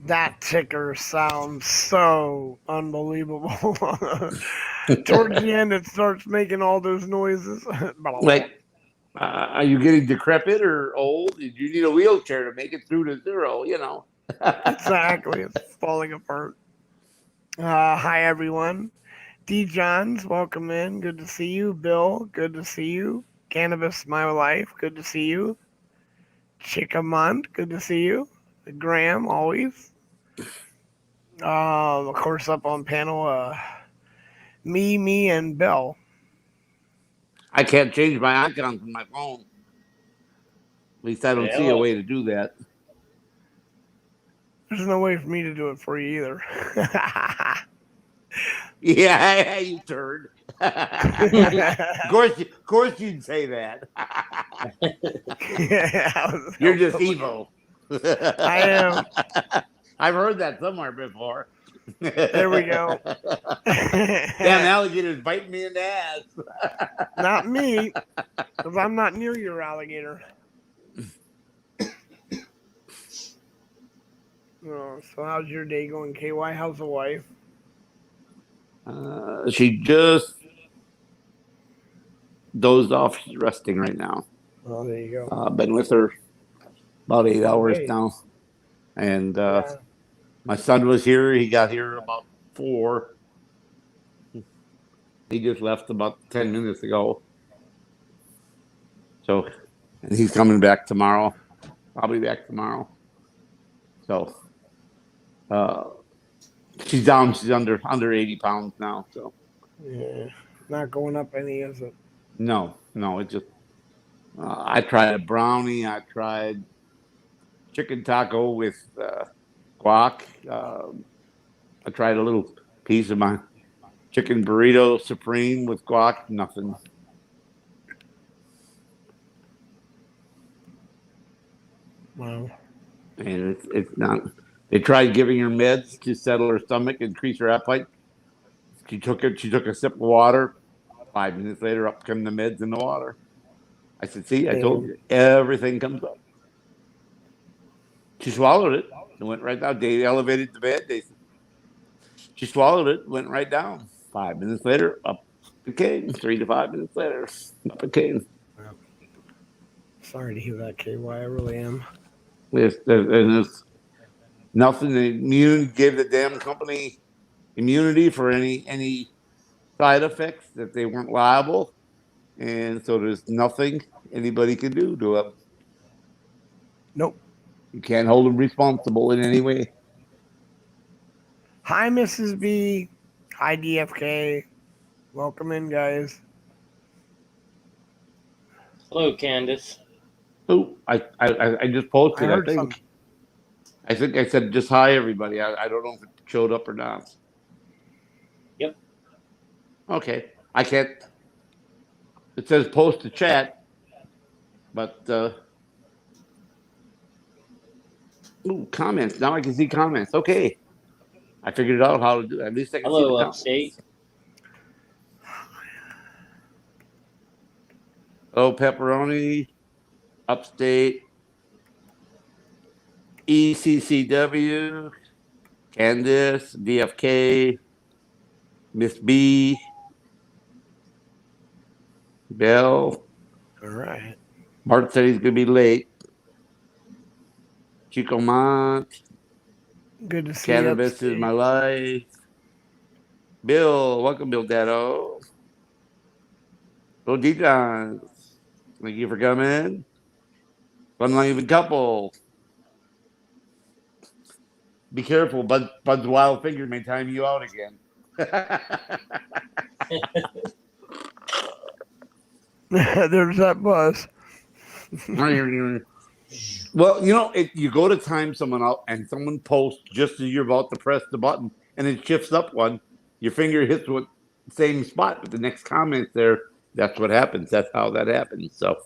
That ticker sounds so unbelievable. Towards the end, it starts making all those noises. Like, are you getting decrepit or old? Do you need a wheelchair to make it through to zero? Exactly. It's falling apart. Hi, everyone. D. Johns, welcome in. Good to see you. Bill, good to see you. Cannabis My Life, good to see you. Chickamont, good to see you. Graham, always. Of course, up on panel, me, and Bill. I can't change my icons on my phone. At least I don't see a way to do that. There's no way for me to do it for you either. Yeah, you turd. Of course you'd say that. You're just evil. I am. I've heard that somewhere before. There we go. Damn alligator's biting me in the ass. Not me, because I'm not near your alligator. Oh, so how's your day going, KY? How's the wife? She just dozed off. She's resting right now. Oh, there you go. I've been with her about 8 hours now. And my son was here. He got here about 4. He just left about 10 minutes ago. So, and he's coming back tomorrow. I'll be back tomorrow. So, she's down. She's under 80 pounds now. So, yeah, not going up any, is it? No. It just. I tried a brownie. I tried chicken taco with guac. I tried a little piece of my chicken burrito supreme with guac. Nothing. Wow. And it's not. They tried giving her meds to settle her stomach, increase her appetite. She took it. She took a sip of water. 5 minutes later, up come the meds in the water. I said, "See, I told you, everything comes up." She swallowed it. It went right down. They elevated the bed. She swallowed it. Went right down. 5 minutes later, up it came. 3 to 5 minutes later, up it came. Sorry to hear that, KY. I really am. There's nothing. The immune gave the damn company immunity for any side effects that they weren't liable, and so there's nothing anybody can do to them. Nope. You can't hold them responsible in any way. Hi, Mrs. B. Hi, DFK. Welcome in, guys. Hello, Candace. Oh, I just posted. I think I said just hi, everybody. I don't know if it showed up or not. Yep. Okay. I can't. It says post to chat, but comments. Now I can see comments. Okay. I figured out how to do it. At least I can see the comments. Upstate. Hello, Pepperoni, Upstate, ECCW, Candace, DFK, Miss B, Bell. All right. Bart said he's going to be late. Chico Mont. Good to see Cannabis is my life. Bill, welcome, Bill Datto. Hello, D-Johns. Thank you for coming. Fun Living Couple. Be careful, Bud's wild figure may time you out again. There's that buzz. Well, you go to time someone out and someone posts just as you're about to press the button and it shifts up one, your finger hits the same spot, but the next comment there, that's what happens. That's how that happens. So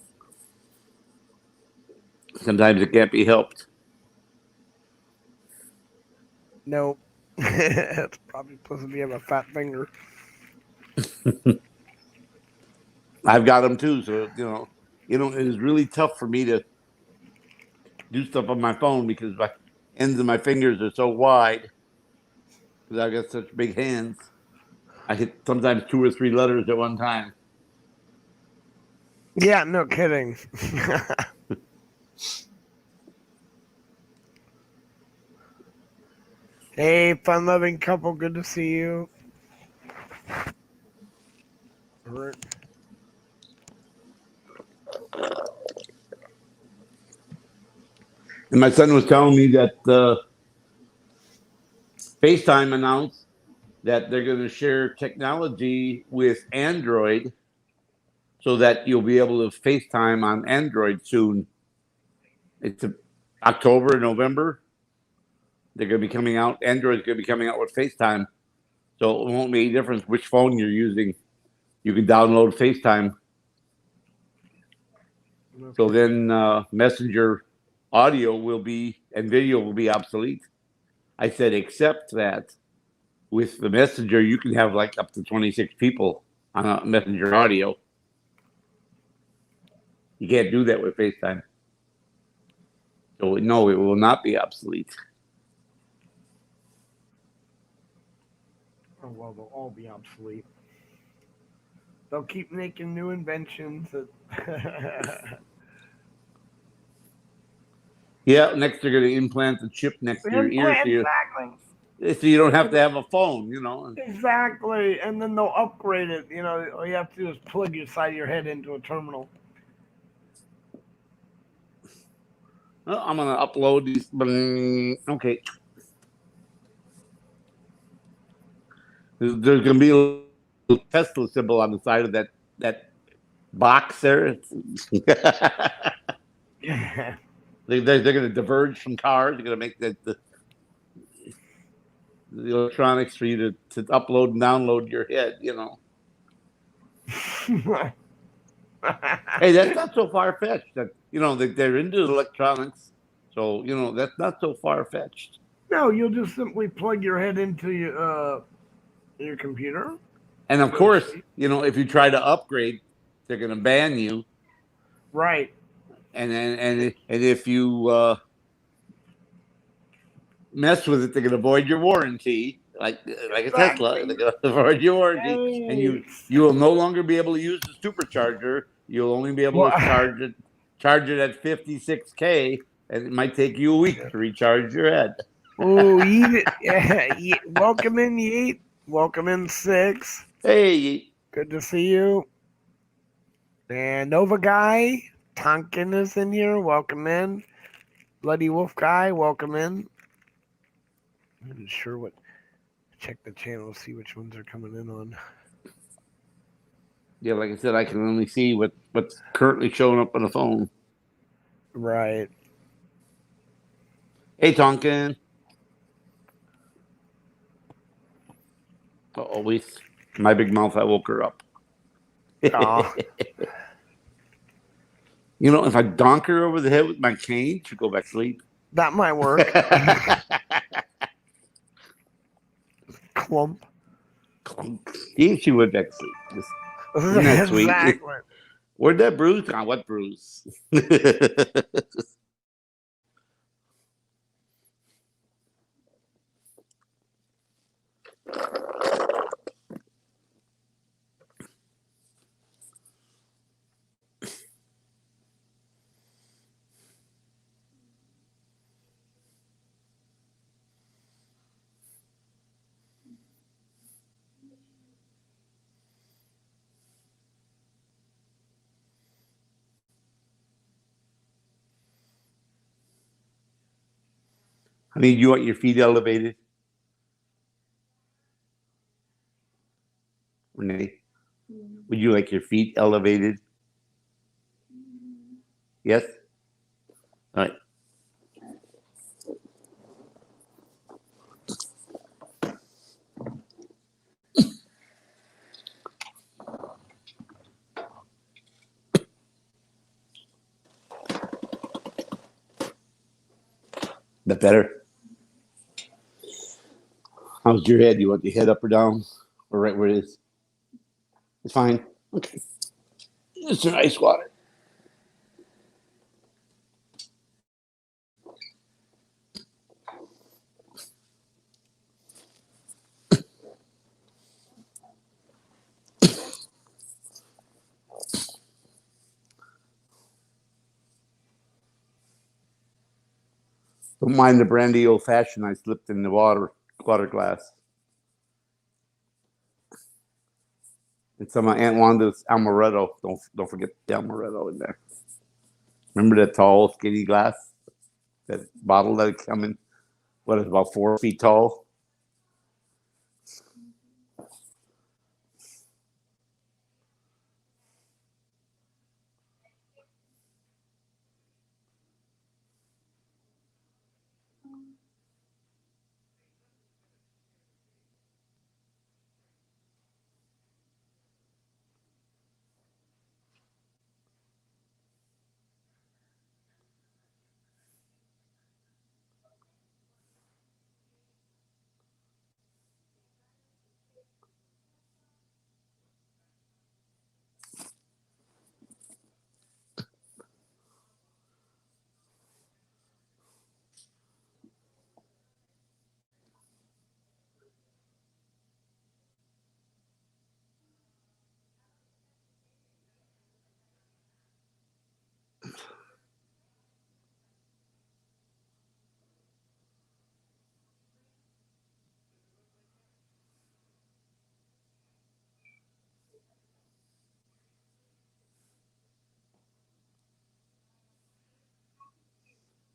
sometimes it can't be helped. Nope. It's probably supposed to be have a fat finger. I've got them too, so it was really tough for me to do stuff on my phone because ends of my fingers are so wide because I've got such big hands. I hit sometimes 2 or 3 letters at one time. Yeah, no kidding. Hey, fun-loving couple, good to see you. And my son was telling me that FaceTime announced that they're going to share technology with Android so that you'll be able to FaceTime on Android soon. It's October, November. They're going to be coming out. Android's going to be coming out with FaceTime. So it won't make any difference which phone you're using. You can download FaceTime. So then Messenger audio will be and video will be obsolete. I said, except that with the Messenger, you can have like up to 26 people on a Messenger audio. You can't do that with FaceTime. So no, it will not be obsolete. Oh, well, they'll all be obsolete. They'll keep making new inventions. Yeah, next they're going to implant the chip next to your ear so you don't have to have a phone, you know. Exactly, and then they'll upgrade it. You know, all you have to do is plug your side of your head into a terminal. Well, I'm going to upload these. Okay. There's going to be a little Tesla symbol on the side of that box there. They're going to diverge from cars. They're going to make the electronics for you to upload and download your head, you know. Hey, that's not so far-fetched. That, you know, they're into electronics. So, you know, that's not so far-fetched. No, you'll just simply plug your head into your computer. And of course, you know, if you try to upgrade, they're going to ban you. Right. And if you mess with it, they're going to void your warranty, like a Tesla. They're going to void your warranty, and you will no longer be able to use the supercharger. You'll only be able to charge it at 56K, and it might take you a week to recharge your head. Oh, eat it! Yeah, welcome in, Yeet. Welcome in, Six. Hey, Yeet. Good to see you. And Nova Guy, Tonkin is in here. Welcome in. Bloody Wolf Guy, welcome in. I'm not sure what. Check the channel, see which ones are coming in on. Yeah, like I said, I can only see what's currently showing up on the phone. Right. Hey, Tonkin. Always. My big mouth, I woke her up. Oh. You know, if I donk her over the head with my cane, she'll go back to sleep. That might work. Clump. Yeah, she went back to sleep. Isn't that sweet? Exactly. Where'd that bruise come? What bruise? I mean, you want your feet elevated? Renee, would you like your feet elevated? Yes? All right. That better? How's your head? You want your head up or down? Or right where it is? It's fine. Okay. It's some ice water. Don't mind the brandy old fashioned I slipped in the water glass. It's some of Aunt Wanda's amaretto. Don't forget the amaretto in there. Remember that tall, skinny glass? That bottle that it come in? What is it, about 4 feet tall?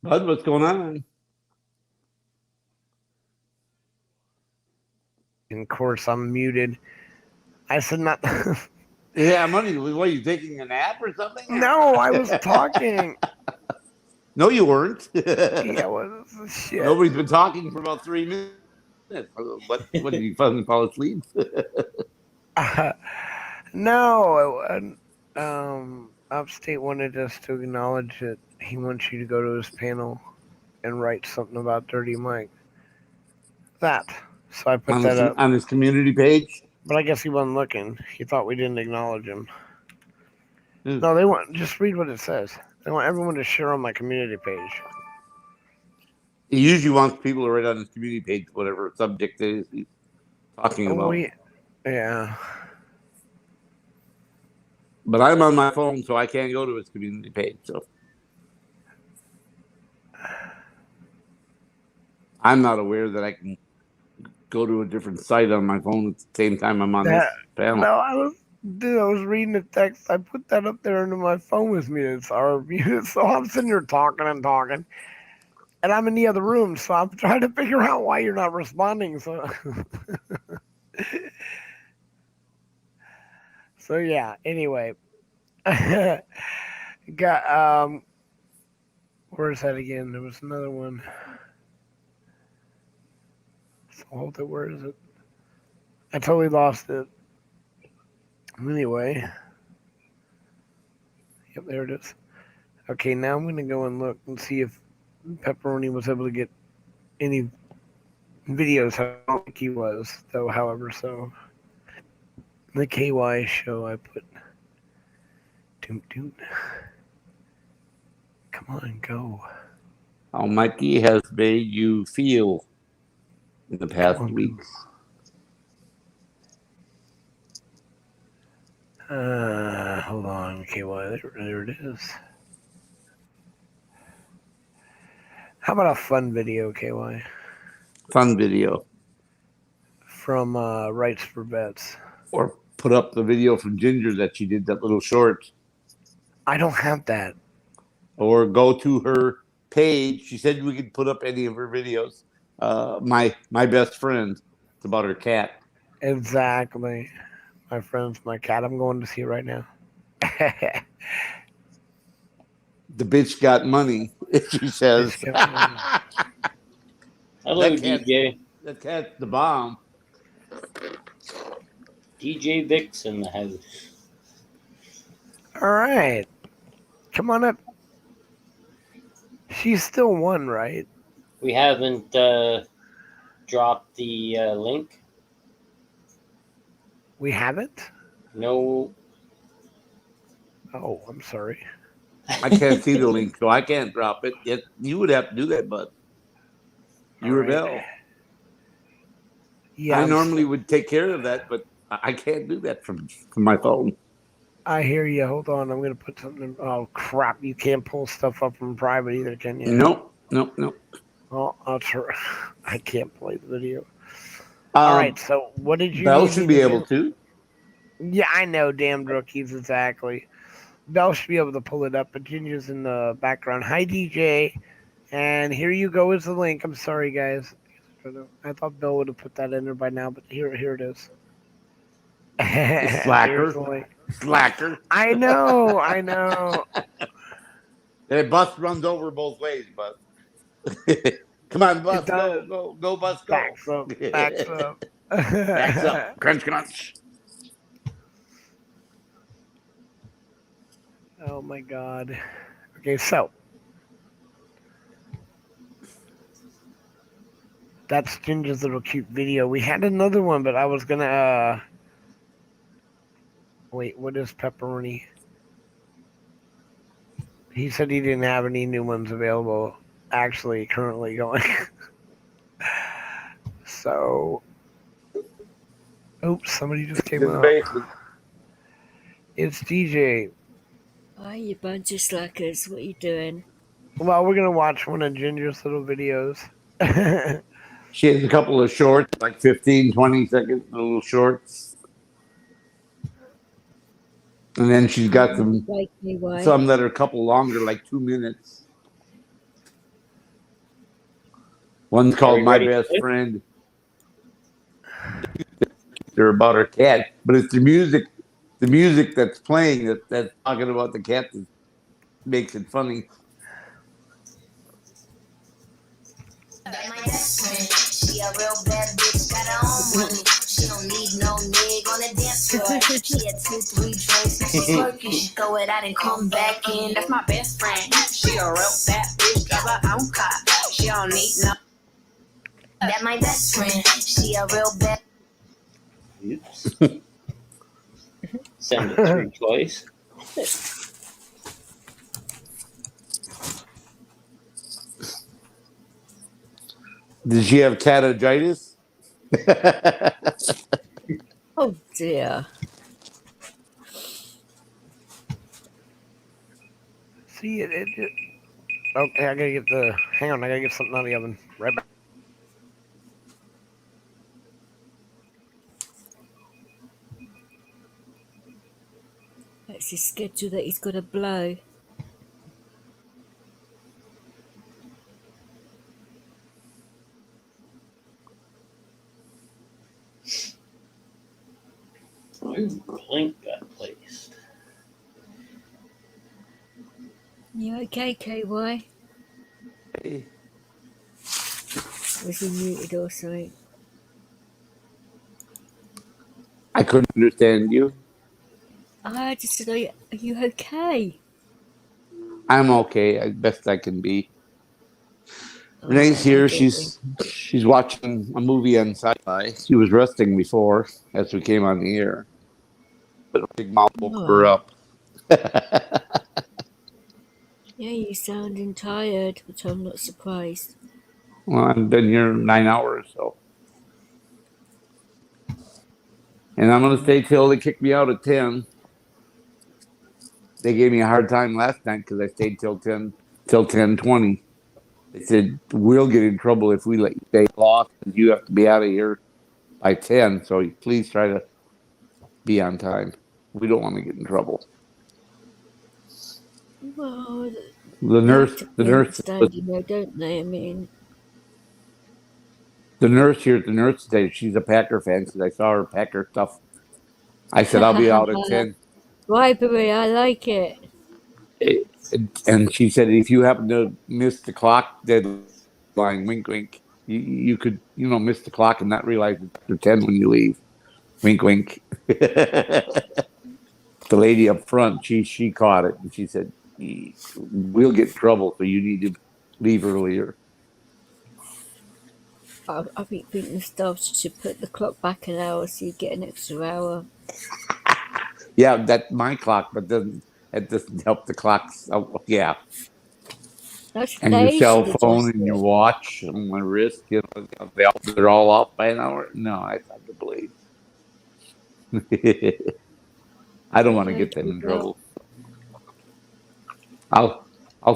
Bud, what's going on? And of course, I'm muted. I said not. Yeah, money. What, you taking a nap or something? No, I was talking. No, you weren't. Yeah, what is this shit? Nobody's been talking for about 3 minutes. What did you fucking fall asleep? No, Upstate wanted us to acknowledge that he wants you to go to his panel and write something about Dirty Mike. That. So I put that up. On his community page? But I guess he wasn't looking. He thought we didn't acknowledge him. No, they want, just read what it says. They want everyone to share on my community page. He usually wants people to write on his community page whatever subject it is he's talking about. Yeah. But I'm on my phone, so I can't go to his community page. So I'm not aware that I can go to a different site on my phone at the same time I'm on this panel. No, I was reading the text. I put that up there and my phone was muted. So I'm sitting here talking. And I'm in the other room, so I'm trying to figure out why you're not responding. So, so yeah. Anyway, got where's that again? There was another one. So hold it. Where is it? I totally lost it. Anyway, yep, there it is. Okay, now I'm gonna go and look and see if Pepperoni was able to get any videos. How like he was, though. However, so the KY show I put. Doot. Come on, go. How Mikey has made you feel in the past weeks. Hold on, KY. There it is. How about a fun video, KY? Fun video. From Rights for Vets. Or put up the video from Ginger that she did, that little short. I don't have that. Or go to her page. She said we could put up any of her videos. My best friend. It's about her cat. Exactly. My friend's my cat. I'm going to see it right now. The bitch got money, she says. Hello, DJ. That cat's the bomb. DJ Vic's in the house. All right. Come on up. She's still one, right? We haven't dropped the link. We haven't? No. Oh, I'm sorry. I can't see the link, so I can't drop it. Yet you would have to do that, bud. You rebel. Yeah, I normally would take care of that, but I can't do that from my phone. I hear you. Hold on. I'm going to put something in. Oh, crap. You can't pull stuff up from private either, can you? Nope. Well, I'll try. I can't play the video. All right. So, what did you Bell need me should to be do? able to. Yeah, I know, damned rookies, exactly. Bell should be able to pull it up, but Ginger's in the background. Hi, DJ. And here you go is the link. I'm sorry, guys. I thought Bill would have put that in there by now, but here it is. There's Slacker. the link. Slacker. I know. The bus runs over both ways, bus. Come on, bus, It does. go, bus, go. Backs up. Backs up. Backs up. Crunch, crunch. Oh my God. Okay, so that's Ginger's little cute video. We had another one, but I was gonna wait, what is Pepperoni? He said he didn't have any new ones available actually currently going. So oops, somebody just came up. It's DJ. Hi, you bunch of slackers. What are you doing? Well, we're gonna watch one of Ginger's little videos. She has a couple of shorts, like 15, 20-second little shorts. And then she's got some that are a couple longer, like 2 minutes. One's called My Best Friend. They're about her cat, but it's the music that's playing that's talking about the cat that makes it funny. My best friend, she a real bad bitch, got her own money. She don't need no nigga on the dance floor. She had 2, 3 drinks, and she's working. She go it out and come back in. That's my best friend. She a real bad bitch, drive her own car. She don't need no. That my best friend, she a real bad. Oops. Send it through twice. Did she have catagitis? Oh dear. See it. Okay, I gotta get the. Hang on, I gotta get something out of the oven. Right back. That's his schedule that he's got to blow. Link got placed. You okay, KY? Hey. Was he muted or something? I couldn't understand you. I just said, are you okay? I'm okay, as best I can be. Renee's here. She's watching a movie on Sci-Fi. She was resting before as we came on the air, but Big Mom woke her up. Yeah, you sounding tired, but I'm not surprised. Well, I've been here 9 hours, so. And I'm going to stay till they kick me out at 10. They gave me a hard time last night because I stayed till 10:20. They said, we'll get in trouble if we let you stay lost, and you have to be out of here by 10, so please try to be on time. We don't want to get in trouble. Well, The nurse, understand, don't they? I mean, the nurse here at the nurse station, she's a Packer fan because I saw her Packer stuff. I said, I'll be out at 10. Bribery, I like it. And she said, if you happen to miss the clock deadline, wink, wink, you could, miss the clock and not realize it's after 10 when you leave. Wink, wink. The lady up front, she caught it and she said, we'll get in trouble, so you need to leave earlier. I think the staff should put the clock back an hour so you get an extra hour. Yeah, that's my clock, but it doesn't help the clocks. Oh, yeah. And your cell phone and your watch on my wrist, they're all off by an hour. No, I thought the blade. I don't want to get them in trouble. I'll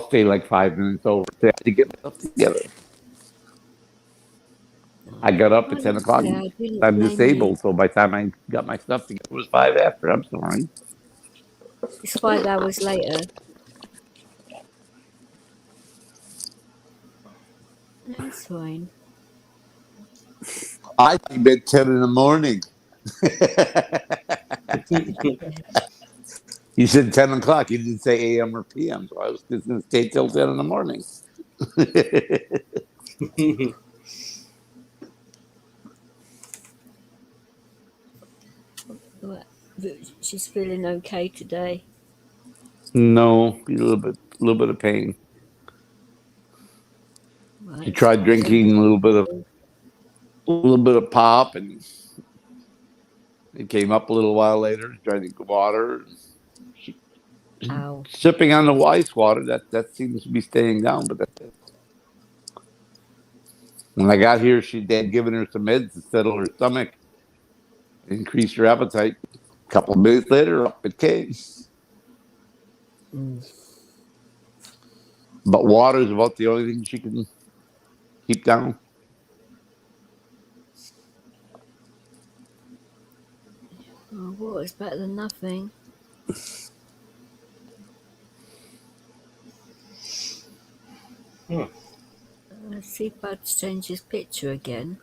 stay like 5 minutes over to get myself together. I got up at Oh, 10 o'clock. yeah, I didn't I'm blame you. disabled, so by the time I got my stuff together, it was 5 after. I'm sorry. It's 5 hours later. That's fine. I came at 10 in the morning. You said 10 o'clock. You didn't say AM or PM, so I was just going to stay till 10 in the morning. But she's feeling okay today. No, a little bit of pain. Right, He tried drinking a little bit of pop, and it came up a little while later. He tried to drink water. Ow. Sipping on the ice water, that seems to be staying down, but that's it. When I got here, they'd given her some meds to settle her stomach, increase her appetite. A couple of minutes later, up it came. Mm. But water is about the only thing she can keep down. Oh, water's better than nothing. See Bud's changed his picture again.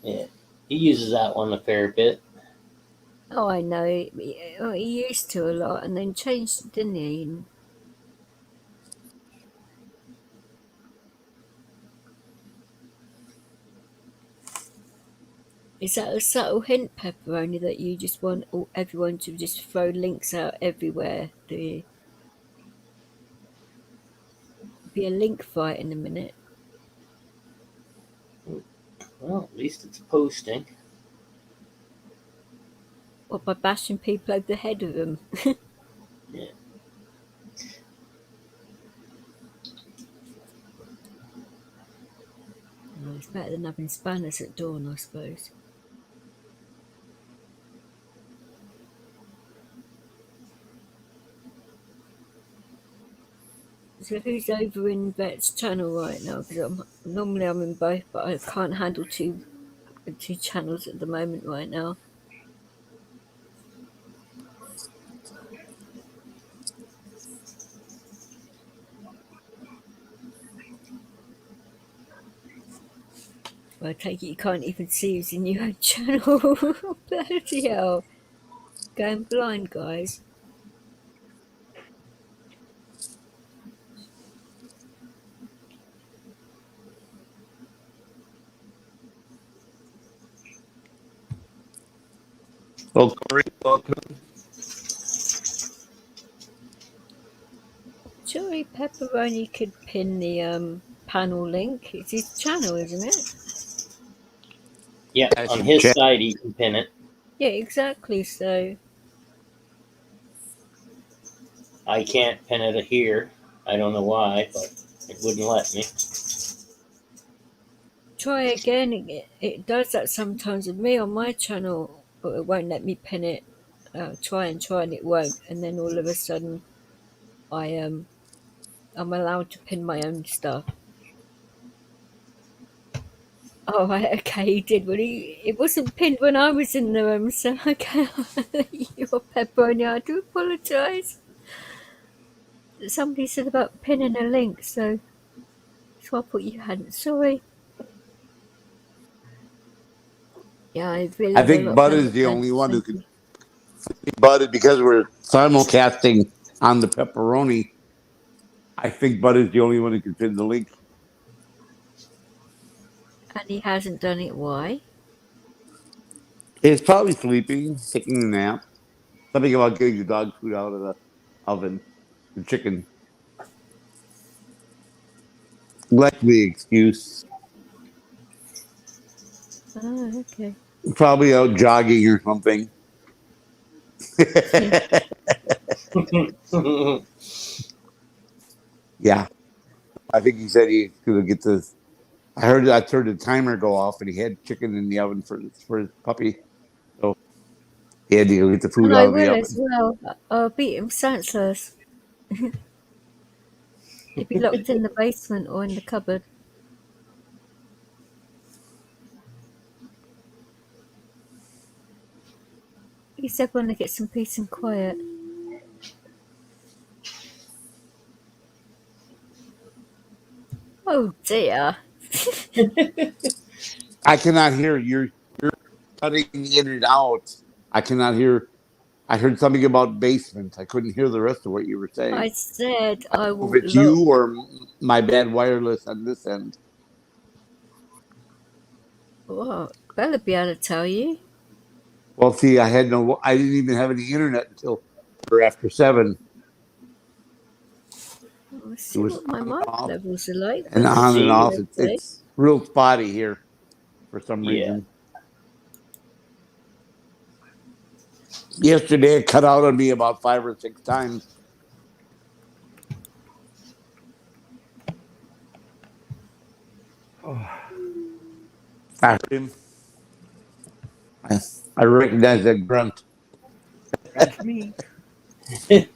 Yeah, he uses that one a fair bit. Oh, I know. He used to a lot and then changed it, didn't he? Is that a subtle hint, Pepperoni, that you just want everyone to just throw links out everywhere? Do you? Be a link fight in a minute. Well, at least it's posting. Or by bashing people over the head with them. Yeah. Oh, it's better than having spanners at dawn, I suppose. So who's over in Vet's channel right now? Because normally I'm in both, but I can't handle two channels at the moment right now. Well, I take it you can't even see who's in your own channel. Bloody hell. Going blind, guys. Well, Corey, welcome. Surely Pepperoni could pin the panel link. It's his channel, isn't it? Yeah, As on you his check. side he can pin it. Yeah, exactly. So I can't pin it here. I don't know why, but it wouldn't let me. try again. It does that sometimes with me on my channel, but it won't let me pin it. Try and it won't, and then all of a sudden, I'm allowed to pin my own stuff. Oh, right, okay, he did. Well, it wasn't pinned when I was in the room, so okay, you're Pepperoni. I do apologise. Somebody said about pinning a link, so I thought you hadn't. Sorry. Yeah, I really I have a think lot Bud better is the only one who thank could. you. Bud, because we're simulcasting on the pepperoni, I think Bud is the only one who can pin the link. And he hasn't done it. Why? He's probably sleeping, taking a nap. Something about getting the dog food out of the oven, the chicken. Likely excuse. Oh, okay. Probably out jogging or something. Yeah. I think he said he's going to get this. I heard the timer go off, and he had chicken in the oven for his puppy. So he had to go get the food And out I of the will oven. as well. I'll beat him senseless. He'd be locked in the basement or in the cupboard. He said when they get some peace and quiet. Oh dear. I cannot hear you're cutting in and out. I cannot hear. I heard something about basement. I couldn't hear the rest of what you were saying. I said I If will it's lock. you or my bad wireless on this end. What? Bella be able to tell you. Well, see, I didn't even have any internet until after 7. Let's It see was what my on and mic off, levels are like. and Let's on and see, off. okay. It's real spotty here for some Yeah. reason. Yesterday, it cut out on me about 5 or 6 times. I heard him. I recognize that grunt. That's me. Look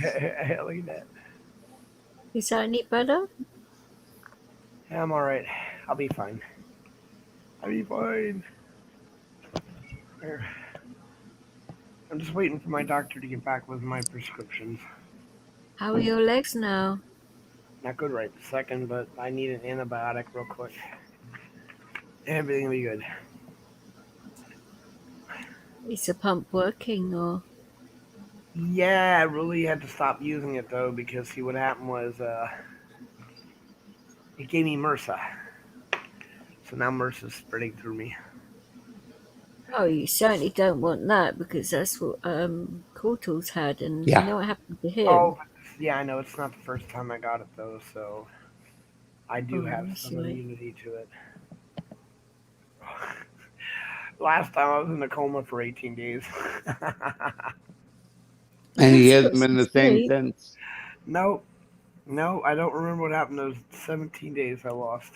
at that. Is that any better? Yeah, I'm all right. I'll be fine. Here. I'm just waiting for my doctor to get back with my prescriptions. How are your legs now? Not good right this second, but I need an antibiotic real quick. Everything will be good. Is the pump working or? Yeah, I really had to stop using it though because see what happened was it gave me MRSA. So now MRSA's spreading through me. Oh, you certainly don't want that because that's what Cortals had, and Yeah. you know what happened to him. Oh, yeah, I know it's not the first time I got it though, so I do have that's some right. immunity to it. Last time I was in a coma for 18 days. And he Yes, hasn't got been the some same sleep. since. No, I don't remember what happened those 17 days I lost.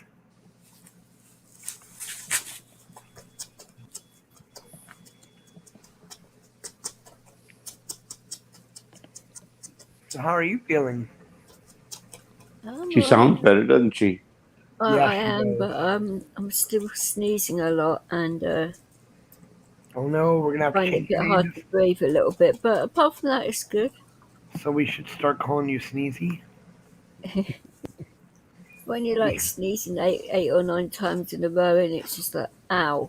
So how are you feeling? I'm She all sounds right. better, doesn't she? Yeah, I she am, does. but I'm still sneezing a lot and Oh no, we're gonna have to finding take it hard to breathe a little bit. But apart from that, it's good. So we should start calling you Sneezy? When you're like sneezing 8 or 9 times in a row, and it's just like, ow.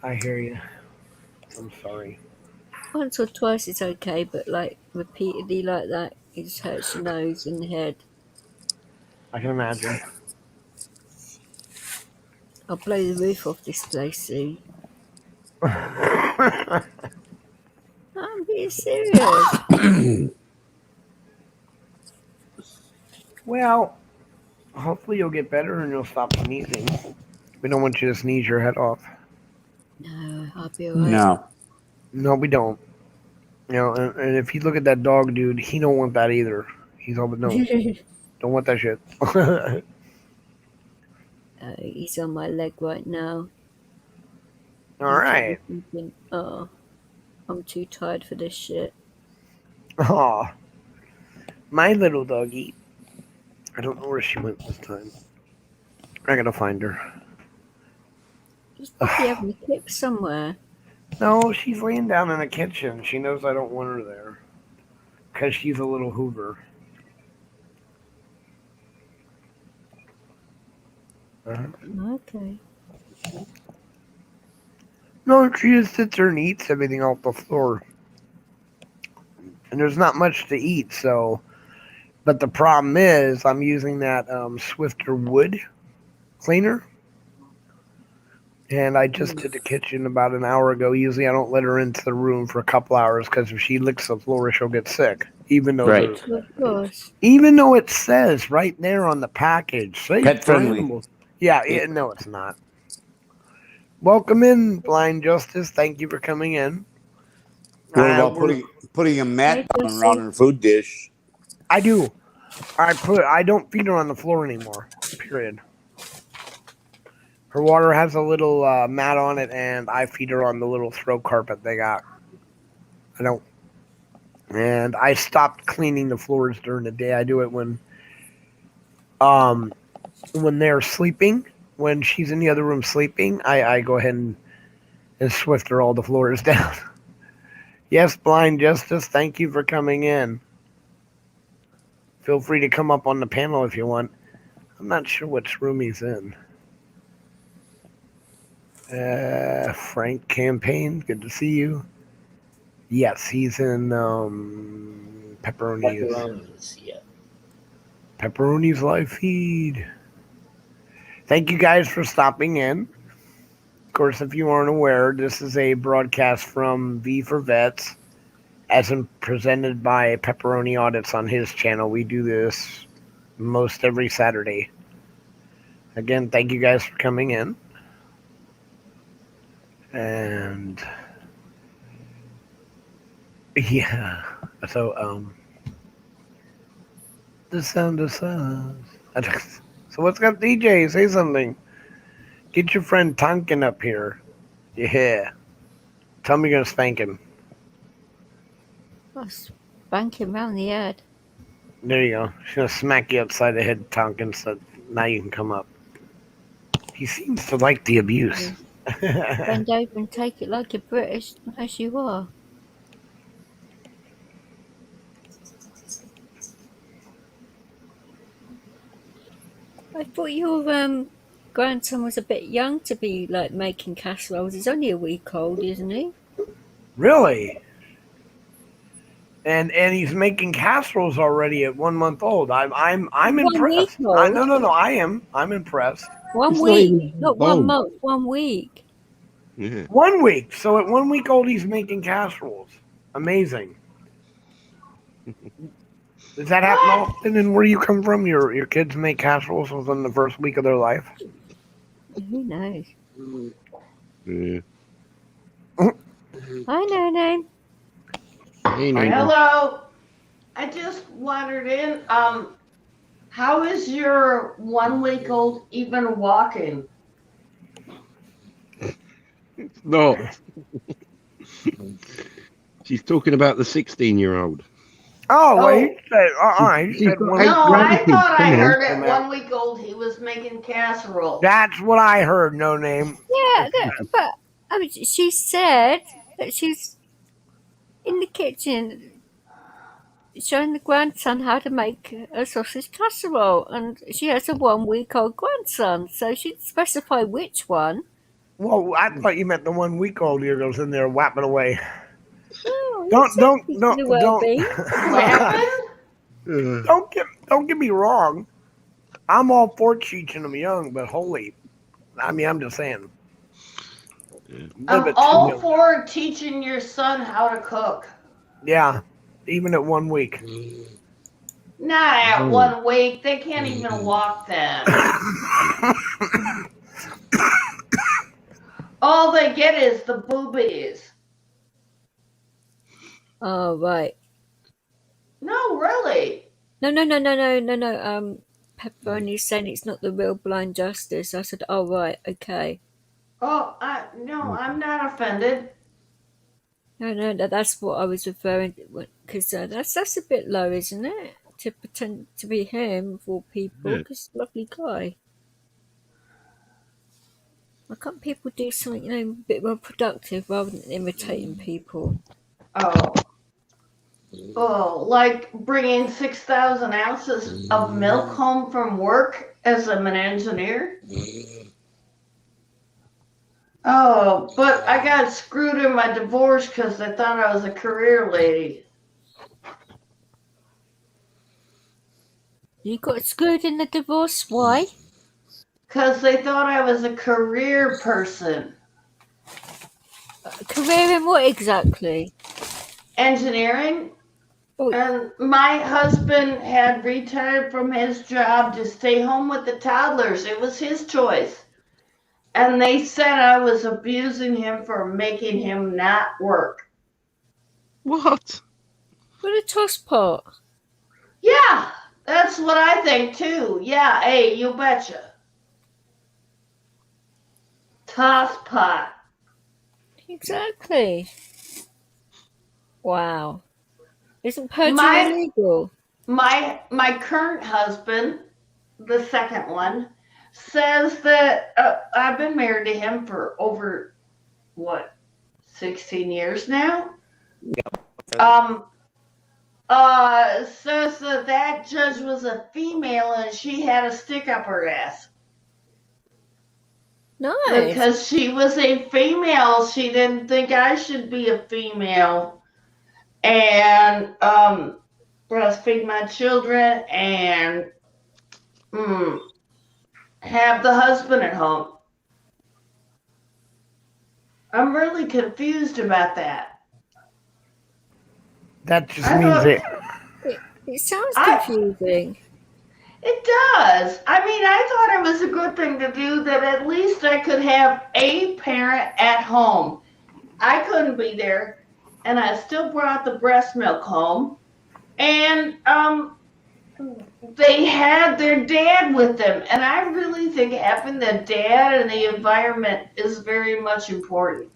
I hear you. I'm sorry. Once or twice it's okay, but like repeatedly like that, it just hurts your nose and head. I can imagine. I'll blow the roof off this place soon. I'm being serious. Well, hopefully you'll get better and you'll stop sneezing. We don't want you to sneeze your head off. No, I'll be alright. No. No, we don't. You know, and if you look at that dog, dude, he don't want that either. He's all but no. Don't want that shit. He's on my leg right now. All right. Thinking, oh, I'm too tired for this shit. Aw. My little doggy. I don't know where she went this time. I gotta find her. She's probably having a kick somewhere. No, she's laying down in the kitchen. She knows I don't want her there. Because she's a little Hoover. Okay. No, she just sits there and eats everything off the floor. And there's not much to eat, so... But the problem is, I'm using that Swifter wood cleaner. And I just did the kitchen about an hour ago. Usually I don't let her into the room for a couple hours because if she licks the floor, she'll get sick. Even though Right. Of course. even though it says right there on the package, safe Pet for friendly. animals. Yeah, no, it's not. Welcome in, Blind Justice. Thank you for coming in. What about putting a mat Hey, down around her food dish? I do. I don't feed her on the floor anymore. Period. Her water has a little mat on it, and I feed her on the little throw carpet they got. I don't. And I stopped cleaning the floors during the day. I do it when when they're sleeping, when she's in the other room sleeping, I go ahead and swifter all the floors down. Yes, Blind Justice, thank you for coming in. Feel free to come up on the panel if you want. I'm not sure which room he's in. Frank Campaign, good to see you. Yes, he's in Pepperonis, yeah. Pepperoni's live feed. Thank you guys for stopping in. Of course, if you aren't aware, this is a broadcast from V4-VETS, as in presented by Pepperoni Audits on his channel. We do this most every Saturday. Again, thank you guys for coming in. And yeah, so the sound of silence. So what's got DJ? Say something. Get your friend Tonkin up here. Yeah. Tell me you're gonna spank him. I'll spank him round the head. There you go. She's gonna smack you upside the head, Tonkin, so now you can come up. He seems to like the abuse. Bend over and take it like you're British, as you are. I thought your grandson was a bit young to be like making casseroles. He's only a week old, isn't he? Really? And he's making casseroles already at 1 month old. I'm 1 impressed. week old? No. I'm impressed. 1 It's not week, even not 1 old. month. 1 week. Yeah. 1 week. So at 1 week old, he's making casseroles. Amazing. Does that happen often? And where you come from, your kids make casseroles within the first week of their life? Who knows? Yeah. I know name. Hey, neighbor. Hello. I just wandered in. How is your 1 week old even walking? No. She's talking about the 16-year-old. Oh, Oh. well, he said, he She's said got one. eight No, I grandkids, thought I come on. heard at Come on. 1 week old he was making casserole. That's what I heard, no name. Yeah, but I mean, she said that she's in the kitchen showing the grandson how to make a sausage casserole, and she has a 1 week old grandson, so she'd specify which one. Well, I thought you meant the 1 week old here goes in there whapping away. Oh, Don't the well-being. don't get me wrong. I'm all for teaching them young, but I'm just saying. I'm all for teaching your son how to cook. Yeah, even at 1 week. Not at 1 week. They can't even walk then. All they get is the boobies. Oh, right. No, really. No. Pepperoni's saying it's not the real Blind Justice. I said, oh, right, okay. Oh, no, I'm not offended. No, that's what I was referring to, because that's a bit low, isn't it? To pretend to be him for people, because lovely guy. Why can't people do something, a bit more productive rather than imitating people? Oh, like bringing 6,000 ounces of milk home from work as I'm an engineer? Oh, but I got screwed in my divorce because they thought I was a career lady. You got screwed in the divorce, why? Because they thought I was a career person. Career in what exactly? Engineering. Oh. And my husband had retired from his job to stay home with the toddlers. It was his choice. And they said I was abusing him for making him not work. What? What a tosspot. Yeah, that's what I think too. Yeah, hey, you betcha. Tosspot. Exactly. Wow. Isn't purging illegal? My current husband the second one, says that I've been married to him for over, what, 16 years now? Um, says that that judge was a female and she had a stick up her ass. Nice. Because she was a female, she didn't think I should be a female. And breastfeed my children and have the husband at home. I'm really confused about that. That just I means thought- It sounds confusing. It does. I mean, I thought it was a good thing to do that at least I could have a parent at home. I couldn't be there, and I still brought the breast milk home. And they had their dad with them, and I really think having the dad and the environment is very much important.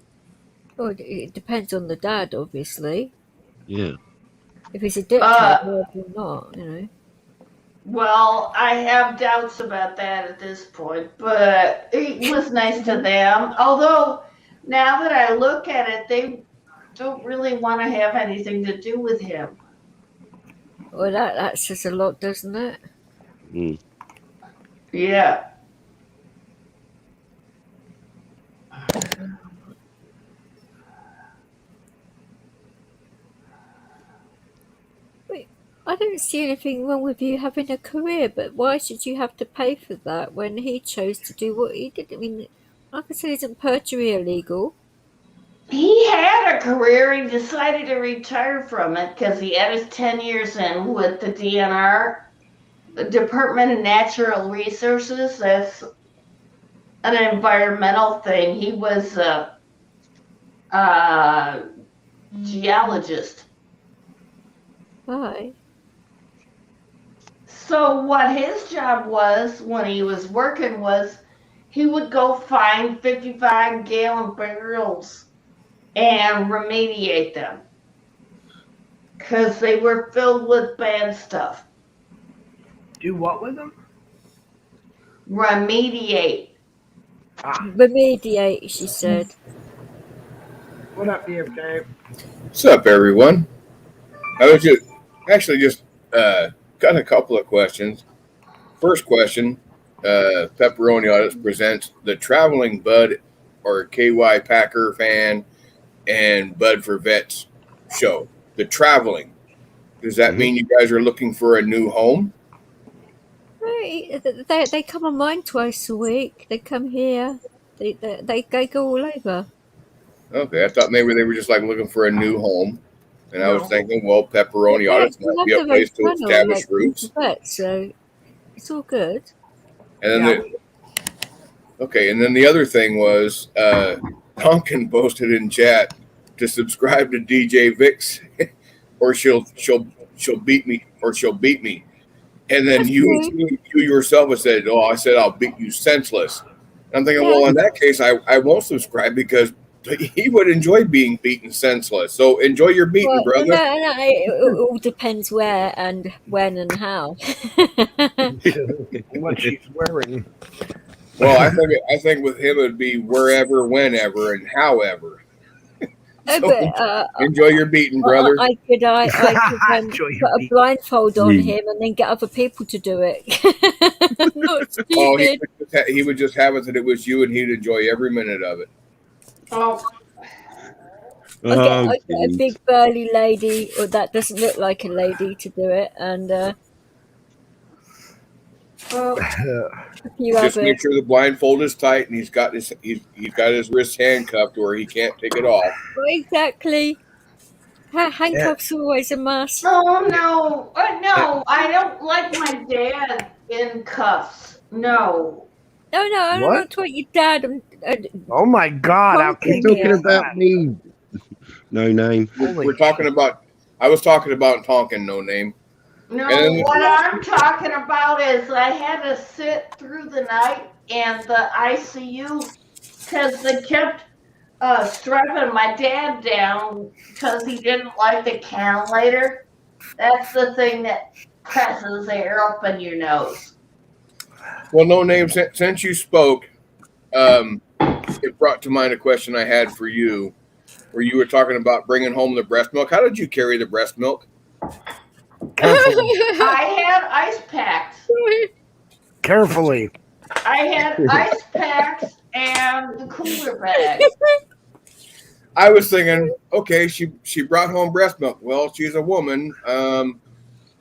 Well, it depends on the dad, obviously. Yeah. If he's a dickhead, probably not, you know. Well, I have doubts about that at this point, but it was nice to them. Although, now that I look at it, they don't really want to have anything to do with him. Well, that says a lot, doesn't it? Mm. Yeah. Wait, I don't see anything wrong with you having a career, but why should you have to pay for that when he chose to do what he did? I mean, like I said, isn't perjury illegal? He had a career. He decided to retire from it because he had his 10 years in with the DNR, the Department of Natural Resources. That's an environmental thing. He was a geologist. Right. So what his job was when he was working was he would go find 55-gallon barrels and remediate them because they were filled with bad stuff. Do what with them? Remediate. Remediate, she said. What up, BFK? What's up, everyone? I was just got a couple of questions. First question, Pepperoni Audits presents the traveling Bud or KY Packer fan and BUD-4-VETS show. The traveling. Does that mean you guys are looking for a new home? Right. They come on mine twice a week. They come here. They go all over. Okay, I thought maybe they were just like looking for a new home. And I was thinking, well, Pepperoni Audits might be a place to establish roots. So it's all good. And then and then the other thing was Tonkin posted in chat to subscribe to DJ Vix or she'll beat me or she'll beat me. And then you yourself have said, I said I'll beat you senseless. And I'm thinking, well, in that case I won't subscribe because he would enjoy being beaten senseless. So enjoy your beating, brother. No, it all depends where and when and how. What she's wearing. Well, I think with him it'd be wherever, whenever, and however. So, enjoy your beating, brother. I could put a blindfold on him and then get other people to do it. Not stupid. He would just have it that it was you, and he'd enjoy every minute of it. Oh. I get a big burly lady, or that doesn't look like a lady, to do it, and just make sure the blindfold is tight, and he's got his wrists handcuffed, where he can't take it off. Exactly. Handcuffs are always a must. Oh no, no! I don't like my dad in cuffs. No. No, I'm not talking your dad. Oh my God! How You're talking about me. No name. We're talking about. I was talking about Tonkin, no name. No, what I'm talking about is I had to sit through the night in the ICU because they kept strapping my dad down because he didn't like the cannulator. That's the thing that presses air up in your nose. Well, no name. Since you spoke, it brought to mind a question I had for you, where you were talking about bringing home the breast milk. How did you carry the breast milk? Carefully. I had ice packs. Carefully. I had ice packs and the cooler bags. I was thinking, okay, she brought home breast milk. Well, she's a woman. That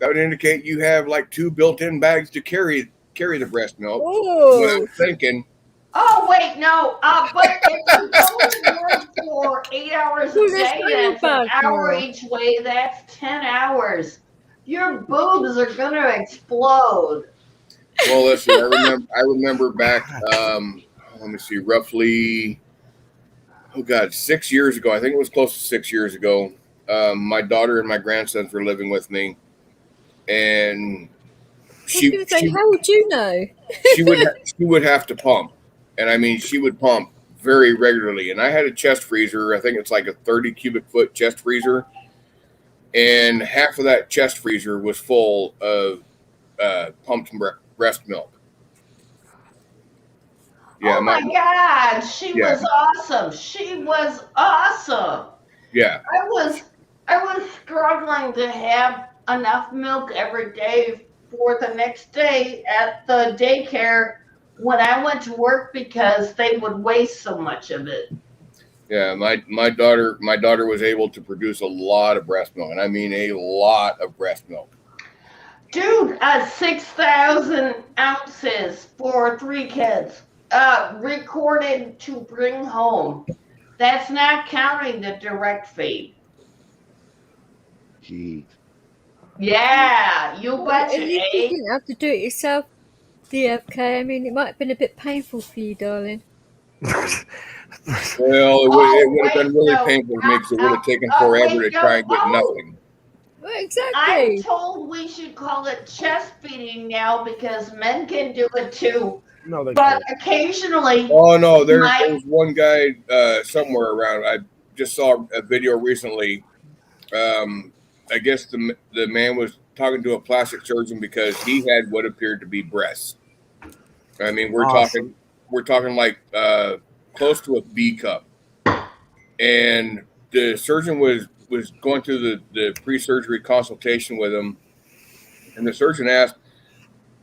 would indicate you have like 2 built-in bags to carry the breast milk. What I was thinking. Oh wait, no. But if you only work for 8 hours a day, that's an hour each way. That's 10 hours. Your boobs are gonna explode. Well, listen, I remember back. Let me see, roughly. Oh God, 6 years ago. I think it was close to 6 years ago. My daughter and my grandsons were living with me, and how would you know? she would have to pump, and I mean she would pump very regularly. And I had a chest freezer. I think it's like a 30 cubic foot chest freezer, and half of that chest freezer was full of pumped breast milk. Yeah, oh my God, she was awesome. She was awesome. Yeah. I was struggling to have enough milk every day for the next day at the daycare when I went to work because they would waste so much of it. Yeah, my daughter was able to produce a lot of breast milk, and I mean a lot of breast milk. Dude, 6,000 ounces for 3 kids. Recorded to bring home. That's not counting the direct feed. Jeez. Yeah, you betcha. You didn't have to do it yourself, DFK. I mean, it might have been a bit painful for you, darling. Well, it would have been really painful for me because it would have taken forever to try and get nothing. Well, exactly. I'm told we should call it chest feeding now because men can do it too. No, they but can't. Occasionally. Oh no, there's one guy somewhere around. I just saw a video recently. I guess the man was talking to a plastic surgeon because he had what appeared to be breasts. I mean, we're talking like close to a B cup, and the surgeon was going through the pre-surgery consultation with him, and the surgeon asked,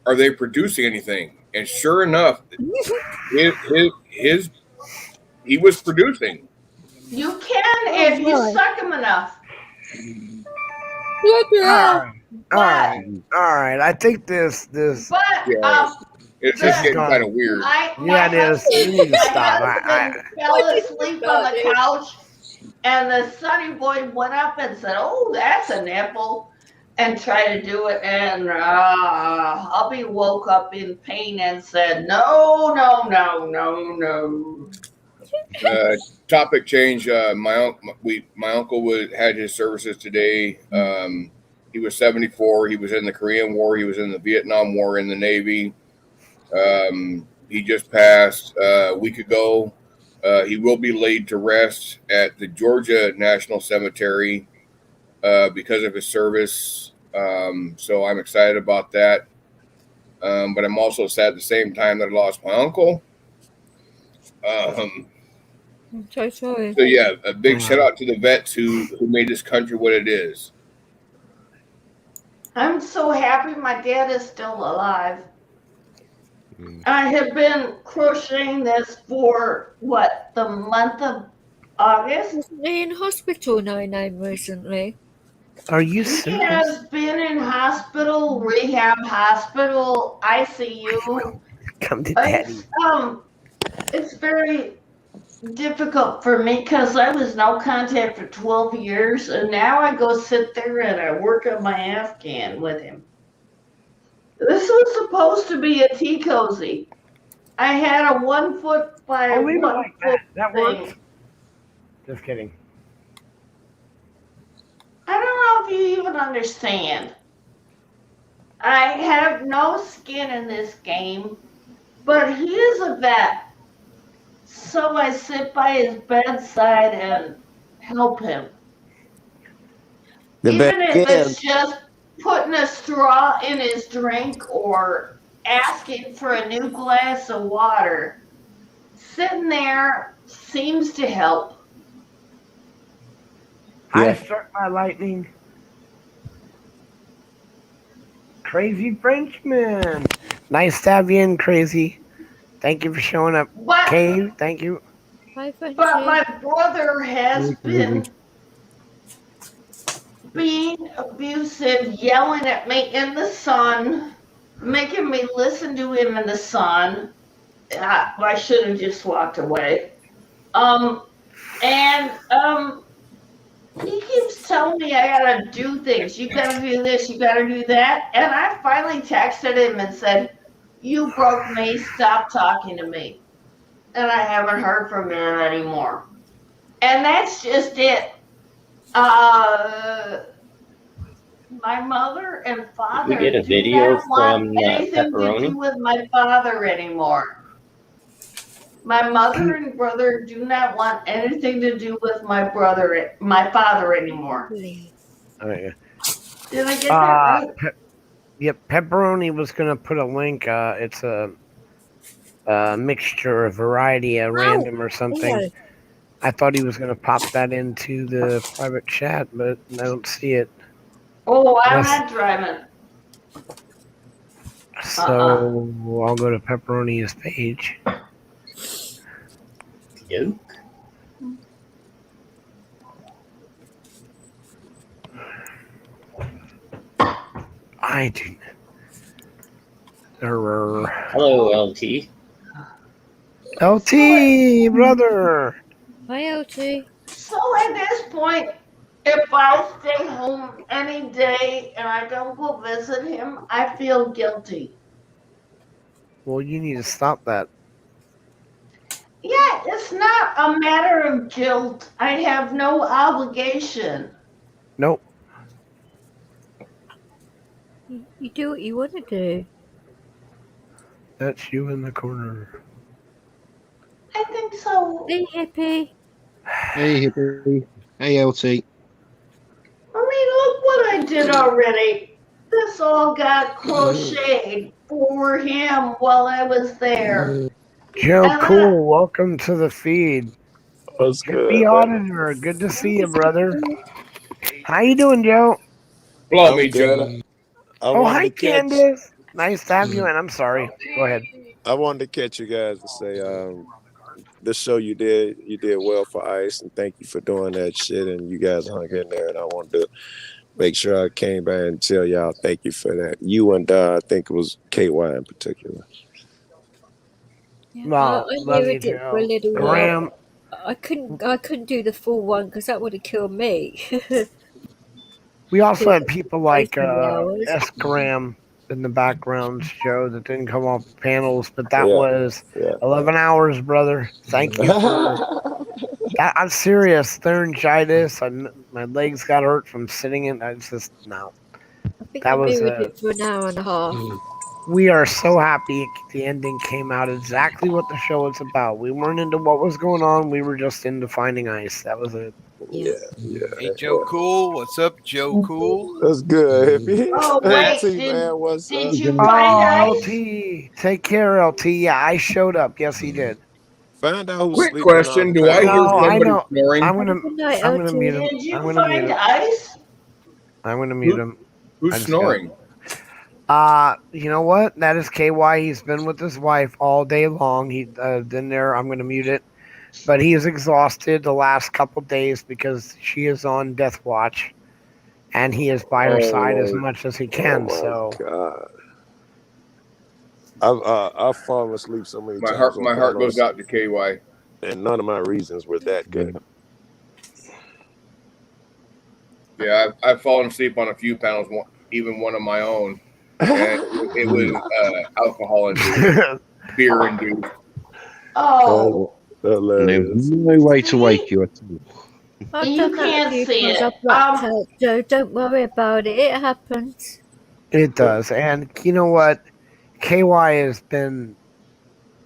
"Are they producing anything?" And sure enough, he was producing. You can if you suck him enough. All right. I think this. But it's just getting kind of weird. It is. You need to stop. I fell asleep on the couch, and the sunny boy went up and said, "Oh, that's a nipple," and tried to do it, and hubby woke up in pain and said, "No." Topic change. My uncle had his services today. He was 74. He was in the Korean War. He was in the Vietnam War in the Navy. He just passed a week ago. He will be laid to rest at the Georgia National Cemetery because of his service. So I'm excited about that. But I'm also sad at the same time that I lost my uncle. I'm so sorry. So yeah, a big shout out to the vets who made this country what it is. I'm so happy my dad is still alive. I have been crocheting this for the month of August? Wasn't he in hospital, name recently? Are you He serious? has been in hospital, rehab hospital, ICU. Come to daddy. It's very difficult for me because I was no contact for 12 years, and now I go sit there and I work on my Afghan with him. This was supposed to be a tea cozy. I had a 1 foot by 1 foot that thing. works. Just kidding. I don't know if you even understand. I have no skin in this game, but he is a vet. So I sit by his bedside and help him. Even if it's just putting a straw in his drink or asking for a new glass of water. Sitting there seems to help. I Yeah. struck my lightning. Crazy Frenchman. Nice to have you in, Crazy. Thank you for showing up. But Cave, thank you. Hi, but Frenchie. my brother has Hey, been being abusive, yelling at me in the sun, making me listen to him in the sun. I should have just walked away. And he keeps telling me I gotta do things. You gotta do this, you gotta do that. And I finally texted him and said, "You broke me, stop talking to me." And I haven't heard from him anymore. And that's just it. My mother and Did we father get a do video not want from anything to Pepperoni? do with my father anymore. My mother and brother do not want anything to do with my father anymore. Oh, yeah. Did I get that right? Yep, Pepperoni was going to put a link. It's a mixture, a variety, a random or something. Yeah. I thought he was going to pop that into the private chat, but I don't see it. Oh, I'm Unless- not driving. So I'll go to Pepperoni's page. Joke. I do. Error. Hello, LT. LT, brother. Hi, LT. So at this point, if I stay home any day and I don't go visit him, I feel guilty. Well, you need to stop that. Yeah, it's not a matter of guilt. I have no obligation. Nope. You do what you want to do. That's you in the corner. I think so. Hey, hippie. Hey, Hippie. Hey, LT. I mean, look what I did already. This all got crocheted for him while I was there. Joe And Cool, welcome to the feed. What's Hippie good? Auditor, good to see you, brother. How you doing, Joe? Blow I'm me, good. Joe. I Oh, wanted hi, to catch. Candace. Nice to have you in. I'm sorry. Go ahead. I wanted to catch you guys to say, the show you did well for Ice, and thank you for doing that shit. And you guys hung in there, and I wanted to make sure I came back and tell y'all thank you for that. You and I think it was KY in particular. Yeah, Well, I love you, mirrored it for a Joe. little while. Graham, I couldn't do the full one because that would have killed me. we also had people like Wasting the hours. S. Graham in the background, Joe, that didn't come off panels, but that Yeah, was yeah. 11 hours, brother. Thank you for that. I'm serious. Laryngitis. My legs got hurt from sitting in. I just, no. I think That I was mirrored it for an hour and a half. we are so happy the ending came out exactly what the show was about. We weren't into what was going on. We were just into finding Ice. That was it. Yeah, yeah. Hey, Joe Cool. What's up, Joe Cool? That's good. oh wait, LT, man, what's did up? you find Oh, Ice? LT. Take care, LT. Yeah, I showed up. Yes, he did. Find out who's Quick sleeping in our question: do I hear No, I somebody know. snoring? I'm gonna Good night, I'm gonna LT. mute him. Did you I'm gonna mute find him. Ice? I'm gonna mute him. I Who's just snoring? You know what? That is KY. He's been with his wife all day long. He been there. I'm gonna mute it. But he is exhausted the last couple days because she is on death watch, and he is by her side as Oh, much as he oh can. my So God. I've fallen asleep so many My times heart, on my heart goes panels, out to KY. and none of my reasons were that good. Yeah, I've fallen asleep on a few panels, even one of my own, and it was alcohol induced, beer induced. Oh, There's Hilarious. no way to wake you at all. I've you done that a can't few see times. it. I've blacked out, Joe. Don't worry about it. It happens. it does, and you know what? KY has been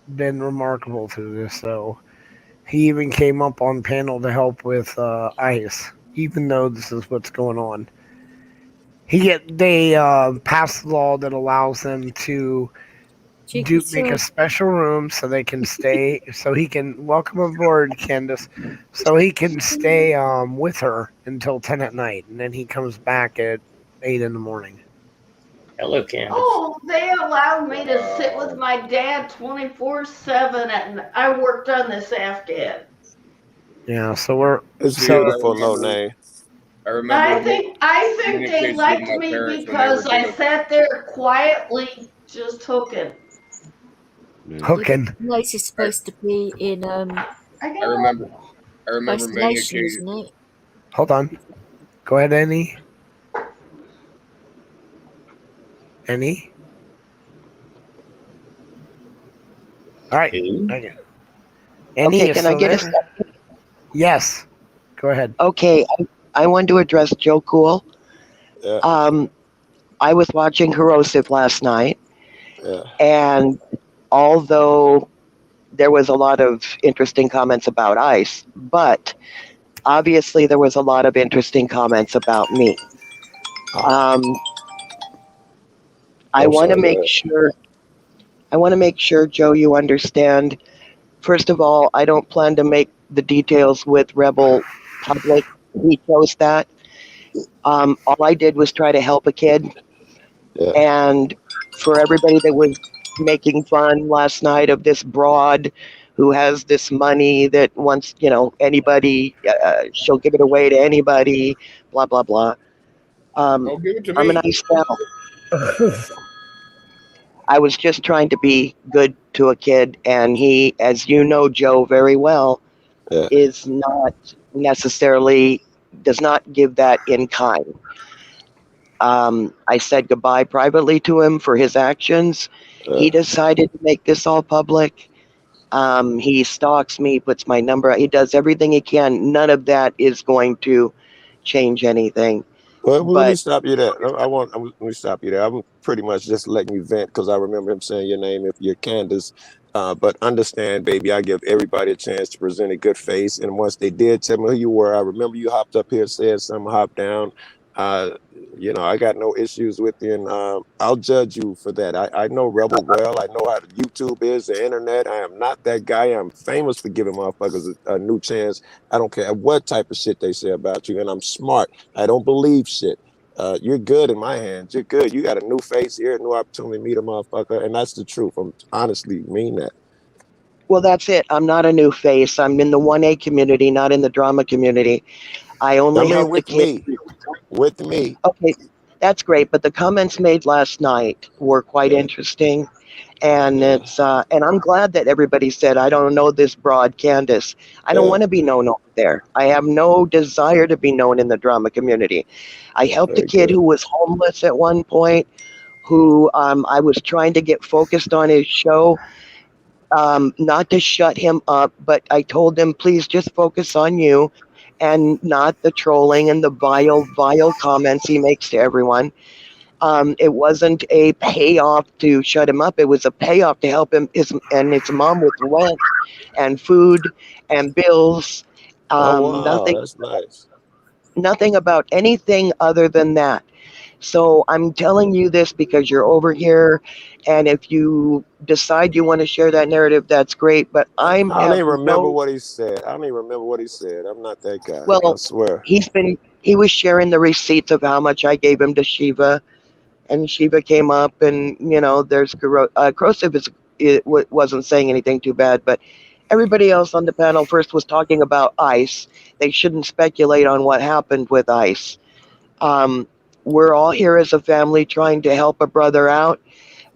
remarkable through this. So he even came up on panel to help with Ice, even though this is what's going on. They passed a law that allows them to make a special room so they can stay. So he can welcome aboard, Candace. So he can stay with her until 10 at night, and then he comes back at 8 in the morning. Hello, Candace. Oh, they allowed me to sit with my dad 24/7, and I worked on this Afghan. Yeah, so we're It's beautiful, no name. I remember. I think they liked me because I sat there quietly, just hooking. Hooking. Place is supposed to be in I remember many isolation, occasions. isn't it? Hold on. Go ahead, Annie. Annie? All right. Okay. Annie, Okay, can I get a second? Yes. Go ahead. Okay, I want to address Joe Cool. Yeah. I was watching Corrosive last night, Yeah. and although there was a lot of interesting comments about ICE, but obviously there was a lot of interesting comments about me. I want to make sure, Joe, you understand. First of all, I don't plan to make the details with Rebel public. He chose that. All I did was try to help a kid. Yeah. And for everybody that was making fun last night of this broad who has this money that wants, anybody, she'll give it away to anybody, blah, blah, blah. Don't give it to me. I'm a nice gal. I was just trying to be good to a kid, and he, as you know, Joe, very well, is not necessarily, does not give that in kind. I said goodbye privately to him for his actions. He decided to make this all public. He stalks me, puts my number, he does everything he can. None of that is going to change anything. Well, let me stop you there. Let me stop you there. I'm pretty much just letting you vent because I remember him saying your name if you're Candace. But understand, baby, I give everybody a chance to present a good face. And once they did tell me who you were, I remember you hopped up here, said something, hopped down. I got no issues with you, and I'll judge you for that. I know Rebel well. I know how YouTube is, the internet. I am not that guy. I'm famous for giving motherfuckers a new chance. I don't care what type of shit they say about you, and I'm smart. I don't believe shit. You're good in my hands. You're good. You got a new face here, a new opportunity to meet a motherfucker, and that's the truth. I'm honestly mean that. Well, that's it. I'm not a new face. I'm in the 1A community, not in the drama community. I only help the kids. With me. Okay, that's great. But the comments made last night were quite interesting. And it's and I'm glad that everybody said, I don't know this broad Candace. I don't want to be known over there. I have no desire to be known in the drama community. I helped a kid who was homeless at one point, who I was trying to get focused on his show. Not to shut him up, but I told him, please just focus on you and not the trolling and the vile comments he makes to everyone. It wasn't a payoff to shut him up. It was a payoff to help him and his mom with rent and food and bills. That's nice. Nothing about anything other than that. So I'm telling you this because you're over here, and if you decide you want to share that narrative, that's great. But I don't even remember what he said. I don't even remember what he said. I'm not that guy. Well, I swear. He was sharing the receipts of how much I gave him to Shiva, and Shiva came up, and there's Corrosive wasn't saying anything too bad, but everybody else on the panel first was talking about ICE. They shouldn't speculate on what happened with ICE. We're all here as a family trying to help a brother out.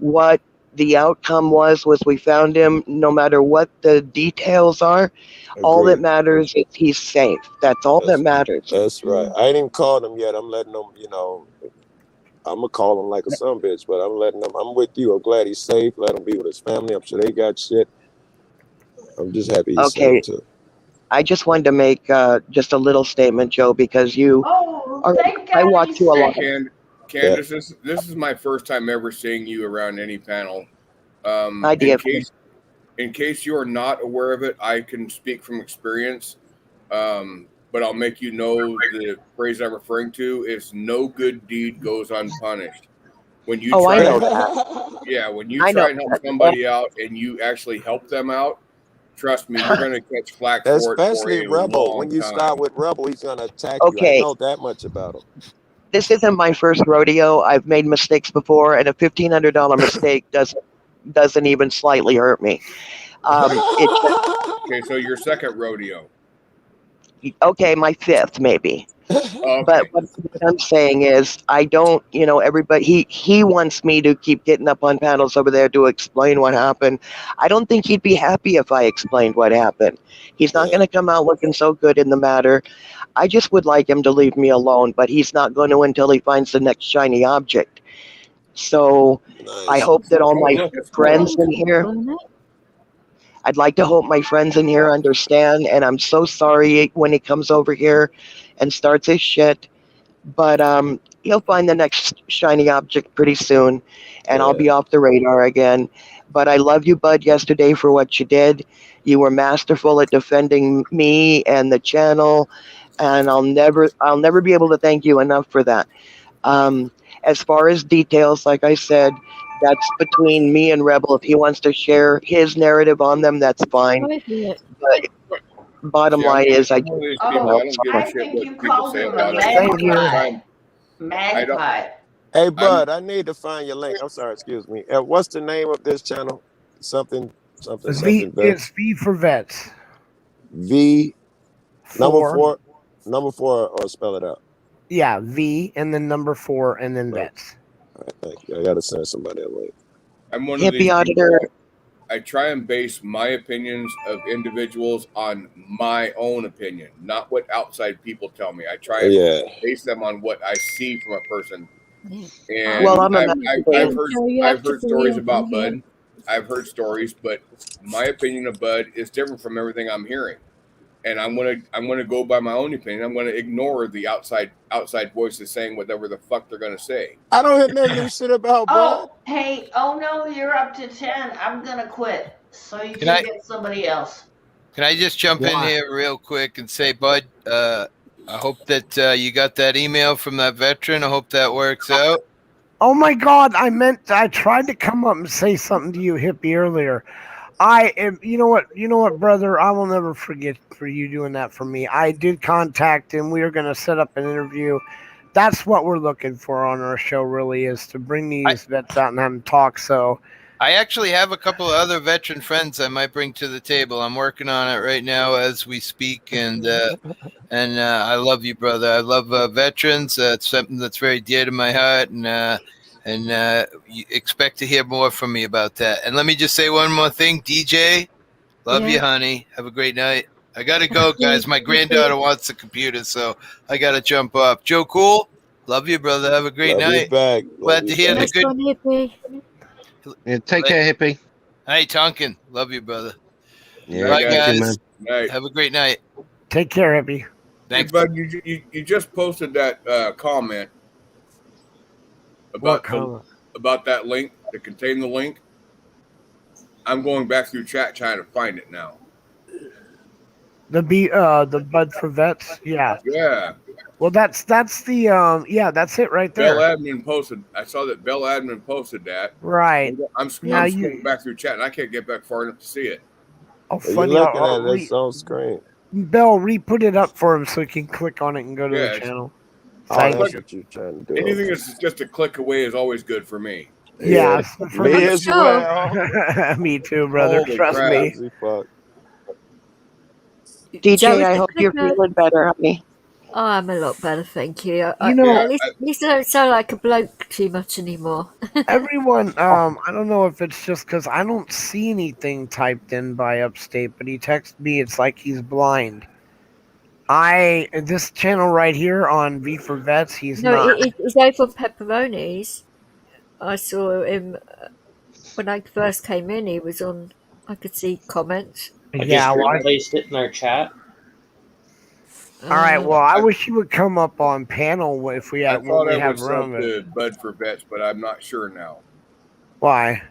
What the outcome was we found him. No matter what the details are, all that matters is he's safe. That's all that matters. That's right. I ain't even called him yet. I'm letting him, I'm going to call him like a sumbitch, but I'm letting him, I'm with you. I'm glad he's safe. Let him be with his family. I'm sure they got shit. I'm just happy he's safe too. I just wanted to make just a little statement, Joe, because I watch you a lot. Candace, this is my first time ever seeing you around any panel. In case you are not aware of it, I can speak from experience, but I'll make you know the phrase I'm referring to is no good deed goes unpunished. When you Oh, I try, know that. yeah, when you I know try and help that. somebody out and you actually help them out, trust me, you're going to catch flack for it for Especially a Rebel. long When you time. start with Rebel, he's gonna attack you. I Okay, know that much about him. this isn't my first rodeo. I've made mistakes before, and a $1,500 mistake doesn't even slightly hurt me. It Okay, so your second rodeo. okay, my fifth maybe. Okay. But what I'm saying is, I don't, everybody, he wants me to keep getting up on panels over there to explain what happened. I don't think he'd be happy if I explained what happened. He's not going to come out looking so good in the matter. I just would like him to leave me alone, but he's not going to until he finds the next shiny object. So I Nice. hope that all Oh, my look, it's friends cool. in here, I'd like to hope my friends in here understand, and I'm so sorry when he comes over here and starts his shit. But he'll find the next shiny object pretty soon, and I'll be off the radar again. But I love you, Bud, yesterday for what you did. You were masterful at defending me and the channel, and I'll never be able to thank you enough for that. As far as details, like I said, that's between me and Rebel. If he wants to share his narrative on them, that's fine. But bottom See, I'm line is, one of these people, I don't give a I shit think what you people called say him about a it. Thank you. magpie. Hey, Bud, I need to find your link. I'm sorry, excuse me. What's the name of this channel? Something It's vets. V for vets. V number 4. four, or spell it out. Yeah, V and then number 4 and then vets. All right, thank you. I gotta send somebody a link. I'm one of these Hippie auditor. people. I try and base my opinions of individuals on my own opinion, not what outside people tell me. I try and base them on what I see from a person. And Well, I'm a I've heard stories about Bud. I've heard stories, but my opinion of Bud is different from everything I'm hearing. And I'm gonna go by my own opinion. I'm gonna ignore the outside voices saying whatever the fuck they're gonna say. I don't hear nothing new shit about Bud. Oh, hey, oh no, you're up to 10. I'm gonna quit, so you Can can I- get somebody else. Can I just jump in here real quick and say, Bud, I hope that you got that email from that veteran. I hope that works out. Oh my God! I tried to come up and say something to you, hippie, earlier. You know what, brother? I will never forget for you doing that for me. I did contact him. We are going to set up an interview. That's what we're looking for on our show. Really, is to bring these vets out and have them talk. So. I actually have a couple of other veteran friends I might bring to the table. I'm working on it right now as we speak, and I love you, brother. I love veterans. It's something that's very dear to my heart, and you expect to hear more from me about that. And let me just say one more thing, DJ. Love you, honey. Have a great night. I gotta go, guys. My granddaughter wants the computer, so I gotta jump off. Joe Cool, love you, brother. Have a great Love you night. back. Glad to hear the good. Yeah, take care, hippie. Hey, Tonkin. Love you, brother. Yeah, Bye, you guys. too, man. Night. Have a great night. Take care, hippie. Thanks. Hey, Bud, you just posted that comment about that link to contain the link. I'm going back through chat trying to find it now. The Bud for Vets, yeah. Yeah. Well, that's the that's it right there. Bell Admin posted. I saw that Bell Admin posted that. Right. I'm scrolling back through chat and I can't get back far enough to see it. Oh, You're funny. looking at this on screen. Bell, re-put it up for him so he can click on it and go to the channel. That's what you're trying to do. Anything that's just a click away is always good for me. Yeah, me as well. Me too, brother. Holy Trust crap. me. DJ, I hope you're feeling better, honey. Oh, I'm a lot better, thank you. At least I don't sound like a bloke too much anymore. Everyone, I don't know if it's just because I don't see anything typed in by Upstate, but he texted me. It's like he's blind. This channel right here on V for Vets, he's not. It's over on Pepperoni's. I saw him when I first came in. He was on. I could see comments. I just replaced it in our chat. All right. Well, I wish you would come up on panel if we I had thought when we I have was room. to Bud for Vets, but I'm not sure now. Why? I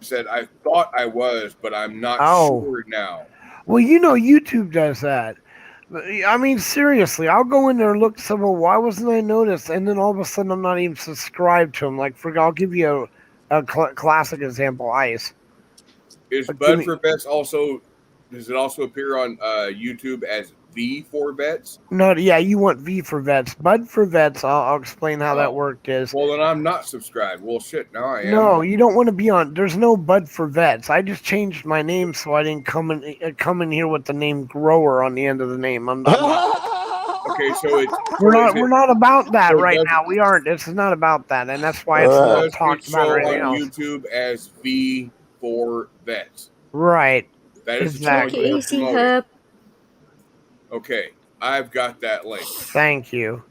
said I thought I was, but I'm not sure now. Well, YouTube does that. I mean, seriously, I'll go in there and look. So, well, why wasn't I noticed? And then all of a sudden, I'm not even subscribed to them. Like, I'll give you a classic example. Ice. Is But give me, BUD-4-VETS also? Does it also appear on YouTube as V4-VETS? no, yeah, you want V for vets. BUD-4-VETS. I'll explain how that worked. Is Well, then I'm not subscribed. Well, shit, now I am. no, you don't want to be on. There's no BUD-4-VETS. I just changed my name so I didn't come in here with the name Grower on the end of the name. I'm not. Okay, so it's We're not about that so right does- now. We aren't. This is not about that, and that's why it's Does not it talked about show or anything on else. YouTube as V4-VETS? Right. That is Exactly. the channel Easy, you're promoting. Herb. Okay, I've got that link. Thank you.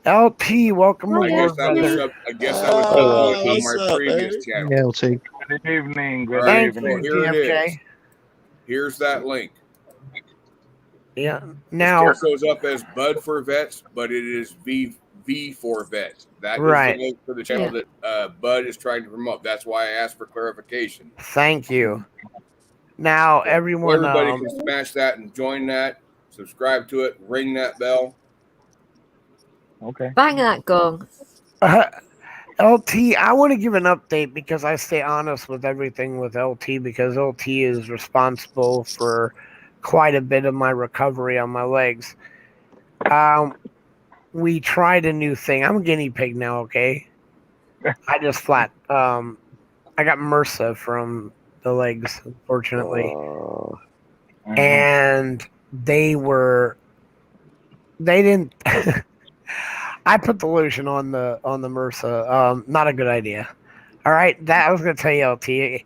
LT, welcome I aboard, guess I was brother. uploaded on my previous channel. Yeah, LT. Good evening. All Good right, Thank so evening. you, here it DFJ. is. Here's that link. Yeah. It Now, still shows up as BUD-4-VETS, but it is V4-VETS. That is Right. the link for the channel that Bud is trying to promote. That's why I asked for clarification. thank you. Now, So everyone. everybody can smash that and join that, subscribe to it, ring that bell. Okay. Bang that gong. LT, I want to give an update because I stay honest with everything with LT because LT is responsible for quite a bit of my recovery on my legs. We tried a new thing. I'm a guinea pig now, okay? I just flat. I got MRSA from the legs, unfortunately. And they didn't I put the lotion on the MRSA. Not a good idea. All right, that I was gonna tell you, LT.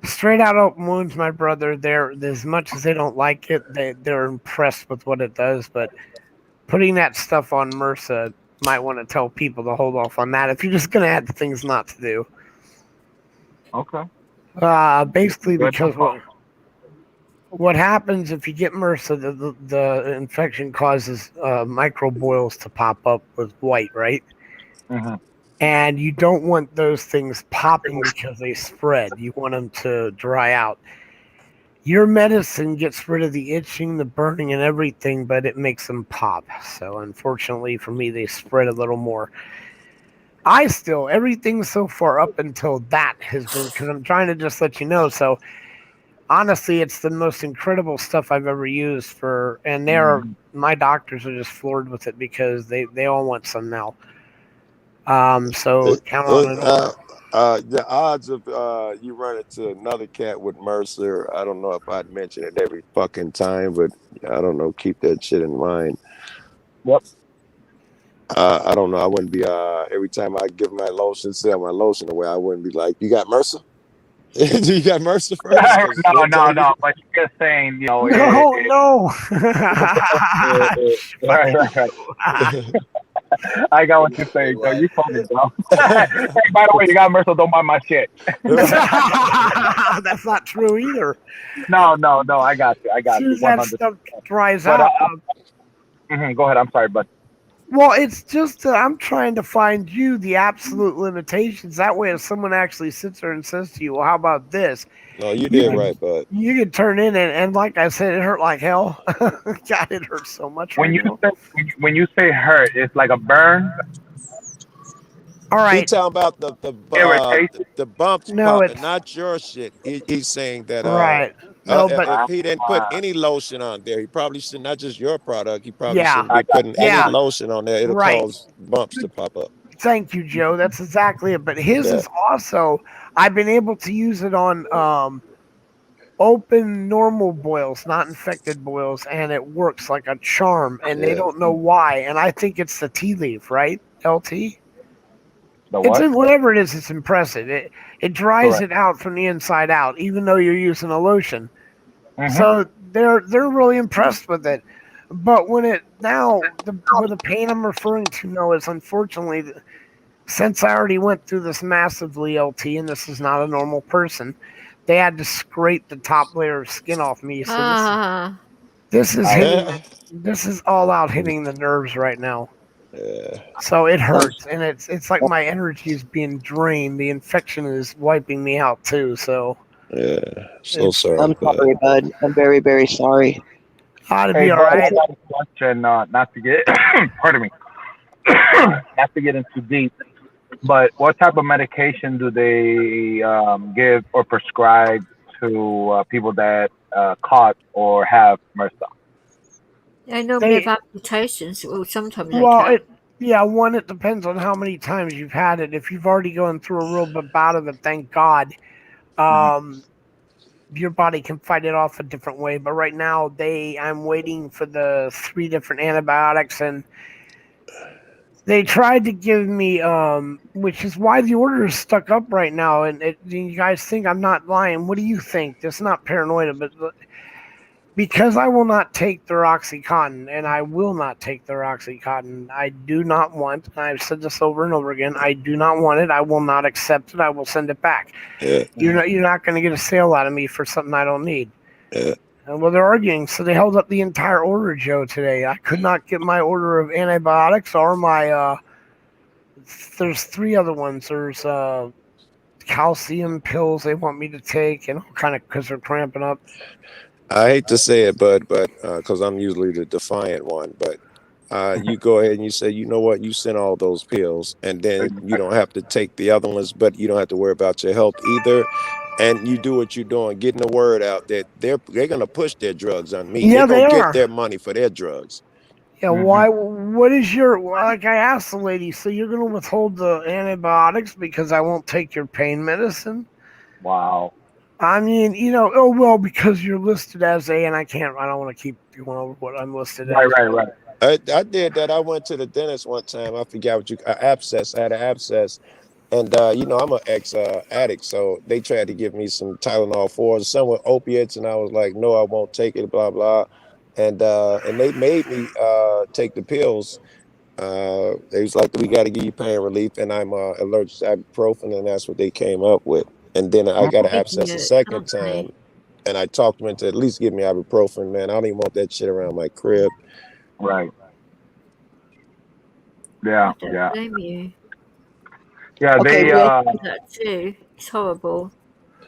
Straight out open wounds, my brother. They're as much as they don't like it, they're impressed with what it does. But putting that stuff on MRSA, might want to tell people to hold off on that if you're just gonna add things not to do. Okay. Basically, because what happens if you get MRSA, the infection causes microboils to pop up with white, right? Mm-hmm. And you don't want those things popping because they spread. You want them to dry out. Your medicine gets rid of the itching, the burning, and everything, but it makes them pop. So unfortunately for me, they spread a little more. Everything so far up until that has been, because I'm trying to just let you know. So honestly, it's the most incredible stuff I've ever used for, and my doctors are just floored with it because they all want some now. So count on it. The odds of you run into another cat with MRSA, I don't know if I'd mention it every fucking time, but I don't know, keep that shit in mind. Yep. I don't know. I wouldn't be every time I give my lotion, sell my lotion away, I wouldn't be like, "You got MRSA? Do you got MRSA first?" No. But you're just saying, you know. No. Right. I got what you're saying, Joe. You told me, Joe. Hey, by the way, you got MRSA, don't buy my shit. That's not true either. No, I got you. As soon as that stuff dries But, out. Go ahead. I'm sorry, bud. Well, it's just I'm trying to find you the absolute limitations. That way, if someone actually sits there and says to you, "Well, how about this?" No, you did right, bud. You can turn in and like I said, it hurt like hell. God, it hurts so much. When you say hurt, it's like a burn. All right. He's talking about the bumps, No, popping, not your shit. He's saying that right. No, but if he didn't put any lotion on there, he probably should, not just your product. He probably Yeah. shouldn't be putting Yeah. any lotion on there. It'll Right. cause bumps to pop up. Thank you, Joe. That's exactly it. But his is also, I've been able to use it on open normal boils, not infected boils, and it works like a charm. And they don't know why. And I think it's the tea leaf, right, LT? Whatever it is, it's impressive. It dries it out from the inside out, even though you're using a lotion. Mm-hmm. So they're really impressed with it. But when the pain I'm referring to now is, unfortunately, since I already went through this massively, LT, and this is not a normal person, they had to scrape the top layer of skin off me. So this is all out hitting the nerves right now. So it hurts, and it's like my energy is being drained. The infection is wiping me out too. So so sorry. I'm sorry, bud. I'm very, very sorry. Ought to Hey, be all Bud, I right. got a question. Not to get, pardon me, not to get into deep, but what type of medication do they give or prescribe to people that caught or have MRSA? They normally have They amputations, or sometimes they well, can. it depends on how many times you've had it. If you've already gone through a real bout of it, thank God, Hmm. your body can fight it off a different way. But right now, I'm waiting for the 3 different antibiotics, and they tried to give me, which is why the order is stuck up right now. And you guys think I'm not lying? What do you think? It's not paranoia, but because I will not take the OxyContin, and I will not take the OxyContin. I do not want. And I've said this over and over again. I do not want it. I will not accept it. I will send it back. Yeah, You're not going to get a sale out of me for something I don't need. yeah. And well, they're arguing, so they held up the entire order, Joe. Today, I could not get my order of antibiotics or my. There's 3 other ones. There's calcium pills they want me to take, and all kind of because they're cramping up. I hate to say it, Bud, but because I'm usually the defiant one, but you go ahead and you say, you know what, you send all those pills, and then you don't have to take the other ones, but you don't have to worry about your health either. And you do what you're doing, getting the word out that they're gonna push their drugs on me. They're Yeah, they gonna get are. their money for their drugs. Yeah, why? What is your like? I asked the lady, so you're going to withhold the antibiotics because I won't take your pain medicine? Wow. I mean, oh well, because you're listed as a, and I don't want to keep going over what I'm listed as. Right. I did that. I went to the dentist one time. I forgot what abscess. I had an abscess, and I'm an ex addict, so they tried to give me some Tylenol 4s, some with opiates, and I was like, no, I won't take it. Blah blah, and they made me take the pills. They was like, we got to give you pain relief, and I'm allergic to ibuprofen, and that's what they came up with. And then I got an abscess a second time, and I talked them into at least give me ibuprofen. Man, I don't even want that shit around my crib. Right. Yeah. I don't Yeah. blame you. Yeah. Okay, They. real That too. It's horrible.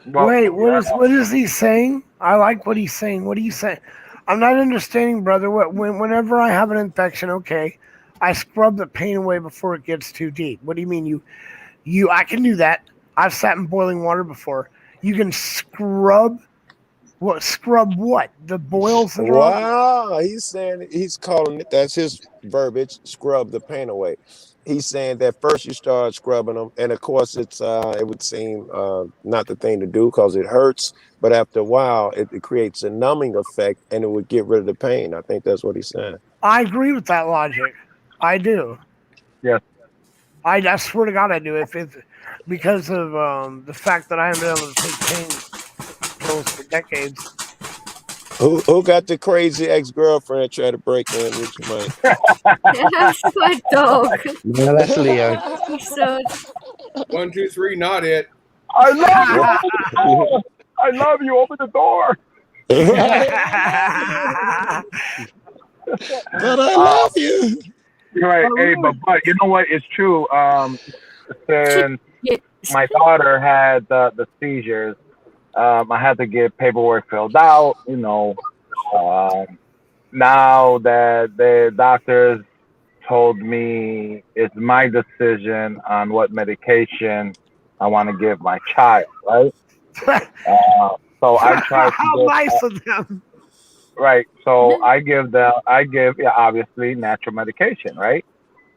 Well, Wait, what is he saying? I like what he's saying. What are you saying? I'm not understanding, brother. Whenever I have an infection, okay, I scrub the pain away before it gets too deep. What do you mean? I can do that. I've sat in boiling water before. You can scrub what? Scrub what? The boils that are on. Wow, he's saying he's calling it. That's his verbiage. Scrub the pain away. He's saying that first you start scrubbing them, and of course it would seem not the thing to do because it hurts. But after a while, it creates a numbing effect, and it would get rid of the pain. I think that's what he's saying. I agree with that logic. I do. Yes. I swear to God, I do. If because of the fact that I haven't been able to take pain pills for decades. Who got the crazy ex-girlfriend try to break in with your mic? That's my dog. No, that's Leo. He's so 1, 2, 3, not it. I love you. Open the door. I love you. Open the door. But I love you. Right. Hey, but you know what? It's true. Since my daughter had the seizures, I had to get paperwork filled out. Now that the doctors told me it's my decision on what medication I want to give my child, right? So I try to How nice of them. Right. So I give obviously natural medication, right?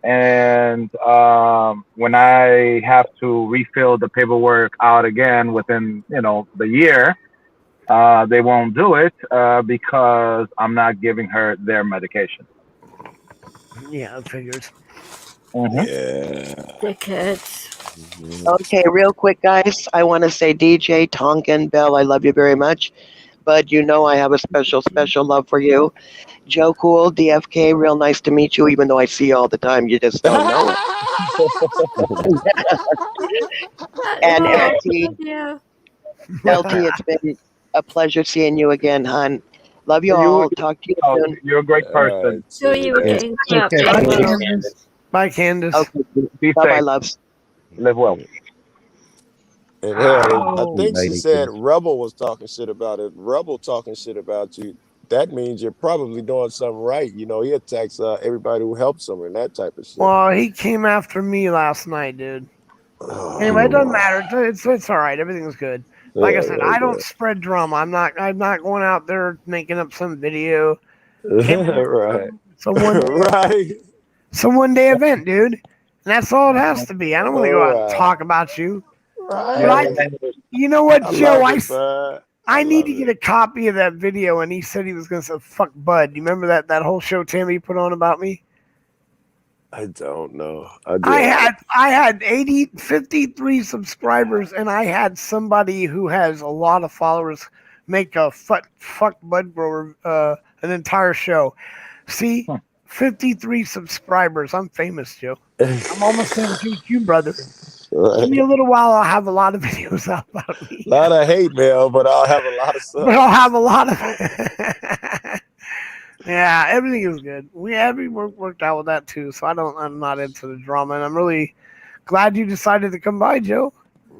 And when I have to refill the paperwork out again within, the year, they won't do it because I'm not giving her their medication. Yeah, it figures. Yeah. dickheads. Okay, real quick, guys. I want to say, DJ, Tonkin, Bell, I love you very much. But I have a special love for you. Joe Cool, DFK, real nice to meet you, even though I see you all the time. You just don't know it. And LT, it's been a pleasure seeing you again, hon. Love you all. Talk to you soon. You're a great person. So you were getting clapped. Bye, Candace. Okay. Be Bye-bye, safe. loves. Live well. And hell, I think she said Rebel was talking shit about it. Rebel talking shit about you. that means you're probably doing something right. You know, he attacks everybody who helps him and that type of shit. Well, he came after me last night, dude. Anyway, it doesn't matter. It's all right. Everything's good. Like I said, I don't spread drama. I'm not going out there making up some video. Right. It's a one-day event, dude. And that's all it has to be. I don't want to go out and talk about you. Right. But you know what, Joe? I need to get a copy of that video, and he said he was going to say, fuck Bud. You remember that whole show Tammy put on about me? I don't know. I had 53 subscribers, and I had somebody who has a lot of followers make a fuck Bud Grower an entire show. See, 53 subscribers. I'm famous, Joe. I'm almost famous with you, brother. Right. Give me a little while. I'll have a lot of videos out about me. A lot of hate mail, but I'll have a lot of stuff. But I'll have a lot of. Yeah, everything is good. We worked out with that too, so I'm not into the drama, and I'm really glad you decided to come by, Joe.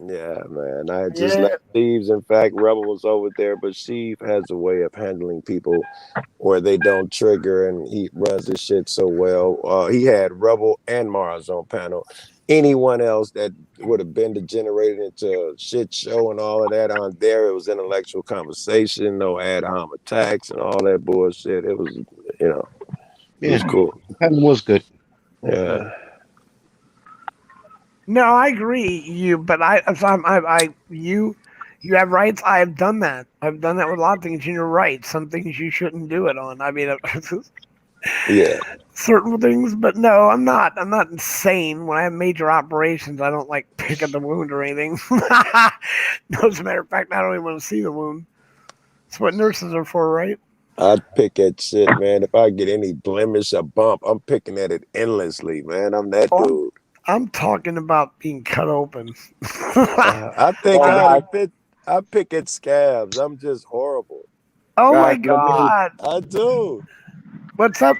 Yeah, man. I just left Steve's. In fact, Rebel was over there, but Steve has a way of handling people where they don't trigger, and he runs this shit so well. He had Rebel and Mars on panel. Anyone else that would have been degenerated into a shit show and all of that on there, it was intellectual conversation, no ad hom attacks and all that bullshit. It was, it was cool. That was good. Yeah. No, I agree, but you have rights. I have done that. I've done that with a lot of things, and you're right. Some things you shouldn't do it on. I mean, yeah. Certain things, but no, I'm not insane. When I have major operations, I don't like pick at the wound or anything. No, as a matter of fact, I don't even want to see the wound. That's what nurses are for, right? I'd pick at shit, man. If I get any blemish or bump, I'm picking at it endlessly, man. I'm that dude. I'm talking about being cut open. I think I pick at scabs. I'm just horrible. Oh my God. I do. What's up,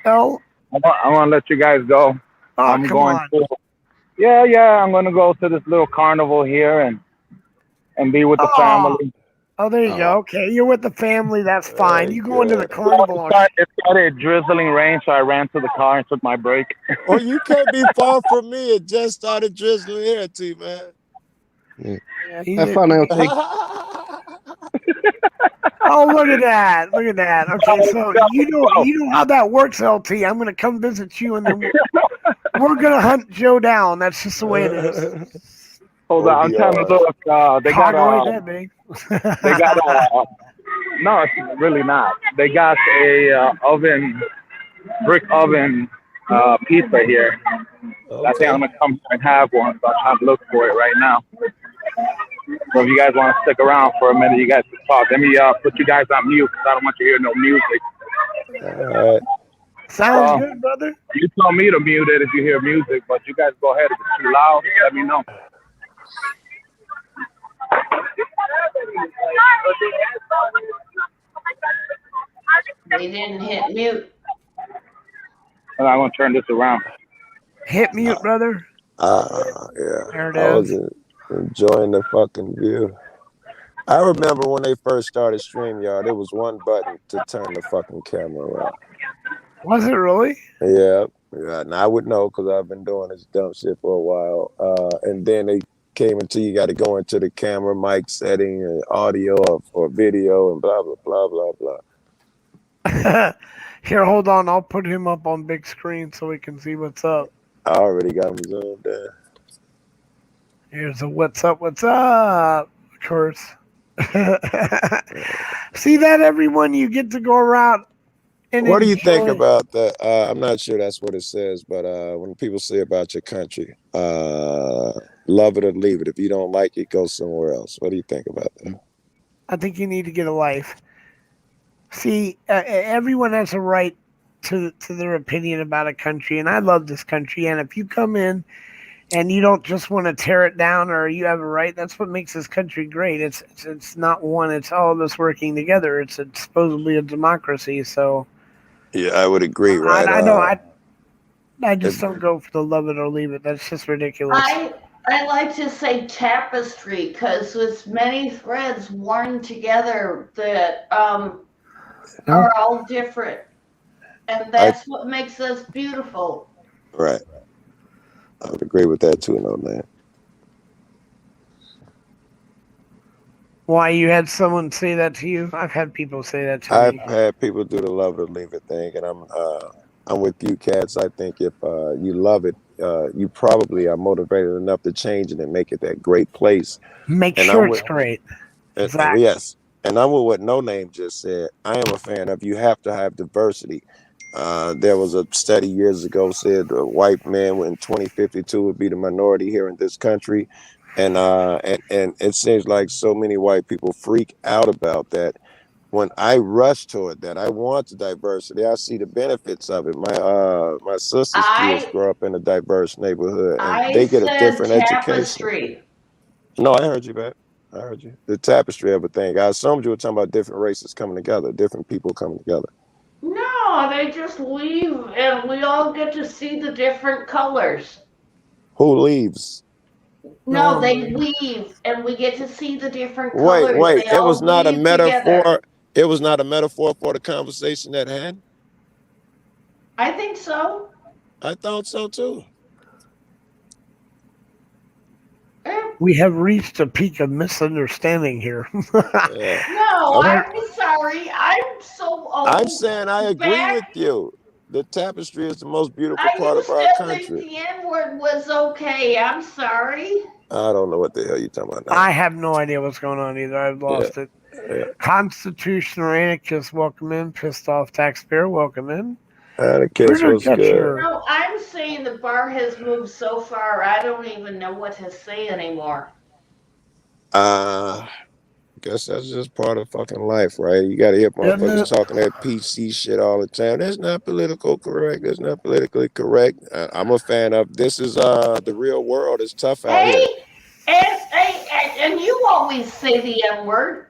L? I want to let you guys go. Oh, I'm going I'm going to go to this little carnival here and be with the family. Oh, there you go. Okay, you're with the family. That's fine. You go into the carnival. It started drizzling rain, so I ran to the car and took my break. Well, you can't be far from me. It just started drizzling here, too, man. Yeah. Have fun, LT. Oh, look at that! Look at that. Okay, so you know how that works, LT. I'm gonna come visit you, and then we're gonna hunt Joe down. That's just the way it is. Hold on, I'm trying to look. They got no, it's really not. They got a brick oven pizza here. Okay. I think I'm gonna come and have one. So I'm trying to look for it right now. So if you guys want to stick around for a minute, you guys can talk. Let me put you guys on mute because I don't want you to hear no music. All right. Sounds good, brother. You tell me to mute it if you hear music, but you guys go ahead. If it's too loud, let me know. They didn't hit mute. And I'm going to turn this around. Hit mute, brother. Yeah. There it I was is. enjoying the fucking view. I remember when they first started StreamYard, it was one button to turn the fucking camera around. Was it really? Yeah. And I would know because I've been doing this dumb shit for a while. And then they came into you got to go into the camera mic setting and audio or video and blah, blah, blah, blah, blah. Here, hold on. I'll put him up on big screen so we can see what's up. I already got him zoomed in. Here's a what's up, of course. See that, everyone? You get to go around and what do you think about that? I'm not sure that's what it says, but when people say about your country, love it or leave it. If you don't like it, go somewhere else. What do you think about that? I think you need to get a life. See, everyone has a right to their opinion about a country, and I love this country. And if you come in and you don't just want to tear it down, or you have a right, that's what makes this country great. It's not one. It's all of us working together. It's supposedly a democracy. So yeah, I would agree. Right? I know. I just don't go for the love it or leave it. That's just ridiculous. I like to say tapestry because with many threads worn together that are all different. And that's what makes us beautiful. Right. I would agree with that too, no man. Why, you had someone say that to you? I've had people say that to I've me. had people do the love it or leave it thing, and I'm with you, Cats. I think if you love it, you probably are motivated enough to change it and make it that great place. Make sure it's great. Exactly. Yes, and I'm with what No Name just said. I am a fan of you have to have diversity. There was a study years ago said a white man in 2052 would be the minority here in this country, and it seems like so many white people freak out about that. When I rush toward that, I want the diversity. I see the benefits of it. My sister's kids grow up in a diverse neighborhood, and they get a different education. No, I heard you, man. I heard you. The tapestry of a thing. I assumed you were talking about different races coming together, different people coming together. No, they just leave and we all get to see the different colors. Who leaves? No, they leave and we get to see the different colors. Wait. They It was not a metaphor. Together. It was not a metaphor for the conversation at hand. I think so. I thought so too. We have reached a peak of misunderstanding here. No, I'm sorry. I'm so old. I'm saying I agree with you. The tapestry is the most beautiful part of our country. Think the N-word was okay. I'm sorry. I don't know what the hell you're talking about now. I have no idea what's going on either. I've lost it. Yeah. Constitutional anarchist, welcome in. Pissed off taxpayer, welcome in. Anarchist was good. No, I'm saying the bar has moved so far, I don't even know what to say anymore. Guess that's just part of fucking life, right? You got to hear motherfuckers talking that PC shit all the time. That's not political correct. That's not politically correct. I'm a fan of this. Is the real world is tough out here. And you always say the N-word.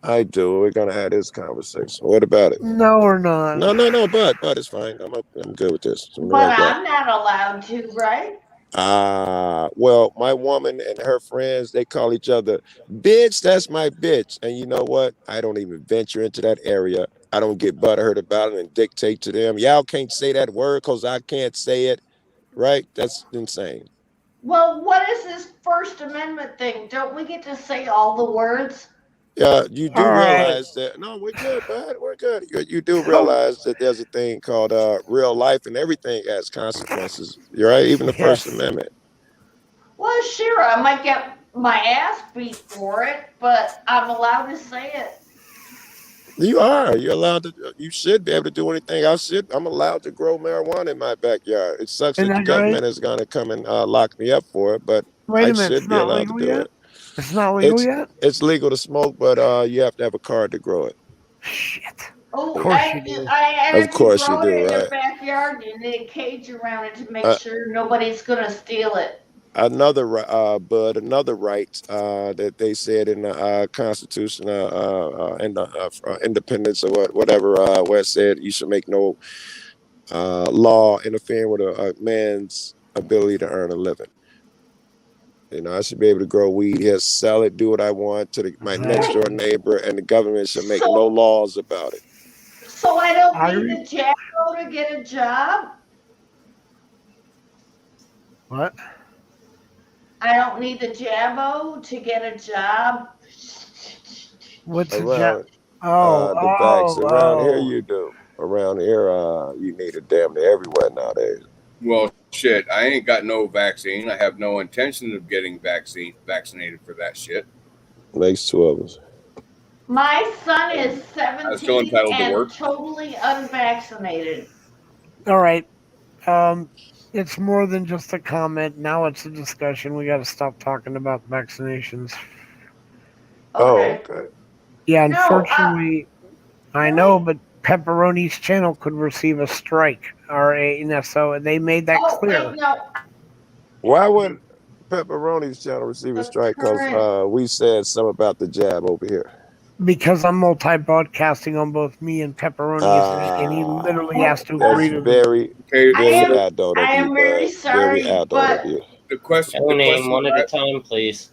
I do. We're gonna have this conversation. What about it? No, we're not. No. But it's fine. I'm good with this. But I'm not allowed to, right? Well, my woman and her friends, they call each other bitch. That's my bitch. And you know what? I don't even venture into that area. I don't get butthurt about it and dictate to them. Y'all can't say that word because I can't say it. Right? That's insane. Well, what is this First Amendment thing? Don't we get to say all the words? Yeah, you do realize that. No, we're good, bud. We're good. You do realize that there's a thing called real life, and everything has consequences. You're right, even the First Amendment. Well, sure, I might get my ass beat for it, but I'm allowed to say it. You are. You're allowed to. You should be able to do anything. I'm allowed to grow marijuana in my backyard. It sucks that the government is going to come and lock me up for it, but I should be allowed to do it. It's not legal yet? It's legal to smoke, but you have to have a card to grow it. Shit. Oh, of course you do. Of course you do, in right? Your backyard, you need a cage around it to make sure nobody's going to steal it. Another right that they said in the Constitution in the independence or whatever, where it said you should make no law interfering with a man's ability to earn a living. You know, I should be able to grow weed here, sell it, do what I want to my next door neighbor, and the government should make no laws about it. So I don't need a jabbo to get a job? What? I don't need the jabbo to get a job? What's a jabbo? The bags. Around here you do. Around here, you need it damn near everywhere nowadays. Well, shit, I ain't got no vaccine. I have no intention of getting vaccinated for that shit. Makes two of us. My son is 17 I'm still entitled and to work. Totally unvaccinated. All right. It's more than just a comment. Now it's a discussion. We got to stop talking about vaccinations. Okay. Oh, okay. Yeah, unfortunately, I know, but Pepperoni's channel could receive a strike, so they made that clear. Wait, no. Why would Pepperoni's channel receive a strike? Because we said something about the jab over here. Because I'm multi-broadcasting on both me and Pepperoni, and he literally has to agree to very adult of you. I am very sorry, very adult but of you. The question. No name, one at a time, please.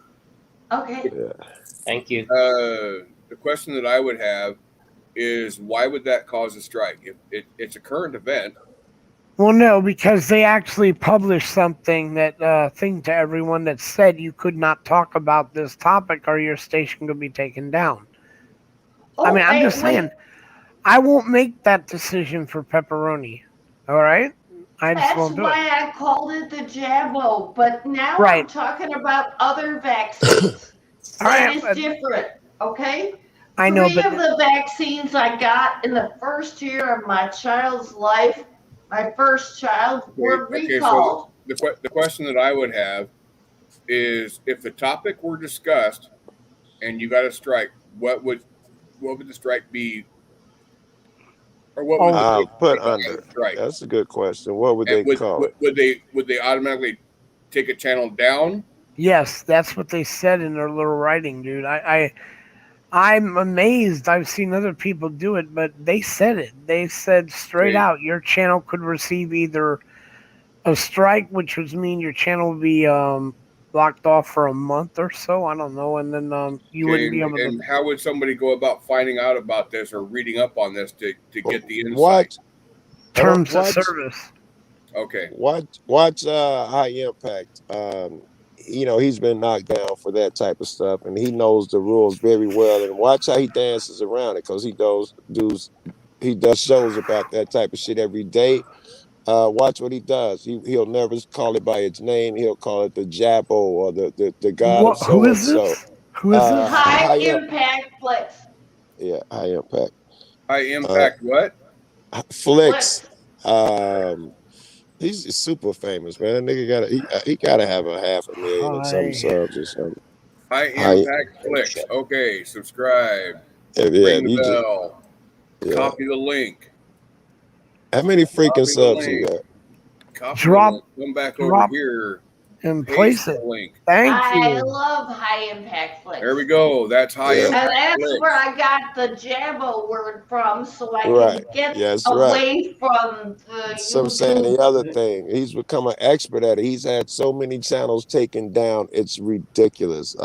Okay. Yeah. Thank you. The question that I would have is why would that cause a strike? If it's a current event. Well, no, because they actually published something that thing to everyone that said you could not talk about this topic or your station could be taken down. I mean, I'm just saying, I won't make that decision for Pepperoni. All right, I just won't do it. That's why I called it the Jabbo, but now Right. I'm talking about other vaccines. That is different, okay? I know, 3 but of the vaccines I got in the first year of my child's life, my first child, were recalled. So the question that I would have is, if the topic were discussed and you got a strike, what would the strike be? Or what would put under? Strike? That's a good question. What would they call it? Would they automatically take a channel down? Yes, that's what they said in their little writing, dude. I'm amazed. I've seen other people do it, but they said it. They said straight out, your channel could receive either a strike, which would mean your channel would be blocked off for a month or so. I don't know, and then you wouldn't be able to. And how would somebody go about finding out about this or reading up on this to get the insight? Terms of service. Okay. Watch High Impact. You know, he's been knocked down for that type of stuff, and he knows the rules very well. And watch how he dances around it, because he does shows about that type of shit every day. Watch what he does. He'll never call it by its name. He'll call it the Jabbo or the God of so and so. Who is this? High Impact Flicks. Yeah, High Impact. High Impact what? Flicks. He's super famous, man. That nigga he gotta have a 500,000 and some subs or something. High Impact Flicks. Okay, subscribe. Ring the bell. Copy the link. How many freaking subs you got? Copy come back over here and place it. Link. I love High Impact Flicks. There we go. That's High Impact. And that's where I got the Jabbo word from, so I can get away from the So I'm saying the other thing, he's become an expert at it. He's had so many channels taken down, it's ridiculous.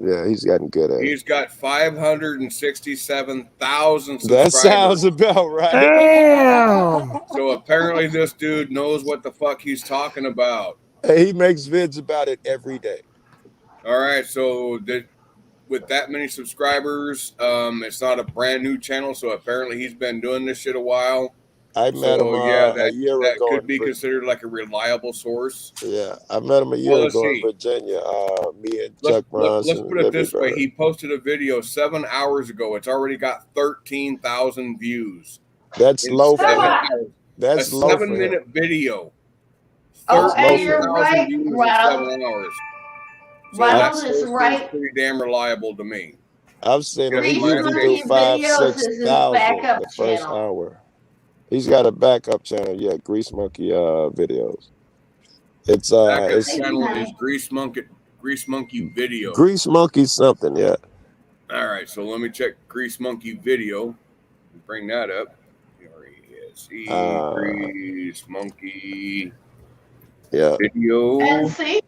Yeah, he's gotten good at it. He's got 567,000 subscribers. That sounds about right. Damn. So apparently this dude knows what the fuck he's talking about. Hey, he makes vids about it every day. All right, so with that many subscribers, it's not a brand new channel, so apparently he's been doing this shit a while. I met him a year ago. That could be considered like a reliable source. Yeah, I met him a year ago in Virginia. Me and Chuck Bronson. Let's put it this way. He posted a video 7 hours ago. It's already got 13,000 views. That's low for him. That's low for him. 7-minute video. Oh, and you're right, Ronald. 7 hours. So Ronald is right. Pretty damn reliable to me. I've seen him. He used to do 5,000-6,000 the first hour. He's got a backup channel, Grease Monkey videos. It's backup channel is Grease Monkey video. Grease Monkey something, yeah. All right, so let me check Grease Monkey video. Bring that up. Here he is. Grease Monkey video. And see,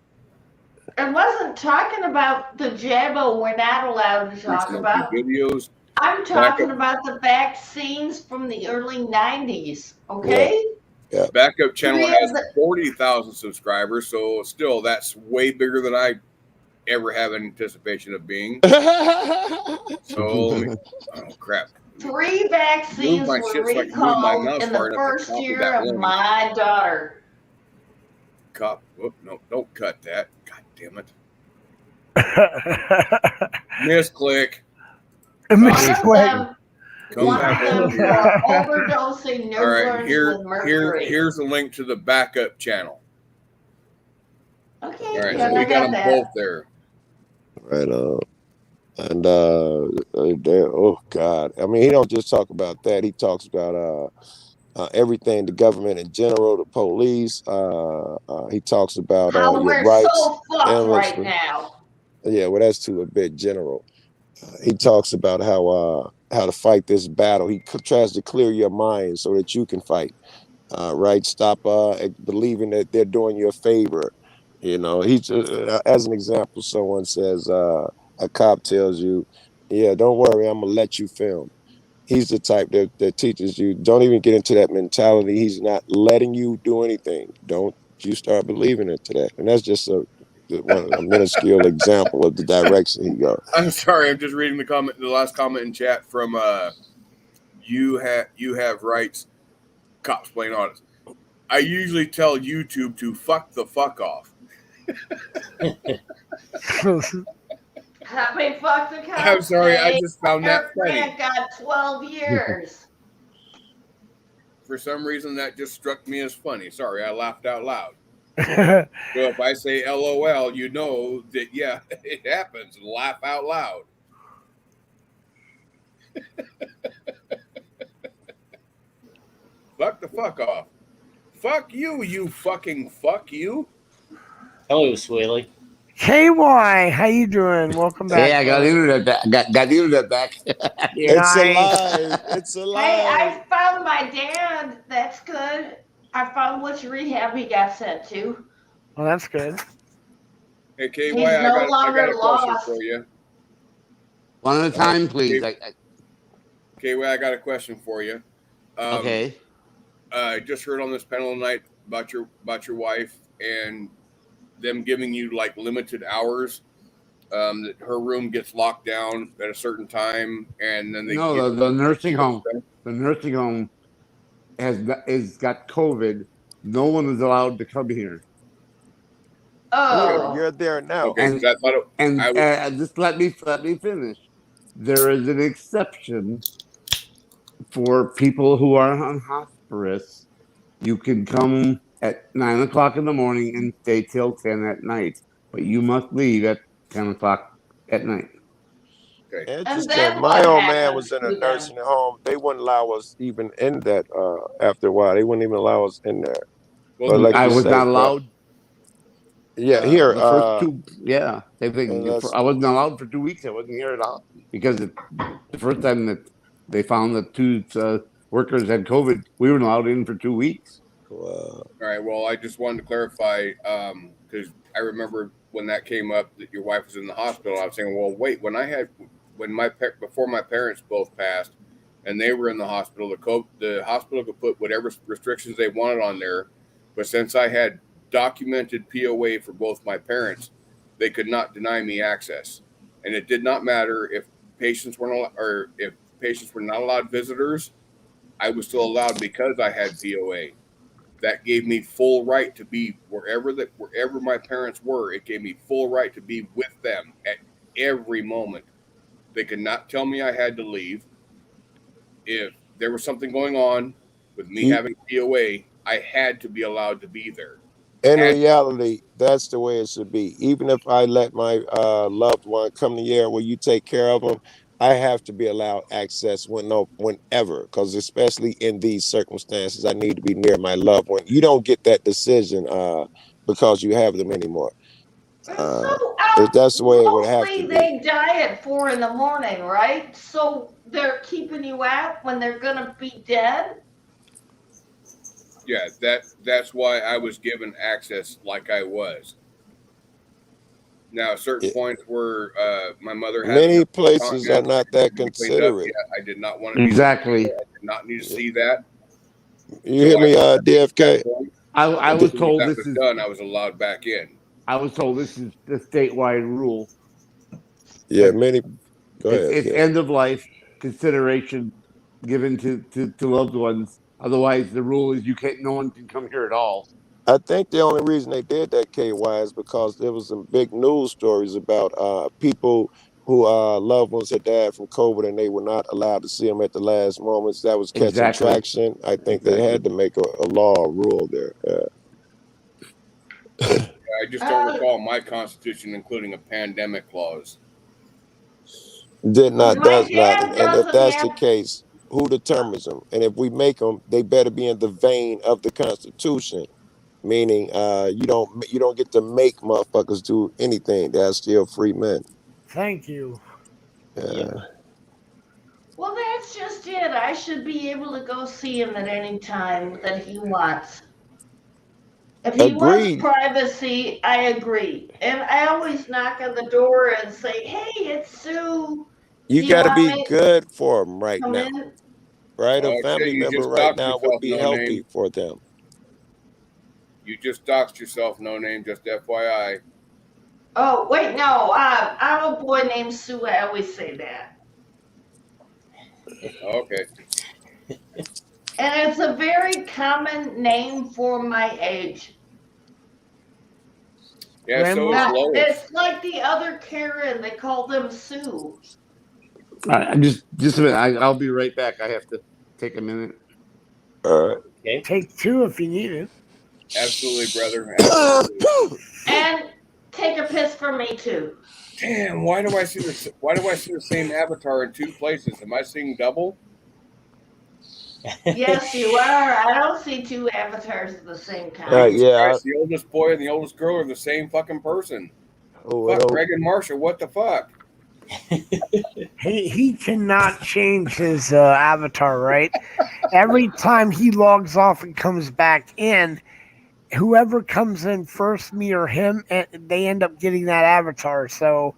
I wasn't talking about the Jabbo we're not allowed to talk about. Videos. I'm talking about the vaccines from the early 90s, okay? Yeah. Backup channel has 40,000 subscribers, so still that's way bigger than I ever have anticipation of being. So, oh crap. 3 vaccines were recalled in the first year of my daughter. No, don't cut that. God damn it. Misclick. Come back over here. Overdosing newborns with mercury. Here's a link to the backup channel. Okay. All right, so we got them both there. Right on. And oh God, I mean, he don't just talk about that. He talks about everything, the government in general, the police. He talks about how your we're rights. So fucked right now. Yeah, well, that's too a bit general. He talks about how to fight this battle. He tries to clear your mind so that you can fight. Right? Stop believing that they're doing you a favor. You know, he's as an example, someone says a cop tells you, "Yeah, don't worry, I'm gonna let you film." he's the type that teaches you, don't even get into that mentality. He's not letting you do anything. Don't you start believing into that. And that's just a minuscule example of the direction he goes. I'm sorry, I'm just reading the last comment in chat from you have rights, cops playing audits. I usually tell YouTube to fuck the fuck off. Happy fuck the cops. I'm sorry, I just found that Eric funny. Grant got 12 years. For some reason, that just struck me as funny. Sorry, I laughed out loud. So if I say LOL, you know that, yeah, it happens. Laugh out loud. Fuck the fuck off. Fuck you, you fucking fuck you. Hello, Swaley. KY, how you doing? Welcome back. Hey, I got internet back. Got the internet back. It's alive. It's alive. Hey, I found my dad. That's good. I found which rehab he got sent to. Well, that's good. Hey, KY, He's I no got a longer question lost. for you. One at a time, please. KY, I got a question for you. Okay. I just heard on this panel tonight about your wife and them giving you like limited hours. That her room gets locked down at a certain time, and then they the nursing home. The nursing home is got COVID. No one is allowed to come here. Oh, you're there now. Okay, and just let me finish. There is an exception for people who are on hospice. You can come at 9 o'clock in the morning and stay till 10 at night, but you must leave at 10 o'clock at night. Okay. Interesting. My old man was in a nursing home. They wouldn't allow us even in that. After a while, they wouldn't even allow us in there. Well, like I was not allowed. Yeah, here. The first two. Yeah, I wasn't allowed for 2 weeks. I wasn't here at all because the first time that they found that two workers had COVID, we weren't allowed in for 2 weeks. All right. Well, I just wanted to clarify because I remember when that came up that your wife was in the hospital. I was saying, well, wait, before my parents both passed, and they were in the hospital, the hospital could put whatever restrictions they wanted on there, but since I had documented POA for both my parents, they could not deny me access, and it did not matter if patients weren't if patients were not allowed visitors. I was still allowed because I had POA. That gave me full right to be wherever my parents were. It gave me full right to be with them at every moment. They could not tell me I had to leave. If there was something going on with me having POA, I had to be allowed to be there. In reality, that's the way it should be. Even if I let my loved one come to here where you take care of them, I have to be allowed access whenever, because especially in these circumstances, I need to be near my loved one. You don't get that decision because you have them anymore. That's the way it would have to be. They die at 4 a.m, right? So they're keeping you out when they're gonna be dead. Yeah, that's why I was given access like I was. Now, certain points where my mother had many places are not that considerate. I did not want to exactly. I did not need to see that. You hear me, DFK? I was told this is done. I was allowed back in. I was told this is the statewide rule. Yeah, many. Go ahead. It's end of life consideration given to loved ones. Otherwise, the rule is no one can come here at all. I think the only reason they did that, KY, is because there was some big news stories about people who loved ones had died from COVID and they were not allowed to see them at the last moments. That was catching traction. I think they had to make a law or rule there. I just don't recall my constitution including a pandemic clause. Does not. And if that's the case, who determines them? And if we make them, they better be in the vein of the Constitution. Meaning, you don't get to make motherfuckers do anything. They're still free men. Thank you. Well, that's just it. I should be able to go see him at any time that he wants. If he wants privacy, I agree. And I always knock on the door and say, "Hey, it's Sue." You Do got to want be me good for them right come now, in? right? A Oh shit! family You member just right doxed now would yourself, be no healthy name. for them. You just doxed yourself, no name. Just FYI. Oh wait, no. I have a boy named Sue. I always say that, Okay. and it's a very common name for my age. Yeah. So is Lois. It's like the other Karen. They call them Sue. All right, just a minute. I'll be right back. I have to take a minute. All right. Okay. Take two if you need it. Absolutely, brother. Absolutely. And take a piss for me too. Damn. Why do I see the same avatar in two places? Am I seeing double? Yes, you are. I don't see two avatars at the same time. Jesus Yeah. Christ, the oldest boy and the oldest girl are the same fucking person. Oh, Fuck, Greg and Marsha, what the fuck? He cannot change his avatar, right? Every time he logs off and comes back in, whoever comes in first, me or him, they end up getting that avatar. So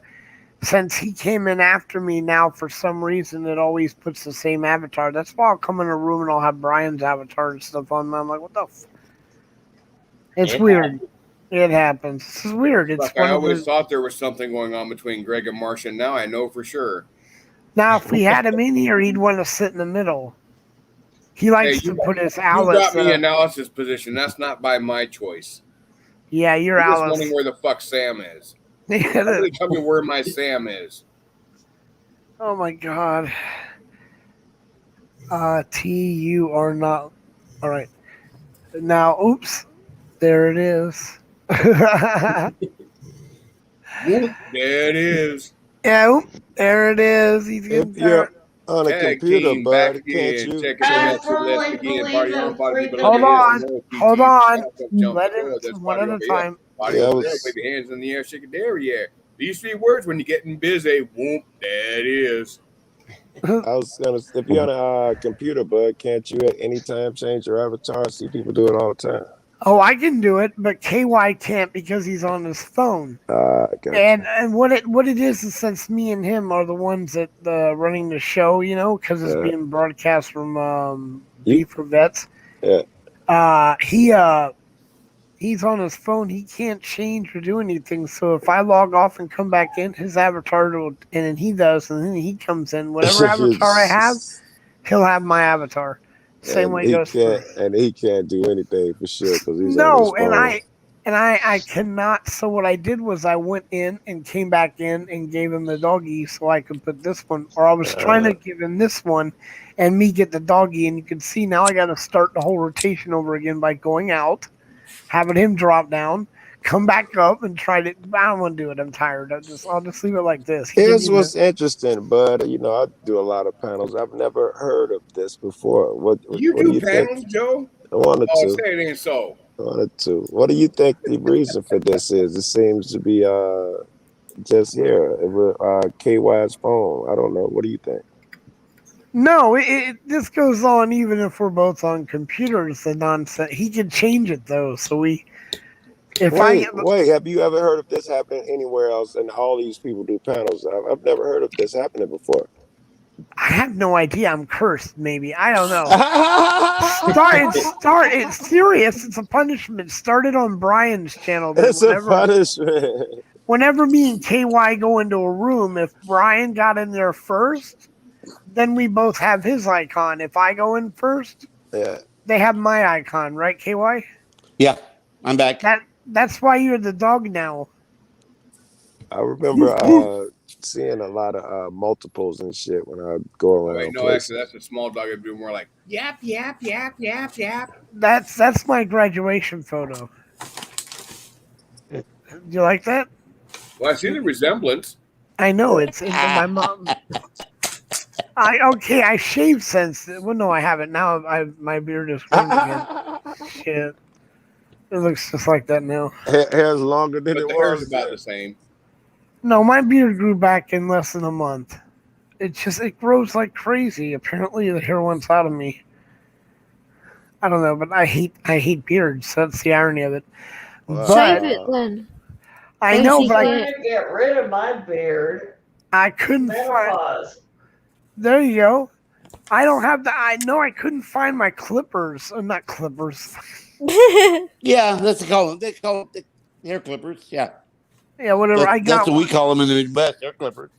since he came in after me, now for some reason it always puts the same avatar. That's why I'll come in a room and I'll have Brian's avatar and stuff on. And I'm like, what the? It's weird. It happens. This is weird. It's Fuck, I always thought there was something going on between Greg and Marsha, and now I know for sure. Now, if we had him in here, he'd want to sit in the middle. He likes to put his Alice. You got me in Alice's position. That's not by my choice. Yeah, you're I'm Alice. just wondering where the fuck Sam is. Somebody tell me where my Sam is. Oh my god. You are not. All right. Now, oops. There it is. There it is. Yeah, there it is. He's getting tired. On a computer, bud, can't you? I firmly believe in free Hold on. Let it one at a time. Body over there, baby, hands in the air, shake it there, yeah. These three words when you're getting busy, whoop, there it is. I was gonna, if you're on a computer, bud, can't you at any time change your avatar? I see people do it all the time. Oh, I can do it, but KY can't because he's on his phone. And what it is since me and him are the ones that running the show, you know, because it's being broadcast from B-4-VETS. Yeah. He's on his phone. He can't change or do anything. So if I log off and come back in, his avatar will, and then he does, and then he comes in. Whatever avatar I have, he'll have my avatar. Same way it goes through. And he can't do anything for sure because he's on his phone. And I cannot. So what I did was I went in and came back in and gave him the doggy so I could put this one. Or I was trying to give him this one and me get the doggy. And you can see now I got to start the whole rotation over again by going out, having him drop down, come back up and try to. I don't want to do it. I'm tired. I'll just leave it like this. Here's what's interesting, bud. You know, I do a lot of panels. I've never heard of this before. What do you panels, think? Joe? I wanted to. Say it ain't so. What do you think the reason for this is? It seems to be just here with KY's phone. I don't know. What do you think? No, this goes on even if we're both on computers. The nonsense. He can change it though. So wait, have you ever heard of this happening anywhere else? And all these people do panels. I've never heard of this happening before. I have no idea. I'm cursed, maybe. I don't know. It's serious. It's a punishment. Started on Brian's channel. It's a punishment. Whenever me and KY go into a room, if Brian got in there first, then we both have his icon. If I go in first, they have my icon, right, KY? Yeah, I'm back. That's why you're the dog now. I remember seeing a lot of multiples and shit when I go around. Wait, no, actually, that's a small dog. It'd be more like yap, yap, yap, yap, yap. That's my graduation photo. Do you like that? Well, I see the resemblance. I know it's my mom. I shaved since. Well, no, I haven't. Now my beard is growing again. Shit, it looks just like that now. Hair's longer than it was. The hair's about the same. No, my beard grew back in less than a month. It grows like crazy. Apparently, the hair wants out of me. I don't know, but I hate beards. That's the irony of it. Shave it then. I know, but I get rid of my beard. I couldn't There you go. I don't have the. I know I couldn't find my clippers. Not clippers. Yeah, that's they call them hair clippers. Yeah, Yeah, whatever. I that's got what we one. call them in the Midwest. Hair clippers.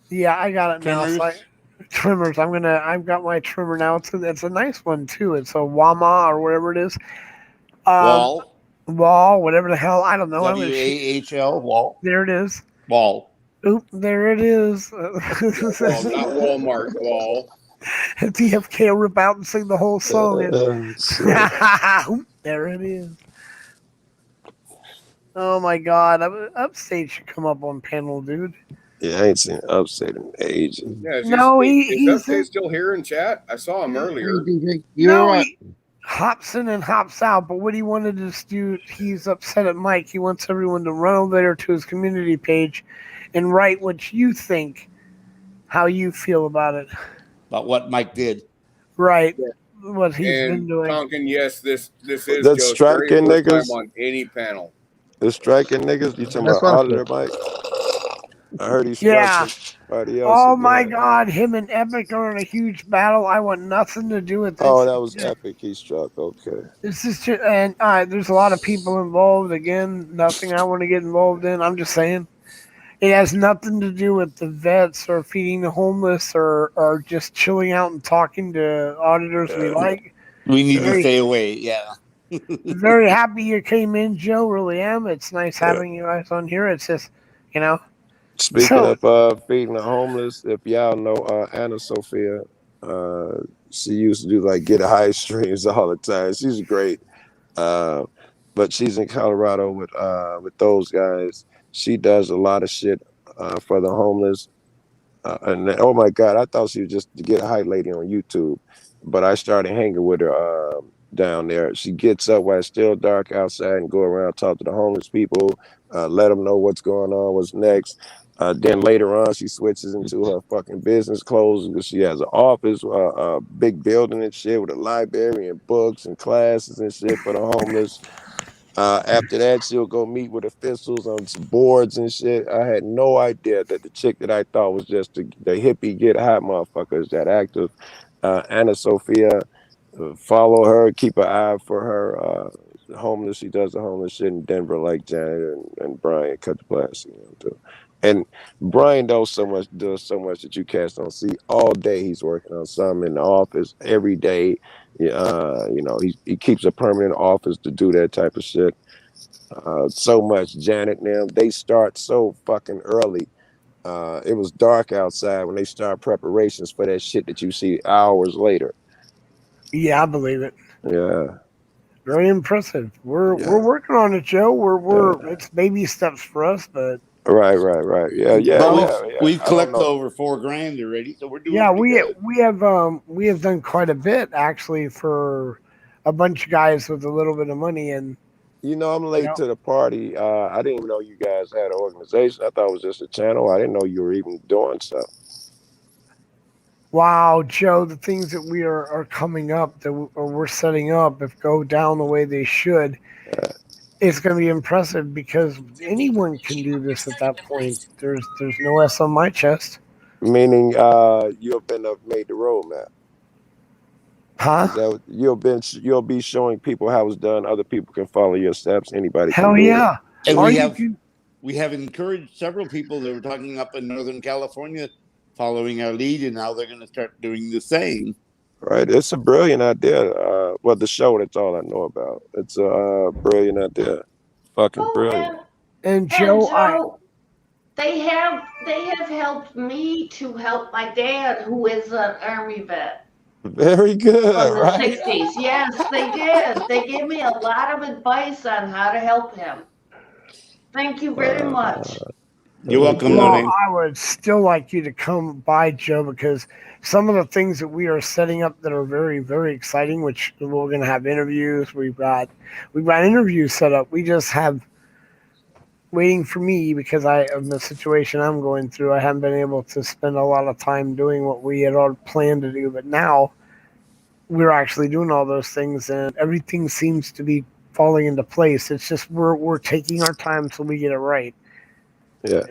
Yeah, I got it now. So Trimmers. trimmers. I've got my trimmer now. It's a nice one too. It's a Wama or whatever it is. Wall. Wall, whatever the hell. I don't know. WAHL. Wall. There it is. Wall. Oop, there it is. Wall, not Walmart. Wall. TFK will rip out and sing the whole song. Oop, there it is. Oh my God! Upstate should come up on panel, dude. Yeah, I ain't seen Upstate in ages. Yeah, He's Upstate still here in chat? I saw him earlier. He hops in and hops out. But what he wanted to do, he's upset at Mike. He wants everyone to run over there to his community page and write what you think, how you feel about it. About what Mike did. Right. What he's been doing. Tonkin, yes, this is That's Joe's striking very first niggas. time on any panel. The striking niggas. You talking about Auditor Mike? I heard he's striking somebody else. Oh my God, him and Epic are in a huge battle. I want nothing to do with this. Oh, that was Epic. He struck. Okay. This is just, and there's a lot of people involved. Again, nothing I want to get involved in. I'm just saying. It has nothing to do with the vets or feeding the homeless or just chilling out and talking to auditors we like. We need to stay away. Yeah. Very happy you came in, Joe. Really am. It's nice having you guys on here. It's just, Speaking of feeding the homeless, if y'all know Anna Sophia, she used to do get a high streams all the time. She's great. But she's in Colorado with those guys. She does a lot of shit for the homeless. And oh my God, I thought she was just to get a high lady on YouTube. But I started hanging with her down there. She gets up while it's still dark outside and go around, talk to the homeless people, let them know what's going on, what's next. Then later on, she switches into her fucking business clothes because she has an office, a big building and shit with a library and books and classes and shit for the homeless. After that, she'll go meet with officials on some boards and shit. I had no idea that the chick that I thought was just the hippie get hot motherfucker is that active. Anna Sophia, follow her, keep an eye for her. Homeless, she does the homeless shit in Denver, like Janet and Brian cut the plastic, too. And Brian does so much that you cats don't see. All day he's working on something in the office every day. He keeps a permanent office to do that type of shit. So much. Janet now, they start so fucking early. It was dark outside when they start preparations for that shit that you see hours later. Yeah, I believe it. Yeah. Very impressive. We're working on it, Joe. It's baby steps for us, but Right. Yeah. We've collected over $4,000 already, so we're doing. Yeah, good. we have done quite a bit actually for a bunch of guys with a little bit of money. And I'm late to the party. I didn't even know you guys had an organization. I thought it was just a channel. I didn't know you were even doing stuff. Wow, Joe, the things that we are coming up that we're setting up, if go down the way they should, it's going to be impressive because anyone can do this at that point. There's no S on my chest. Meaning, you've been made the roadmap. Huh? You'll be showing people how it's done. Other people can follow your steps. Anybody can Hell do yeah. it. And we have encouraged several people that were talking up in Northern California following our lead, and now they're going to start doing the same. Right. It's a brilliant idea. The show, that's all I know about. It's a brilliant idea. Fucking brilliant. And Joe, they have helped me to help my dad, who is an Army vet. Very good. From the right? 60s. Yes, they did. They gave me a lot of advice on how to help him. Thank you very much. You're welcome, Well, I would still like you to come by, Joe, because some of the things that we are setting up that are very, very exciting, which we're going to have interviews. We've got interviews set up. We just have waiting for me because of the situation I'm going through. I haven't been able to spend a lot of time doing what we had all planned to do, but now we're actually doing all those things, and everything seems to be falling into place. It's just we're taking our time till we get it right. Yeah.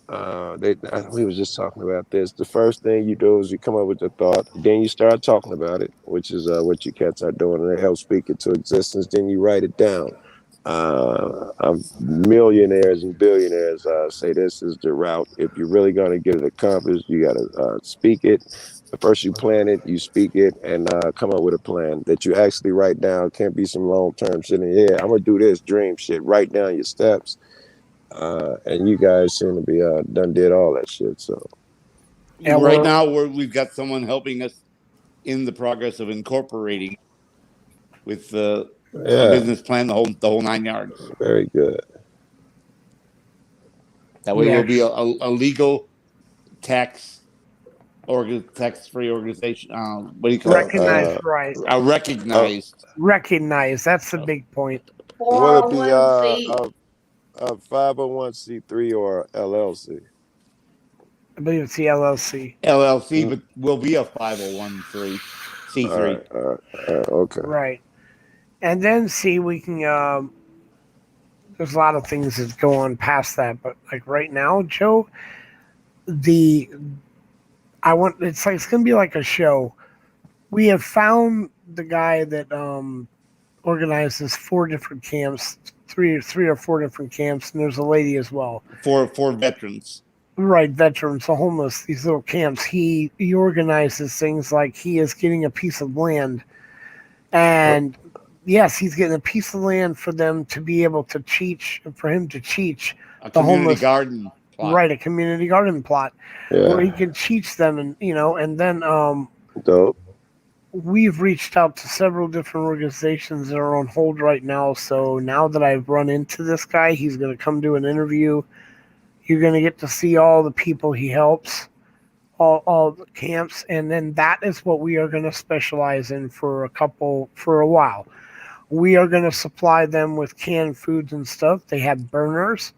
we was just talking about this. The first thing you do is you come up with the thought, then you start talking about it, which is what you cats are doing, and it helps speak it to existence. Then you write it down. Millionaires and billionaires say this is the route. If you're really going to get it accomplished, you got to speak it. First, you plan it, you speak it, and come up with a plan that you actually write down. Can't be some long-term shit in your head. I'm gonna do this dream shit. Write down your steps. And you guys seem to be done did all that shit. So Yeah, right now we've got someone helping us in the progress of incorporating with a business plan, the whole 9 yards. Very good. That way we'll be a legal tax-free organization. What do you call recognized, it? right? Recognized. That's the big point. Will it be a 501c3 or LLC? I believe it's the LLC. LLC, but will be a 501c3. Okay. Right. And then we can. There's a lot of things that go on past that, but like right now, Joe, it's going to be like a show. We have found the guy that organizes 4 different camps, three or four different camps, and there's a lady as well. For veterans. Right, veterans, the homeless, these little camps. He organizes things like he is getting a piece of land, and yes, he's getting a piece of land for them to be able to teach, for him to teach a the community homeless garden plot. Right, a community garden plot where he can teach them, and and then dope. We've reached out to several different organizations that are on hold right now. So now that I've run into this guy, he's going to come do an interview. You're going to get to see all the people he helps, all the camps, and then that is what we are going to specialize in for a while. We are going to supply them with canned foods and stuff. They have burners.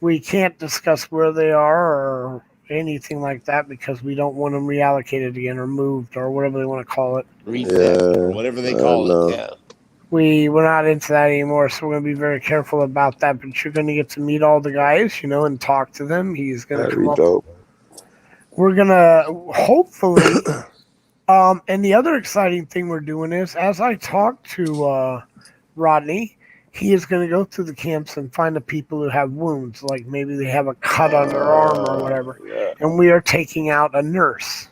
We can't discuss where they are or anything like that because we don't want them reallocated again or moved or whatever they want to call it. Reset or whatever they call it. Yeah. We're not into that anymore, so we're going to be very careful about that. But you're going to get to meet all the guys, and talk to them. He's going to come up. Dope. We're going to hopefully. And the other exciting thing we're doing is, as I talk to Rodney, he is going to go through the camps and find the people who have wounds, like maybe they have a cut on their arm or whatever. Yeah. And we are taking out a nurse.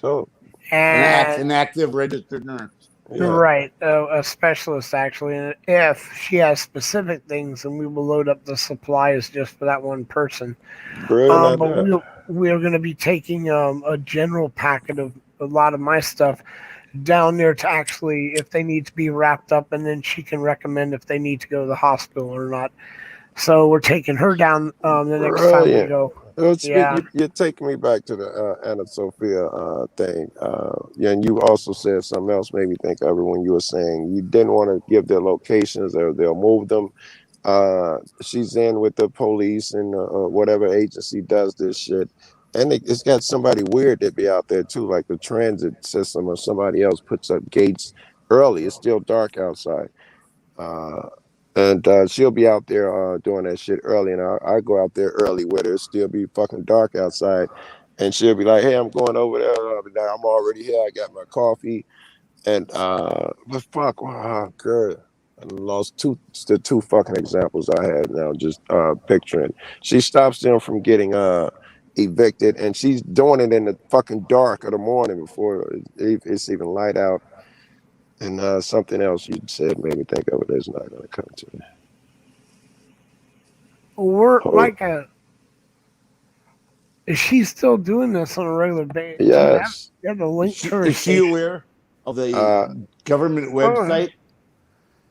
So an active registered nurse. Yeah. Right, a specialist actually, and if she has specific things, then we will load up the supplies just for that one person. But we are going to be taking a general packet of a lot of my stuff down there to actually, if they need to be wrapped up, and then she can recommend if they need to go to the hospital or not. So we're taking her down the next time we go. You're taking me back to the Anna Sophia thing. And you also said something else made me think of it when you were saying you didn't want to give their locations or they'll move them. She's in with the police and whatever agency does this shit. And it's got somebody weird that be out there too, like the transit system or somebody else puts up gates early. It's still dark outside. And she'll be out there doing that shit early, and I go out there early with her. It'll still be fucking dark outside, and she'll be like, "Hey, I'm going over there. I'm already here. I got my coffee." And but fuck, girl, I lost the two fucking examples I had now. Just picturing, she stops them from getting evicted, and she's doing it in the fucking dark of the morning before it's even light out. And something else you said made me think of it. It's not going to come to me. We're is she still doing this on a regular basis? Yes. You have the link to her. Is she aware of the government website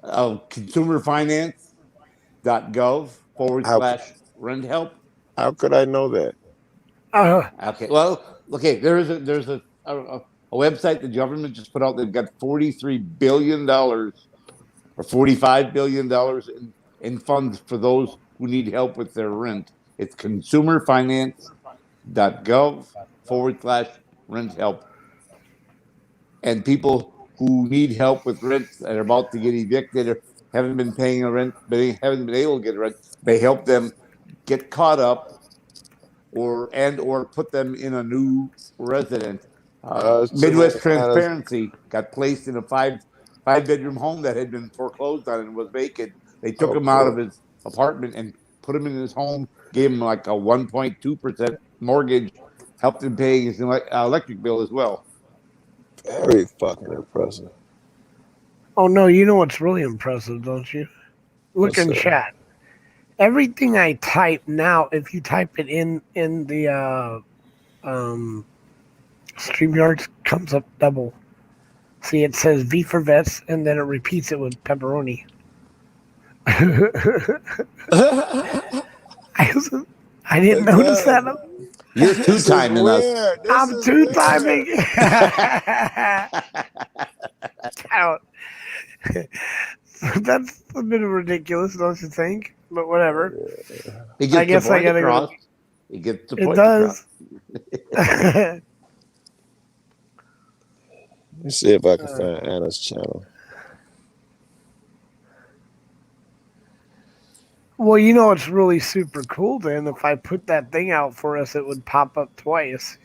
of consumerfinance.gov/rent help? How could I know that? Okay. Well, there's a website the government just put out. They've got $43 billion or $45 billion in funds for those who need help with their rent. It's consumerfinance.gov/rent help. And people who need help with rent and are about to get evicted or haven't been paying a rent, but they haven't been able to get rent, they help them get caught up or put them in a new resident. It's too Midwest many Annas. Transparency got placed in a five-bedroom home that had been foreclosed on and was vacant. They took him out of his apartment and put him in his home, gave him like a 1.2% mortgage, helped him pay his electric bill as well. Very fucking impressive. Oh no, you know what's really impressive, don't you? Look in chat. Everything I type now, if you type it in the StreamYard, comes up double. See, it says V for vets, and then it repeats it with pepperoni. I didn't notice that. You're two-timing us. I'm two-timing. That's a bit of ridiculous, don't you think? But whatever. He gets I guess the point I gotta across. He gets the point. It does. Let's see if I can find Anna's channel. Well, you know it's really super cool then. If I put that thing out for us, it would pop up twice.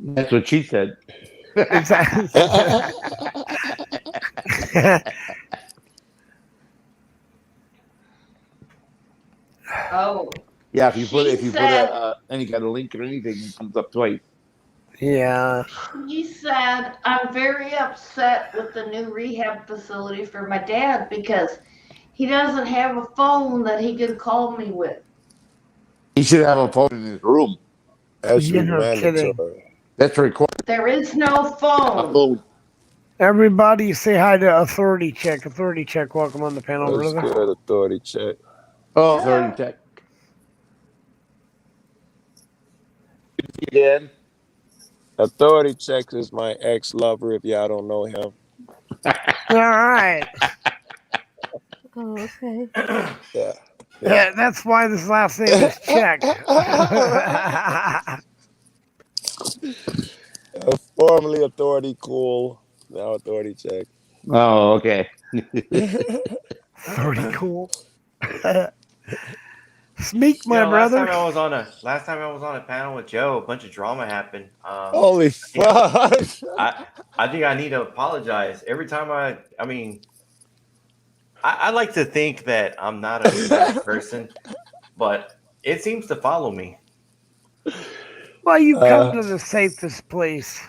That's what she said. Exactly. Oh. Yeah, if you put any kind of link or anything, it comes up twice. Yeah. He said, I'm very upset with the new rehab facility for my dad because he doesn't have a phone that he can call me with. He should have a phone in his room. That's mandatory. That's required. There is no phone. A phone. Everybody say hi to Authority Check. Authority Check, welcome on the panel, That's brother. good, Authority Check. Oh, Authority Check. Again. Authority Check is my ex-lover, if y'all don't know him. All right. Oh, okay. Yeah, that's why this last name is Check. Formerly Authority Cool, now Authority Check. Oh, okay. Authority Cool. Smeek, my brother. Last time I was on a panel with Joe, a bunch of drama happened. Holy fuck! I think I need to apologize every time. I mean, I like to think that I'm not a bad person, but it seems to follow me. Well, you come to the safest place.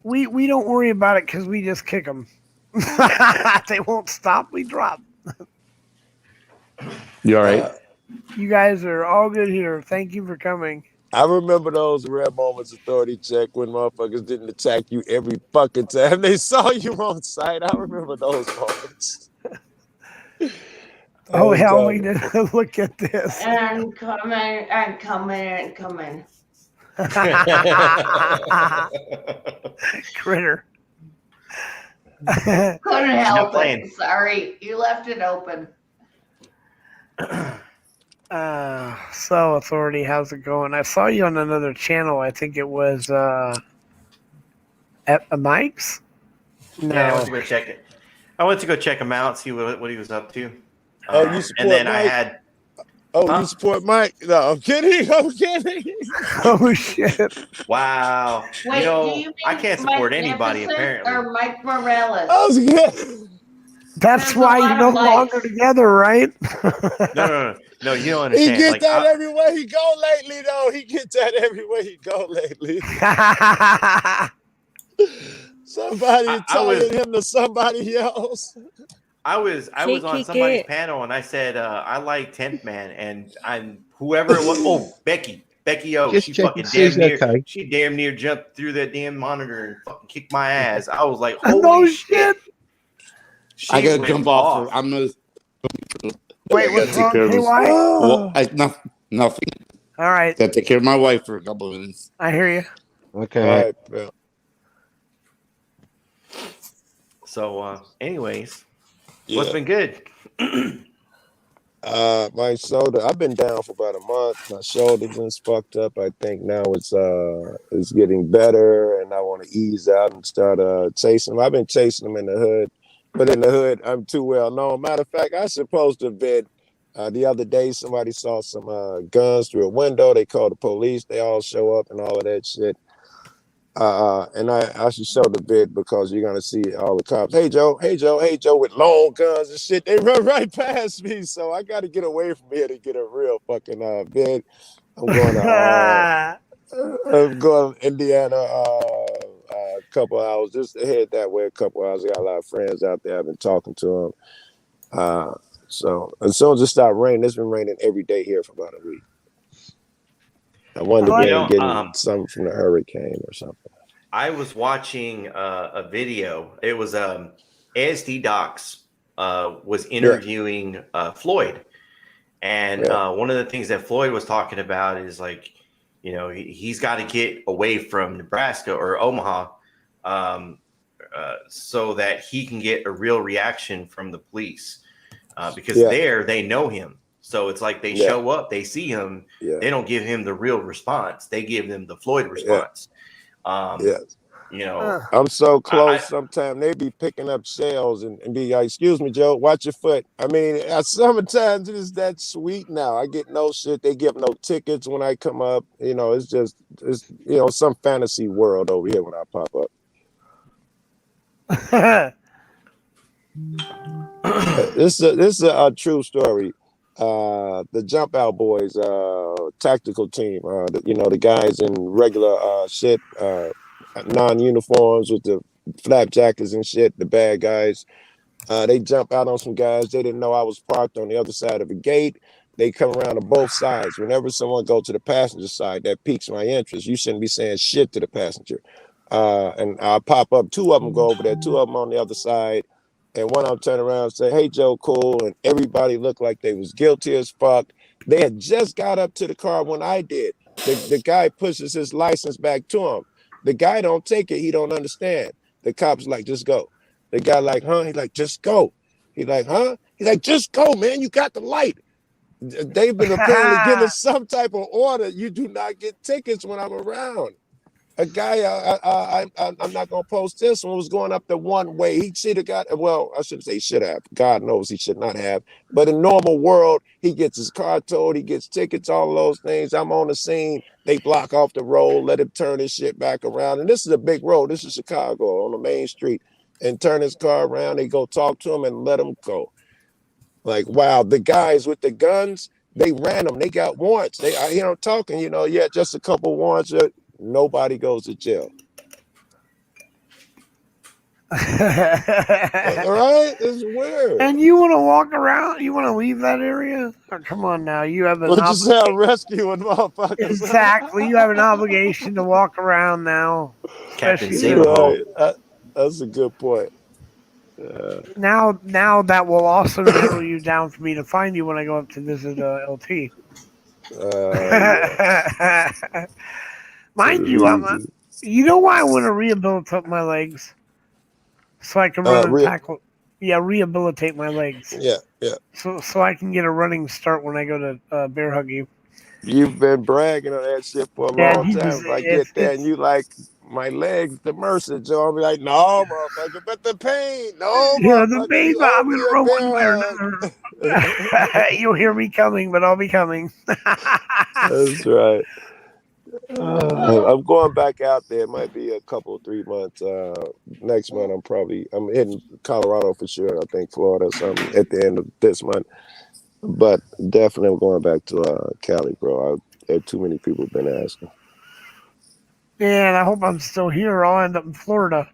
We don't worry about it because we just kick them. They won't stop. We drop. You all right? You guys are all good here. Thank you for coming. I remember those rare moments, Authority Check, when motherfuckers didn't attack you every fucking time they saw you on site. I remember those moments. Oh, hell, we did. Look at this. And coming. Critter. Couldn't help it. Sorry, you left it open. So Authority, how's it going? I saw you on another channel. I think it was at Mike's. No. Yeah, I went to go check it. I went to go check him out, see what he was up to. Oh, you support and then Mike? I had. You support Mike? No, I'm kidding. I'm kidding. Oh shit! Wow. Wait, do you mean I can't support Mike anybody Jefferson apparently. or Mike Morales? I was good. That's why you're no longer together, right? No, you don't understand. He gets that everywhere he go lately, though. He gets that everywhere he go lately. Somebody telling him to somebody else. I was on somebody's panel and I said I like 10th Man and whoever it was. Oh, Becky O. She fucking damn near jumped through that damn monitor and fucking kicked my ass. I was like, holy shit. I gotta jump off. I'm gonna. Wait, what's wrong? Hey, why? Well, nothing. All right. Got to take care of my wife for a couple of minutes. I hear you. Okay. All right, so, anyways, what's been good? My shoulder. I've been down for about a month. My shoulder's been fucked up. I think now it's getting better, and I want to ease out and start chasing them. I've been chasing them in the hood, but in the hood, I'm too well known. Matter of fact, I'm supposed to have been The other day, somebody saw some guns through a window. They called the police. They all show up and all of that shit. And I should show the vid because you're gonna see all the cops. Hey Joe, with long guns and shit. They run right past me, so I got to get away from here to get a real fucking vid. I'm going to Indiana a couple hours, just to head that way a couple hours. I got a lot of friends out there. I've been talking to them. So as soon as it stopped raining, it's been raining every day here for about a week. I wonder if they're getting something from the hurricane or something. I was watching a video. It was ASD Docs was interviewing Floyd. And one of the things that Floyd was talking about is like, you know, he's got to get away from Nebraska or Omaha so that he can get a real reaction from the police because there they know him. So it's like they show up, they see him, they don't give him the real response. They give them the Floyd response. You know, I'm so close. Sometimes they be picking up shells and be like, "Excuse me, Joe, watch your foot." I mean, sometimes it is that sweet now. I get no shit. They give no tickets when I come up. You know, it's you know, some fantasy world over here when I pop up. This is a true story. The Jump Out Boys tactical team. You know, the guys in regular shit. Non-uniforms with the flap jackets and shit, the bad guys. They jump out on some guys. They didn't know I was parked on the other side of the gate. They come around to both sides. Whenever someone goes to the passenger side, that piques my interest. You shouldn't be saying shit to the passenger. And I'll pop up. Two of them go over there. Two of them on the other side. And one of them turn around and say, "Hey, Joe, cool." And everybody looked like they was guilty as fuck. They had just got up to the car when I did. The guy pushes his license back to him. The guy don't take it. He don't understand. The cop's like, "Just go." The guy like, "Huh?" He's like, "Just go." He's like, "Huh?" He's like, "Just go, man. You got the light." They've been apparently given some type of order. You do not get tickets when I'm around. A guy, I'm not going to post this one, was going up the one way. He should have got, well, I shouldn't say should have. God knows he should not have. But in normal world, he gets his car towed, he gets tickets, all those things. I'm on the scene. They block off the road, let him turn his shit back around. And this is a big road. This is Chicago on the main street. And turn his car around. They go talk to him and let him go. Like, wow, the guys with the guns, they ran them. They got warrants. They, you know, talking, you know, just a couple warrants. Nobody goes to jail. Right? It's weird. And you want to walk around? You want to leave that area? Oh, come on now. You have an just how rescuing motherfuckers. Exactly. You have an obligation to walk around now. Captain Right. That's a good point. Now that will also narrow you down for me to find you when I go up to visit LT. Mind you, you know why I want to rehabilitate my legs? So I can run and tackle. Yeah, rehabilitate my legs. Yeah. So I can get a running start when I go to bear hug you. You've been bragging on that shit for a long time. If I get there and you like my legs, the Mercer, Joe, I'll be like, "No, motherfucker, but the pain, no, the pain, but I'm gonna run one way or another." You'll hear me coming, but I'll be coming. That's right. I'm going back out there. It might be a couple, 3 months. Next month, I'm hitting Colorado for sure. I think Florida or something at the end of this month. But definitely I'm going back to Cali, bro. Too many people have been asking. Yeah, and I hope I'm still here or I'll end up in Florida.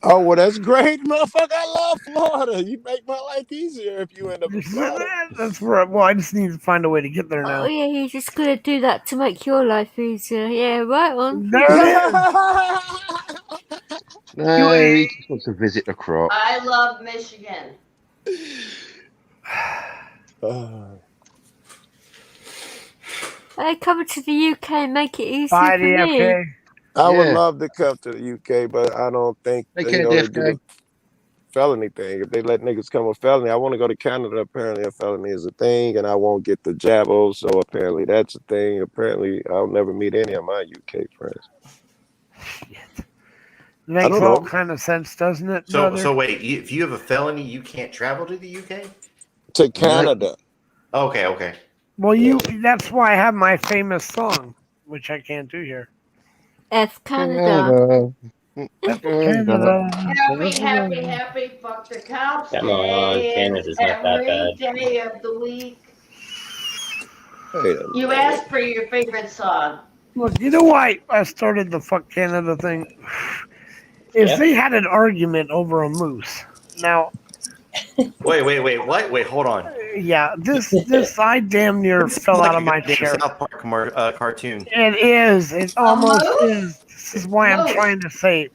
Oh, well, that's great, motherfucker. I love Florida. You make my life easier if you end up in Florida. That's where, I just need to find a way to get there now. Oh, yeah, he's just going to do that to make your life easier. Yeah, right on. There it is. No, he just wants to visit the crop. I love Michigan. Hey, come to the UK and make it easy Bye, for me. I would love to come to the UK, but I don't think they do the felony thing. If they let niggas come with felony, I want to go to Canada. Apparently, a felony is a thing, and I won't get the jabos. So apparently, that's a thing. Apparently, I'll never meet any of my UK friends. Shit. Makes all kind of sense, doesn't it? So wait, if you have a felony, you can't travel to the UK? To Canada. Okay. Well, that's why I have my famous song, which I can't do here. F Canada. F Canada. Happy, fuck the cops Come on, day. Canada's not that Every bad. day of the week. Wait a You minute. asked for your favorite song. Look, you know why I started the fuck Canada thing? Is they had an argument over a moose. Now, Wait. What? Wait, hold on. yeah, this I damn near fell out of my chair. South Park cartoon. It is. It almost is. This is why I'm trying to say.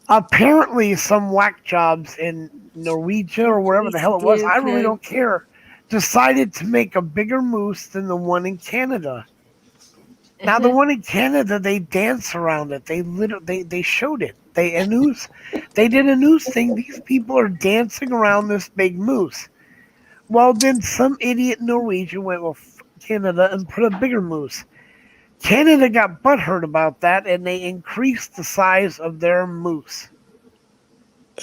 Apparently, some whack jobs in Norwegia or wherever the hell it was, I really don't care, decided to make a bigger moose than the one in Canada. Now, the one in Canada, they dance around it. They showed it. They did a news thing. These people are dancing around this big moose. Well, then some idiot in Norwegia went with Canada and put a bigger moose. Canada got butthurt about that, and they increased the size of their moose.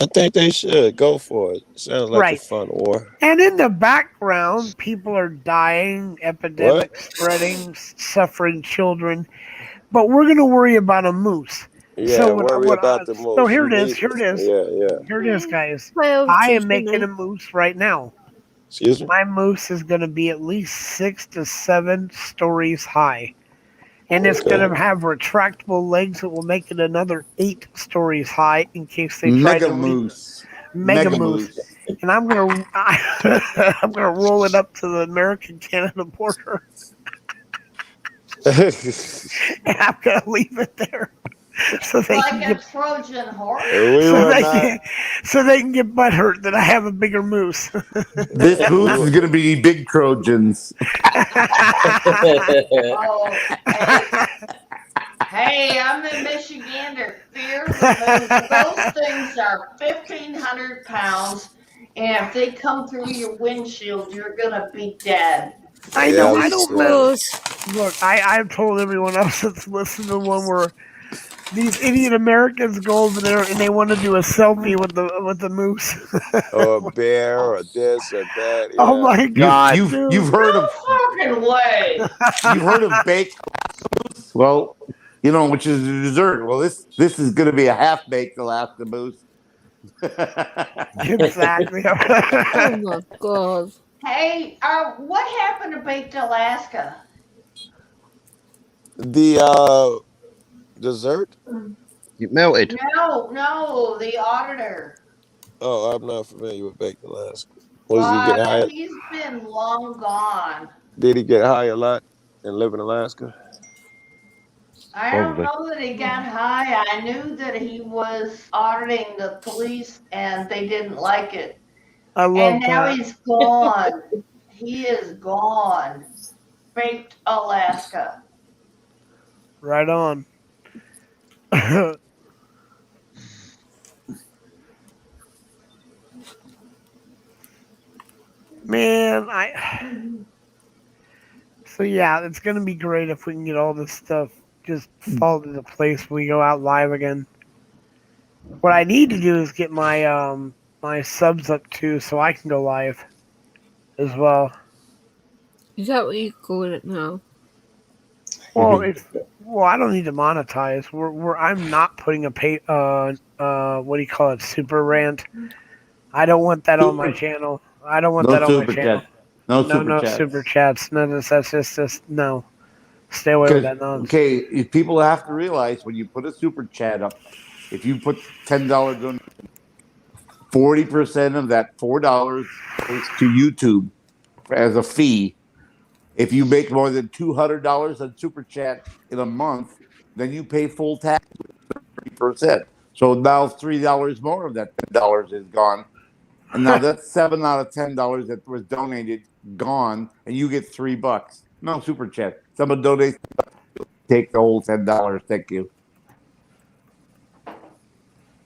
I think they should go for it. Sounds like a fun war. And in the background, people are dying, epidemics spreading, suffering children. But we're going to worry about a moose. Yeah, worry about the moose. So here it is. Here it is, guys. I am making a moose right now. Excuse me? My moose is going to be at least 6 to 7 stories high. And it's going to have retractable legs that will make it another 8 stories high in case they try to moose. Mega moose. And I'm gonna roll it up to the American-Canada border. And I'm gonna leave it there. So they Like can a get Trojan horse. so they can get butthurt that I have a bigger moose. This moose is going to be big Trojans. Hey, I'm a Michigander. Fear those things are 1,500 pounds, and if they come through your windshield, you're gonna be dead. I know. I don't know. Look, I've told everyone else that's listened to the one where these idiot Americans go over there and they want to do a selfie with the moose. Or a bear or this or that. Yeah. Oh my God! You've heard of fucking way. You've heard of baked moose? Well, which is a dessert. Well, this is going to be a half baked Alaska moose. Exactly. Oh my God. Hey, what happened to Baked Alaska? The dessert? You melted. No, the auditor. Oh, I'm not familiar with Baked Alaska. Was he get high? He's been long gone. Did he get high a lot and live in Alaska? I don't know that he got high. I knew that he was auditing the police and they didn't like it. I love and now that. he's gone. He is gone. Baked Alaska. Right on. Man, so yeah, it's gonna be great if we can get all this stuff just fall into place when we go out live again. What I need to do is get my my subs up too, so I can go live as well. Is that what you call it now? Well, I don't need to monetize. I'm not putting a what do you call it, super rant. I don't want that on my channel. I don't want that on my channel. No super chats. None of this. That's just no. Stay away with that nonsense. Okay, if people have to realize when you put a super chat up, if you put $10 on, 40% of that $4 goes to YouTube as a fee. If you make more than $200 on super chat in a month, then you pay full tax, 30%. So now $3 more of that $10 is gone. And now that's 7 out of $10 that was donated gone, and you get $3. No super chat. Someone donates, take the whole $10. Thank you.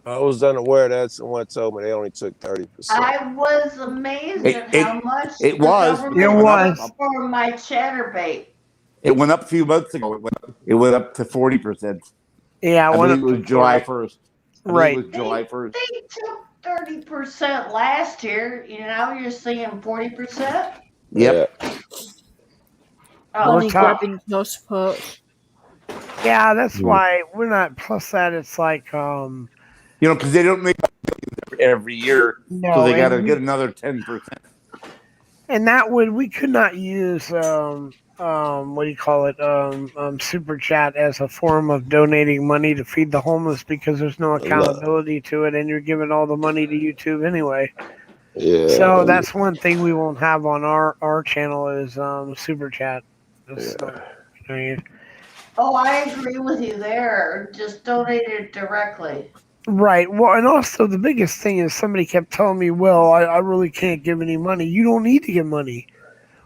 I was unaware that someone told me they only took 30%. I was amazed at how much it the was. government took for my chatterbait. It went up a few months ago. It went up to 40%. Yeah, I believe it was July 1st. Right. It was July 1st. They took 30% last year. Now you're seeing 40%. Yep. Money grabbing for support. Yeah, that's why we're not. Plus that it's like because they don't make every year, so they got to get another 10%. And that we could not use what do you call it, super chat as a form of donating money to feed the homeless because there's no accountability to it, and you're giving all the money to YouTube anyway. Yeah. So that's one thing we won't have on our channel is super chat. Oh, I agree with you there. Just donate it directly. Right. Well, and also the biggest thing is somebody kept telling me, well, I really can't give any money. You don't need to give money.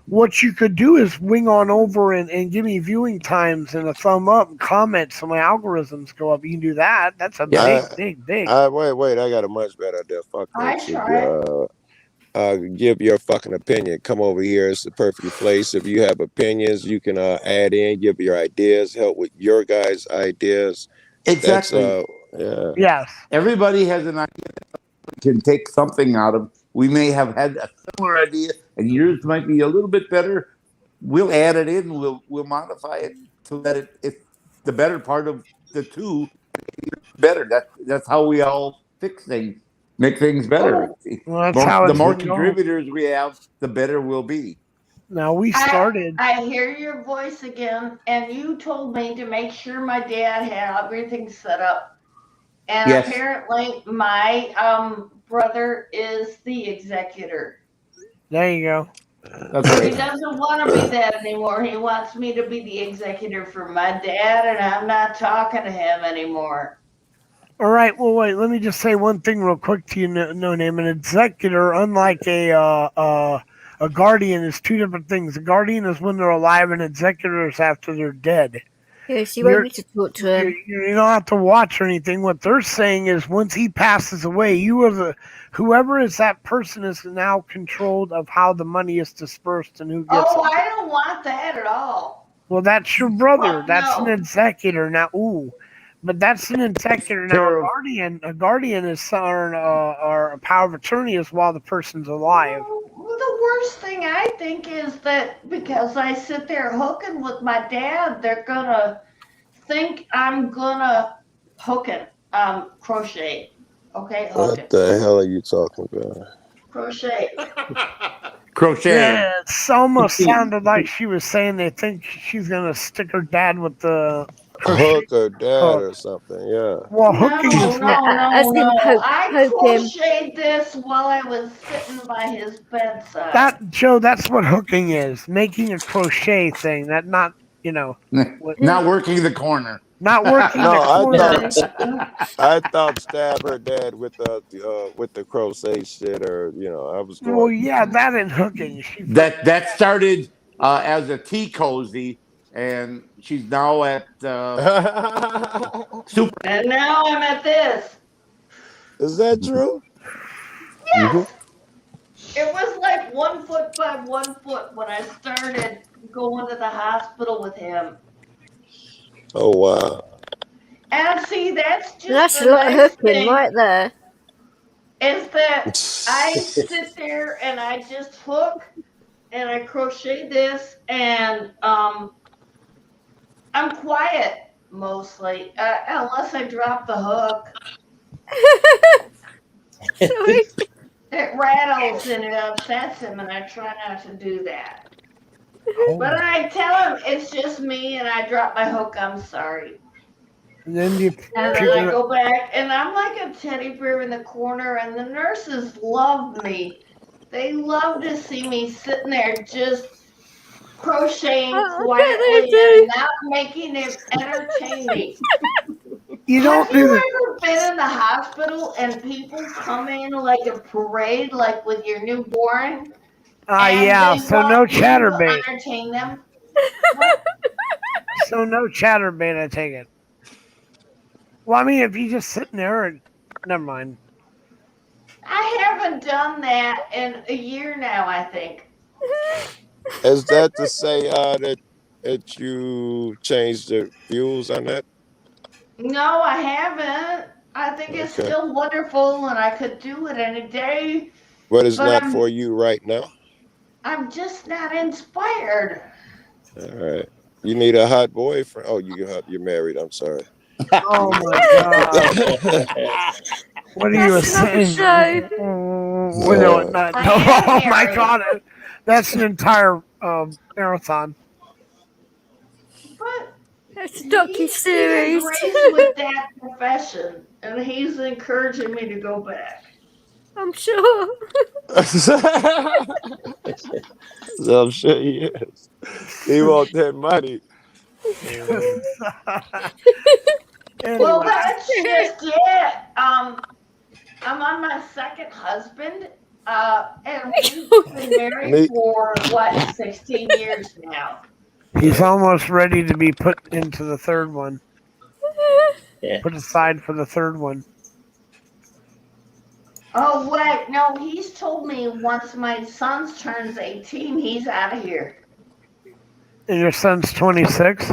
What you could do is wing on over and give me viewing times and a thumb up and comment so my algorithms go up. You can do that. That's a big. Wait, I got a much better idea. Fuck that shit. Give your fucking opinion. Come over here. It's the perfect place. If you have opinions, you can add in, give your ideas, help with your guys' ideas. Exactly. Yeah. Yes. Everybody has an idea that can take something out of. We may have had a similar idea, and yours might be a little bit better. We'll add it in. We'll modify it so that it's the better part of the two. Better. That's how we all fix things. Make things better. Well, the more contributors we have, the better we'll be. Now we started. I hear your voice again, and you told me to make sure my dad had everything set up. And apparently my brother is the executor. There you go. He doesn't want to be that anymore. He wants me to be the executor for my dad, and I'm not talking to him anymore. All right. Well, wait. Let me just say one thing real quick to you, No Name. An executor, unlike a guardian, is two different things. A guardian is when they're alive, and executor is after they're dead. Yes, you won't need to talk to him. You don't have to watch or anything. What they're saying is, once he passes away, whoever is that person is now controlled of how the money is dispersed and who gets it. I don't want that at all. Well, that's your brother. That's an executor now. But that's an executor now. A guardian is or a power of attorney is while the person's alive. The worst thing I think is that because I sit there hooking with my dad, they're gonna think I'm gonna crochet. Okay, hooking. What the hell are you talking about? Crochet. Yeah, it almost sounded like she was saying they think she's gonna stick her dad with the hook her dad or something. Yeah. Well, hooking is no. I crocheted this while I was sitting by his bedside. That's what hooking is. Making a crochet thing. That not not working the corner. Not working the corner. I thought stab her dad with the crochet shit, or I was going. Well, yeah, that and hooking. That started as a tea cozy, and she's now at super. And now I'm at this. Is that true? Yes. Mm-hmm. It was like 1 foot by 1 foot when I started going to the hospital with him. Oh wow! And see, that's a lot of hooking right there. Is that I sit there and I just hook and I crochet this, and I'm quiet mostly, unless I drop the hook. It rattles and it upsets him, and I try not to do that. But I tell him it's just me, and I drop my hook. I'm sorry. And then I go back, and I'm like a teddy bear in the corner, and the nurses love me. They love to see me sitting there just crocheting quietly and not making it entertaining. Have you ever been in the hospital and people come in like a parade, like with your newborn? Yeah, so no chatterbait. Entertain them. So no chatterbait, I take it. Well, I mean, if you just sitting there, never mind. I haven't done that in a year now, I think. Is that to say that you changed the views on that? No, I haven't. I think it's still wonderful, and I could do it any day. But it's not for you right now? I'm just not inspired. All right. You need a hot boyfriend. Oh, you're married. I'm sorry. Oh my God! What are you saying? Show. Well, no, not. I No, am oh my married. God! That's an entire marathon. But That's a he docu-series. agrees with that profession, and he's encouraging me to go back. I'm sure. I'm sure he is. He want that money. Well, that's just it. I'm on my second husband, and we've been married for 16 years now. He's almost ready to be put into the third one. Yeah. Put aside for the third one. Oh wait, no, he's told me once my son turns 18, he's out of here. And your son's 26?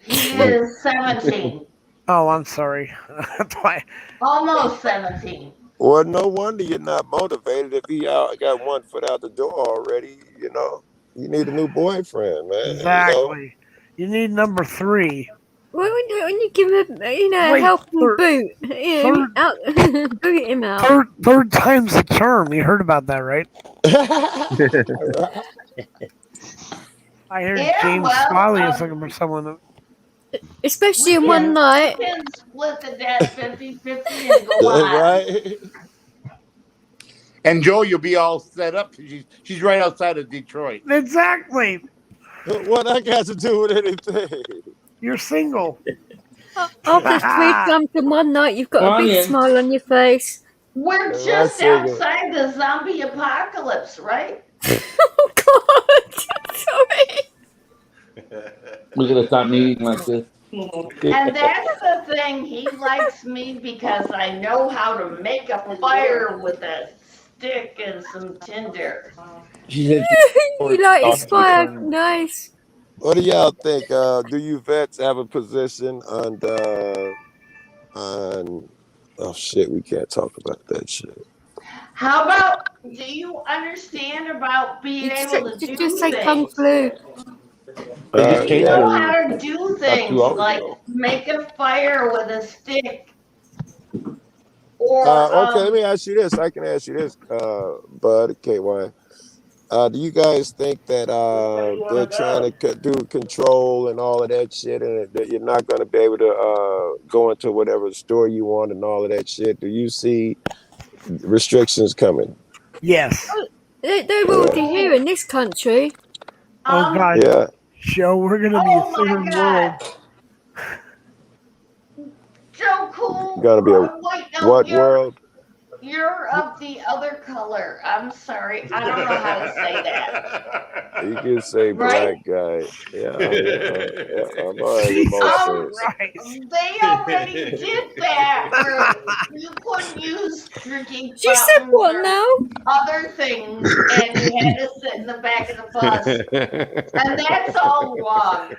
He is 17. Oh, I'm sorry. That's why. Almost 17. Well, no wonder you're not motivated if he got one foot out the door already. You know, you need a new boyfriend, man. Exactly. You need number 3. Well, when you give him a helping boot, boot him out. Third time's the charm. You heard about that, right? I heard James Smiley is looking for someone. Especially in one night. We can split the debt 50-50 and go on. Right. And Joe, you'll be all set up because she's right outside of Detroit. Exactly. What I got to do with anything? You're single. After 3 times in one night, you've got a big smile on your face. We're just outside the zombie apocalypse, right? Oh God! Sorry. We're gonna stop meeting like this. And that's the thing. He likes me because I know how to make a fire with a stick and some tinder. You like his fire, nice. What do y'all think? Do you vets have a position on oh shit, we can't talk about that shit. How about, do you understand about being able to do just say things? kung flu. You know how to do things like make a fire with a stick. Or okay, let me ask you this. I can ask you this, Bud, KY. Do you guys think that they're trying to do control and all of that shit, and that you're not going to be able to go into whatever store you want and all of that shit? Do you see restrictions coming? Yes. They're already here in this country. Oh God. Yeah. Joe, we're gonna be a third world. Joe Cool. Gonna be a what world? You're of the other color. I'm sorry. I don't know how to say that. You can say black guy. Yeah, I'm all right with most things. They already did that. Where you couldn't use drinking She said what now? other things, and you had to sit in the back of the bus. And that's all wrong.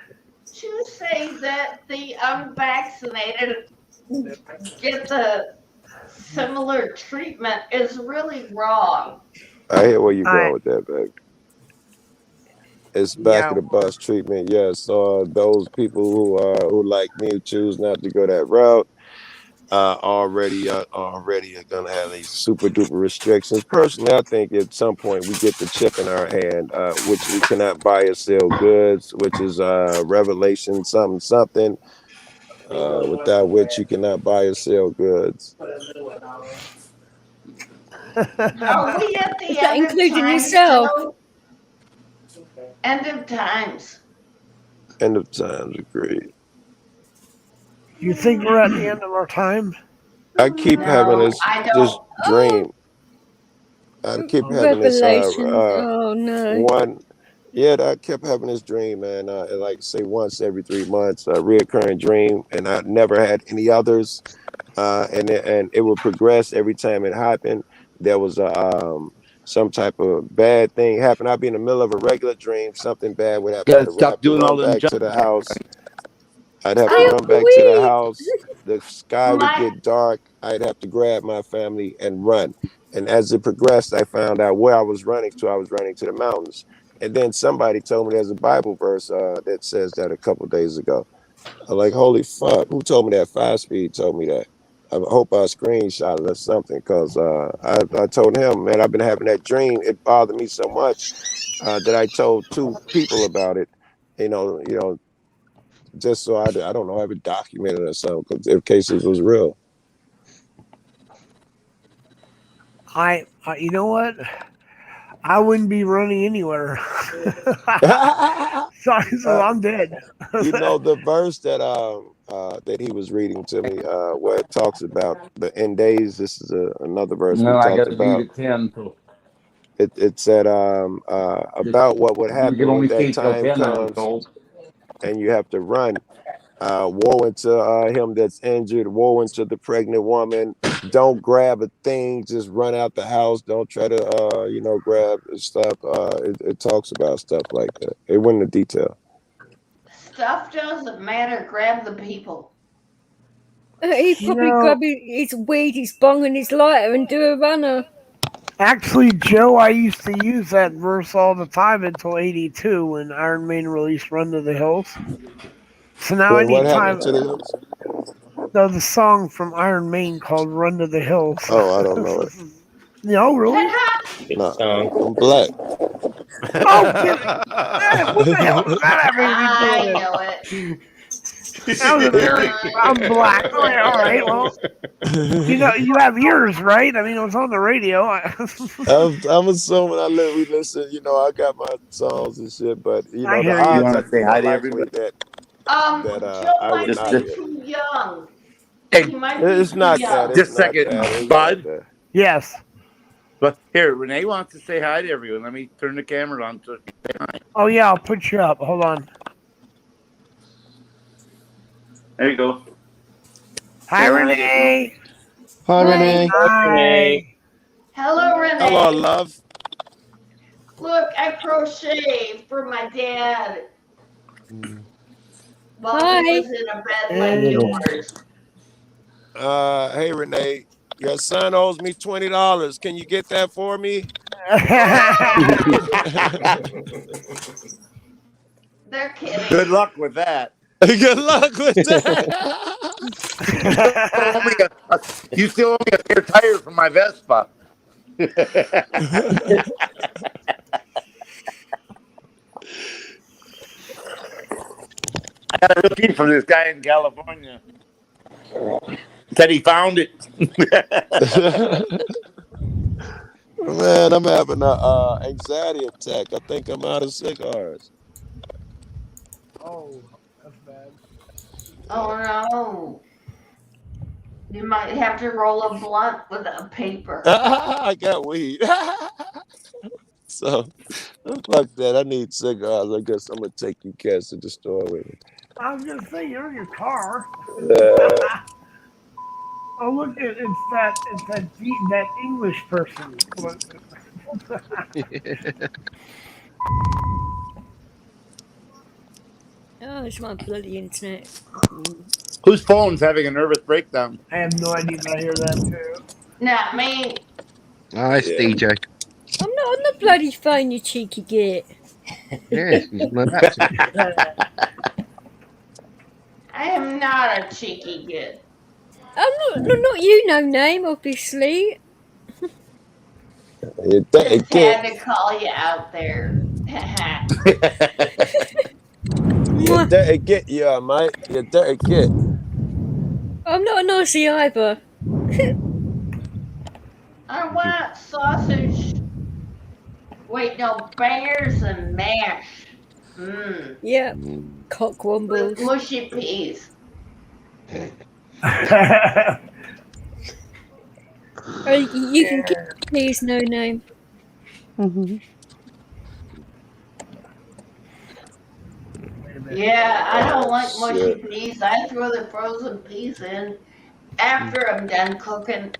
To say that the unvaccinated get the similar treatment is really wrong. I hear where you're going with that, baby. It's back of the bus treatment, yes. Those people who like me who choose not to go that route already are gonna have these super duper restrictions. Personally, I think at some point we get the chip in our hand, which we cannot buy or sell goods, which is Revelation something. Without which you cannot buy or sell goods. Are we at the Is that end including of times? yourself? End of times. End of times, agreed. You think we're at the end of our time? I keep having this dream. I keep having this Oh no. one. Yeah, I kept having this dream, man. Like say once every 3 months, a reoccurring dream, and I never had any others. And it would progress every time it happened. There was some type of bad thing happen. I'd be in the middle of a regular dream, something bad would happen. Gotta stop doing all them back to the jump house. I'd have to run back to the house. The sky would get dark. I'd have to grab my family and run. And as it progressed, I found out where I was running to. I was running to the mountains. And then somebody told me there's a Bible verse that says that a couple days ago. I'm like, holy fuck, who told me that? 5-Speed told me that. I hope I screenshot it or something, because I told him, man, I've been having that dream. It bothered me so much that I told 2 people about it, you know, just so I don't know, have it documented or something, because in case it was real. You know what? I wouldn't be running anywhere. so I'm dead. You know the verse that that he was reading to me, where it talks about the end days. This is another verse No, we I got talked to read about. at 10. So It said about what would you happen can when only that stay till time 10, I was comes, told. and you have to run. Woe unto him that's injured. Woe unto the pregnant woman. Don't grab a thing. Just run out the house. Don't try to grab stuff. It talks about stuff like that. It went into detail. Stuff doesn't matter. Grab the people. He'd probably grab his weed, his bong, and his lighter and do a runner. Actually, Joe, I used to use that verse all the time until '82 when Iron Maiden released "Run to the Hills." So now What anytime, happened to the hills? no, the song from Iron Maiden called "Run to the Hills." Oh, I don't know it. No, really? Good No, song. I'm black. Oh, get it! What the hell does that have anything to do I with it? know it. That was a very. I'm black. All right. Well, you have ears, right? I mean, it was on the radio. I'm assuming we listen. I got my songs and shit, but I the hear you. You odds want are to say more hi to likely everybody? that Joe I would might Just, not be just, get. too young. hey, He might be It's too not that. young. It's just a not second, that. It's not Bud. that. Yes. But here, Renee wants to say hi to everyone. Let me turn the camera on so she can say hi. Oh yeah, I'll put you up. Hold on. There you go. Hi, Say hi. Renee. Hi, Renee. Hi. Hello, Renee. Hello, love. Look, I crochet for my dad while Hi. he was in a bed like yours. Hey, Renee. Your son owes me $20. Can you get that for me? They're kidding. Good luck with that. Good luck with that. You still owe me a spare tire from my Vespa. I got a receipt from this guy in California. Said he found it. Man, I'm having a anxiety attack. I think I'm out of cigars. Oh, that's bad. Oh no. You might have to roll a blunt with a paper. I got weed. So, fuck that. I need cigars. I guess I'm going to take you cats to the store with me. I was gonna say you're in your car. Oh look, it's that English person. Oh, it's my bloody internet. Whose phone's having a nervous breakdown? I have no idea, but I hear that too. Not me. It's DJ. I'm not on the bloody phone, you cheeky git. Yes, he's my laptop. I am not a cheeky git. I'm not you, no name, obviously. Just had to call you out there. You dirty git, yeah, mate. You dirty git. I'm not a Nazi either. I want sausage. Wait, no, bangers and mash. Yeah, cock wombles. With mushy peas. Oh, you can keep please, no name. Yeah, I don't like mushy peas. I throw the frozen peas in after I'm done cooking.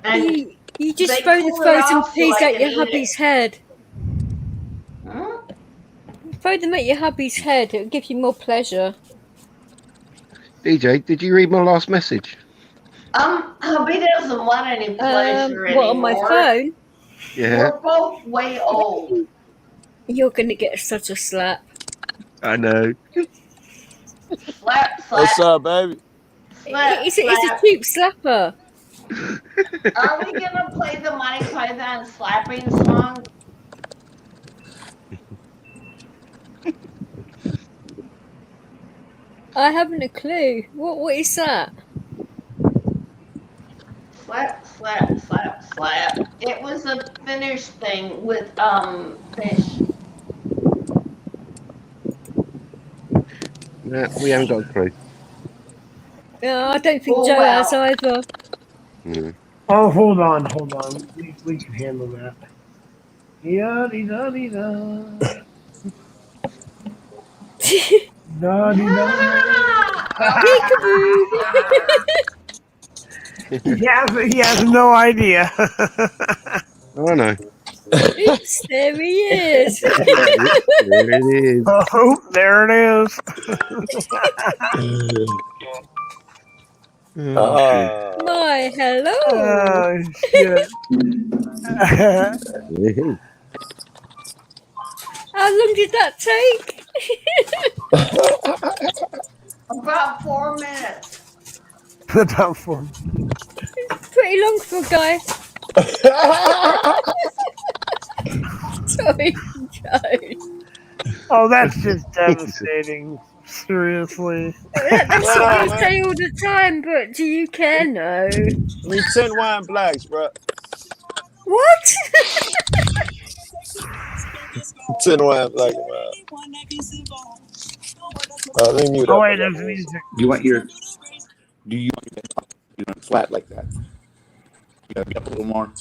And you just throw the frozen peas at your hubby's head. Huh? Throw them at your hubby's head. It'll give you more pleasure. DJ, did you read my last message? Hubby doesn't want any pleasure What, on my anymore. phone? Yeah, We're both way old. You're gonna get such a slap. I know. Slap, What's slap, up, baby? slap, It's a slap. cheap slapper. Are we gonna play the Monty Python slapping song? I haven't a clue. What is that? Slap, slap, slap, slap. It was a Finnish thing with fish. No, we haven't got a clue. No, I don't think Oh, Joe well. has either. Mm. Oh, hold on. We can handle that. Yada-da-dee-da. Da-dee-da. Peekaboo! He has no idea. Oh no. Oops, there he is. There it is. Oh, there it is. My hello. Oh, shit. How long did that take? About 4 minutes. About 4. Pretty long for a guy. Sorry, Joe. Oh, that's just devastating. Seriously. That's what you say all the time, but do you care? No. We 10 wine blacks, bro. What? 10 wine blacks, bro. Let me mute Oh, up. wait, there's music. Do you want your flat like that? You gotta be up a little more.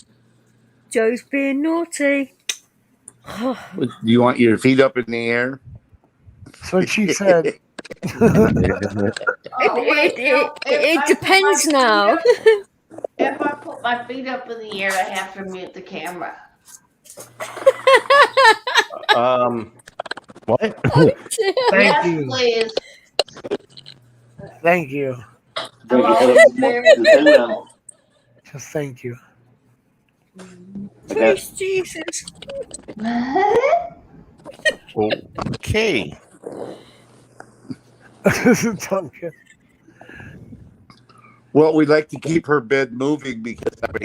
Joe's being naughty. Do you want your feet up in the air? That's what she said. It depends now. If I put my feet up in the air, I have to mute the camera. What? Thank Yes, you. please. Thank you. I'm always very Just thank you. Praise Jesus. Okay. Duncan. Well, we like to keep her bed moving because I'm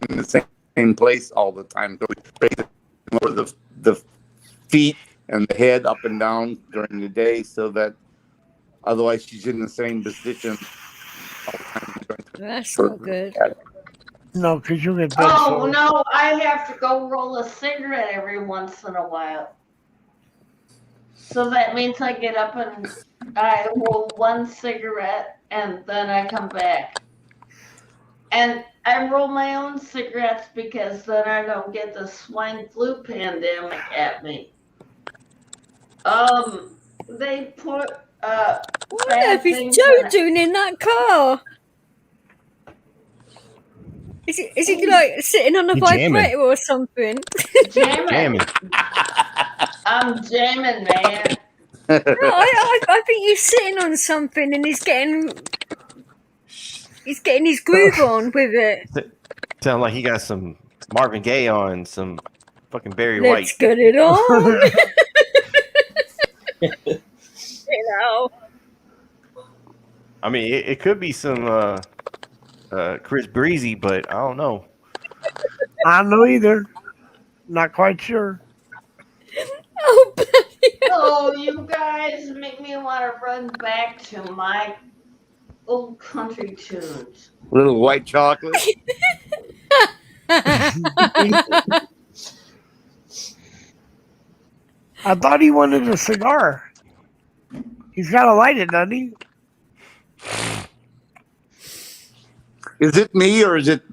in the same place all the time. So we raise the feet and the head up and down during the day so that otherwise she's in the same position all the time. That's not good. No, because you'll get bed Oh, sores. no, I have to go roll a cigarette every once in a while. So that means I get up and I roll one cigarette and then I come back. And I roll my own cigarettes because then I don't get the swine flu pandemic at me. They put What on earth is Joe doing in that car? Is he like sitting on a vibrator or something? Jamming. I'm jamming, man. No, I think he's sitting on something and he's getting his groove on with it. Sound like he got some Marvin Gaye on, some fucking Barry White. Let's get it on. You know. I mean, it could be some Chris Breezy, but I don't know. I don't know either. Not quite sure. Oh, you guys make me want to run back to my old country tunes. Little white chocolate. I thought he wanted a cigar. He's got to light it, doesn't he? Is it me or is it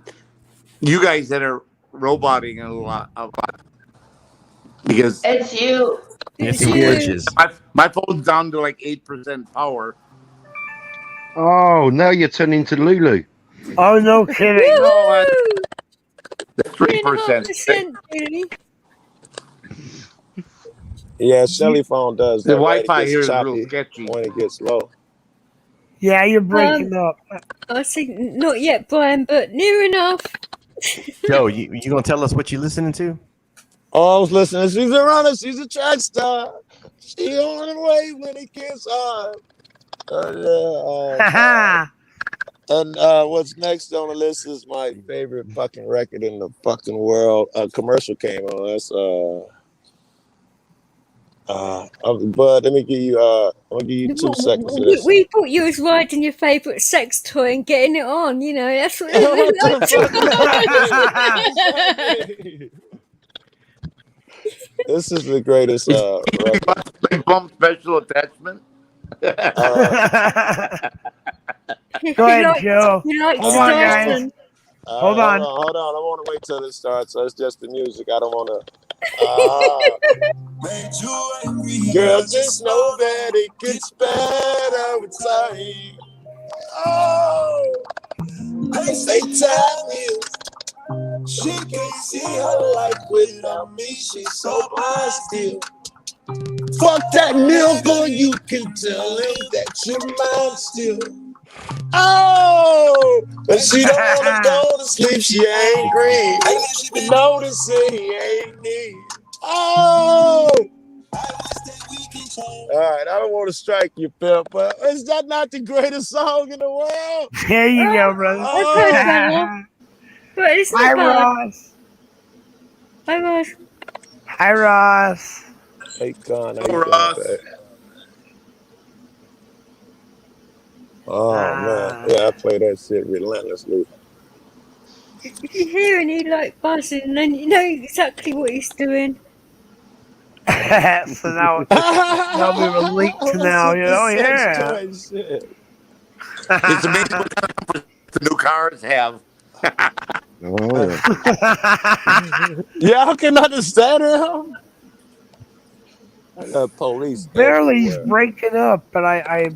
you guys that are roboting a lot? Because it's you. It's the glitches. My phone's down to like 8% power. Oh, now you're turning to Lulu. Oh, no kidding. No, that's 3%. Yeah, Shelly phone does. The that, right? Wi-Fi It gets here is choppy real sketchy when it gets low. Yeah, you're breaking up. I see, not yet, Brian, but near enough. Joe, you gonna tell us what you listening to? Oh, I was listening. She's a runner. She's a track star. She on the way when it gets hard. And what's next on the list is my favorite fucking record in the fucking world. A commercial came on. That's but let me give you I'm gonna give you 2 seconds of this. We thought you was riding your favourite sex toy and getting it on, you know, that's what it What the like. This is the greatest record. Bump special attachment. Go ahead, Joe. Hold on, guys. Hold on. Hold on. I want to wait till it starts. So it's just the music. I don't want to. Girl, just know that it gets better with time. Oh, they say time is. She can't see her life without me. She's so blind still. Fuck that nigga, you can tell him that you're mine still. Oh, but she don't wanna go to sleep, she angry. She been noticing he ain't me. Oh, all right, I don't want to strike you, Phil, but is that not the greatest song in the world? There you go, brother. But it's not Hi, bad. Ross. Hi, Ross. Hi, Ross. Hey, Con, how you Ross. doing, oh, man. Yeah, I play that shit relentlessly. If you hear any like buzzing, then you know exactly what he's doing. So now we were linked to now, you know, yeah. It's amazing what kind of numbers the new cars have. Oh. Y'all can understand him. I got police. Barely he's everywhere. breaking up, but I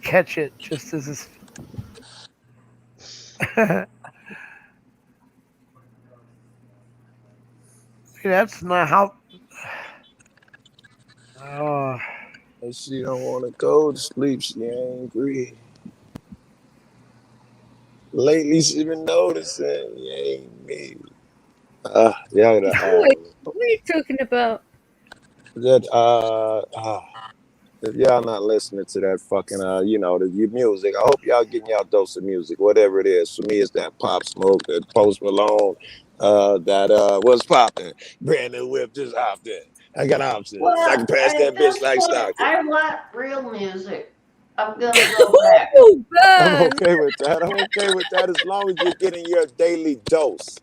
catch it just as it's. That's not how. Oh. And she don't want to go to sleep. She angry. Lately, she been noticing you ain't me. Yeah, What are you talking about? that if y'all not listening to that fucking your music, I hope y'all getting y'all dose of music, whatever it is. For me, it's that Pop Smoke, that Post Malone, that what's popping, brand new whip just hopped in. I got options. Well, I can pass that at this bitch like point, Stockton. I want real music. I'm gonna go back. I'm okay with that. I'm okay with that as long as you're getting your daily dose.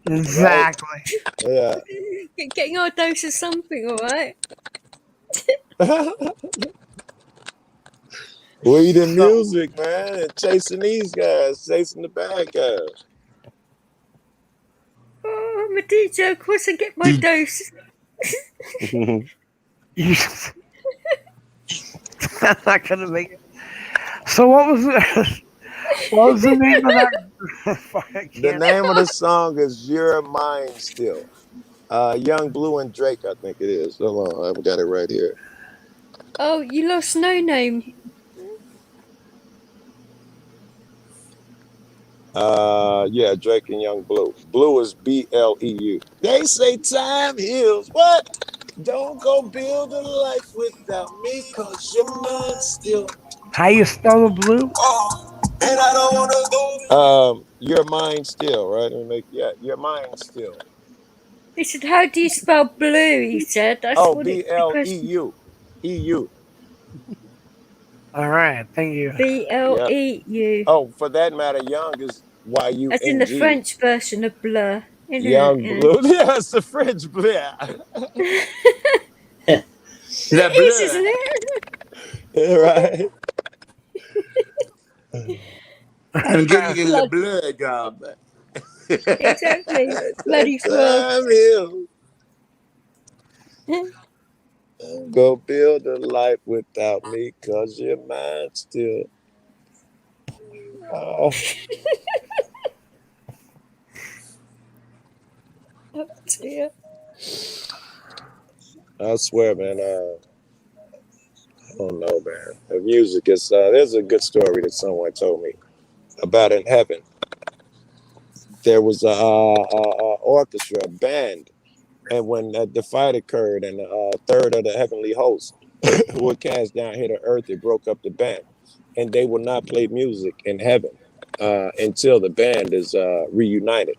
Exactly. Right? Yeah. Getting our dose of something, all right? We the music, man, and chasing these guys, chasing the bad guys. Oh, I'm a DJ, of course I get my dose. That's not gonna make it. So what was the name of that? The name of the song is "You're Mine Still." Young Blue and Drake, I think it is. Hold on, I've got it right here. Oh, you lost No Name. Yeah, Drake and Young Blue. Blue is BLEU. They say time heals. What? Don't go build a life without me, cause you're mine still. How you spell the blue? And I don't wanna go. You're mine still, right? You're mine still. He said, "How do you spell blue?" He said, "That's what it's the question." BLEU. EU. All right, thank you. BLEU. Oh, for that matter, Young is YUNG. As in the French version of blur. Young Blue. Yeah, it's the French blue. It is, isn't it? Right. I'm giving you the blood job. Exactly. Bloody frog. Go build a life without me, cause you're mine still. Oh. Oh dear. I swear, man. don't know, man. The music is there's a good story that someone told me about in heaven. There was a orchestra, a band, and when the fight occurred and the third of the heavenly hosts who were cast down here to earth, it broke up the band, and they will not play music in heaven until the band is reunited.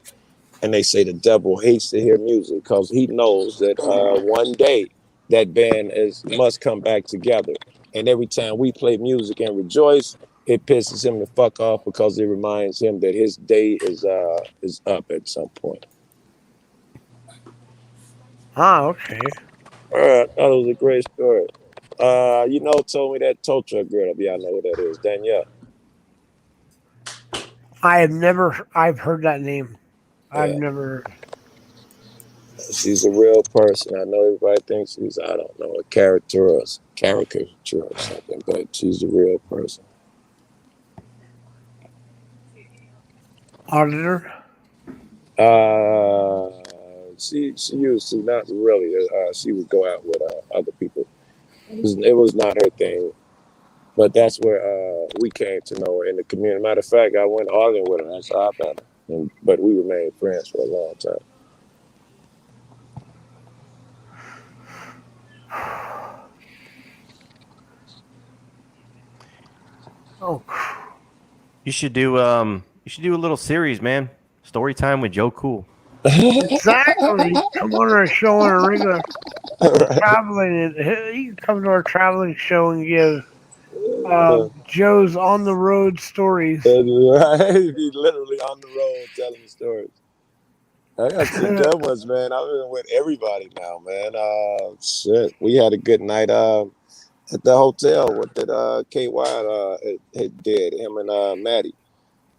And they say the devil hates to hear music because he knows that one day that band must come back together. And every time we play music and rejoice, it pisses him the fuck off because it reminds him that his day is up at some point. Ah, okay. All right, that was a great story. Told me that tow truck girl. Y'all know who that is, Danielle. I've heard that name. I've Yeah. never. She's a real person. I know everybody thinks she's, I don't know, a caricature or something, but she's a real person. Auditor? She used to, not really. She would go out with other people. It was not her thing, but that's where we came to know her in the community. Matter of fact, I went arguing with her. That's how I met her. But we remained friends for a long time. Oh, you should do a little series, man. Story time with Joe Cool. exactly. Come on our show on a regular traveling. You can come to our traveling show and give Joe's on the road stories. Right, he's literally on the road telling stories. I got some good ones, man. I've been with everybody now, man. Shit, we had a good night at the hotel. What did KY did? Him and Maddie.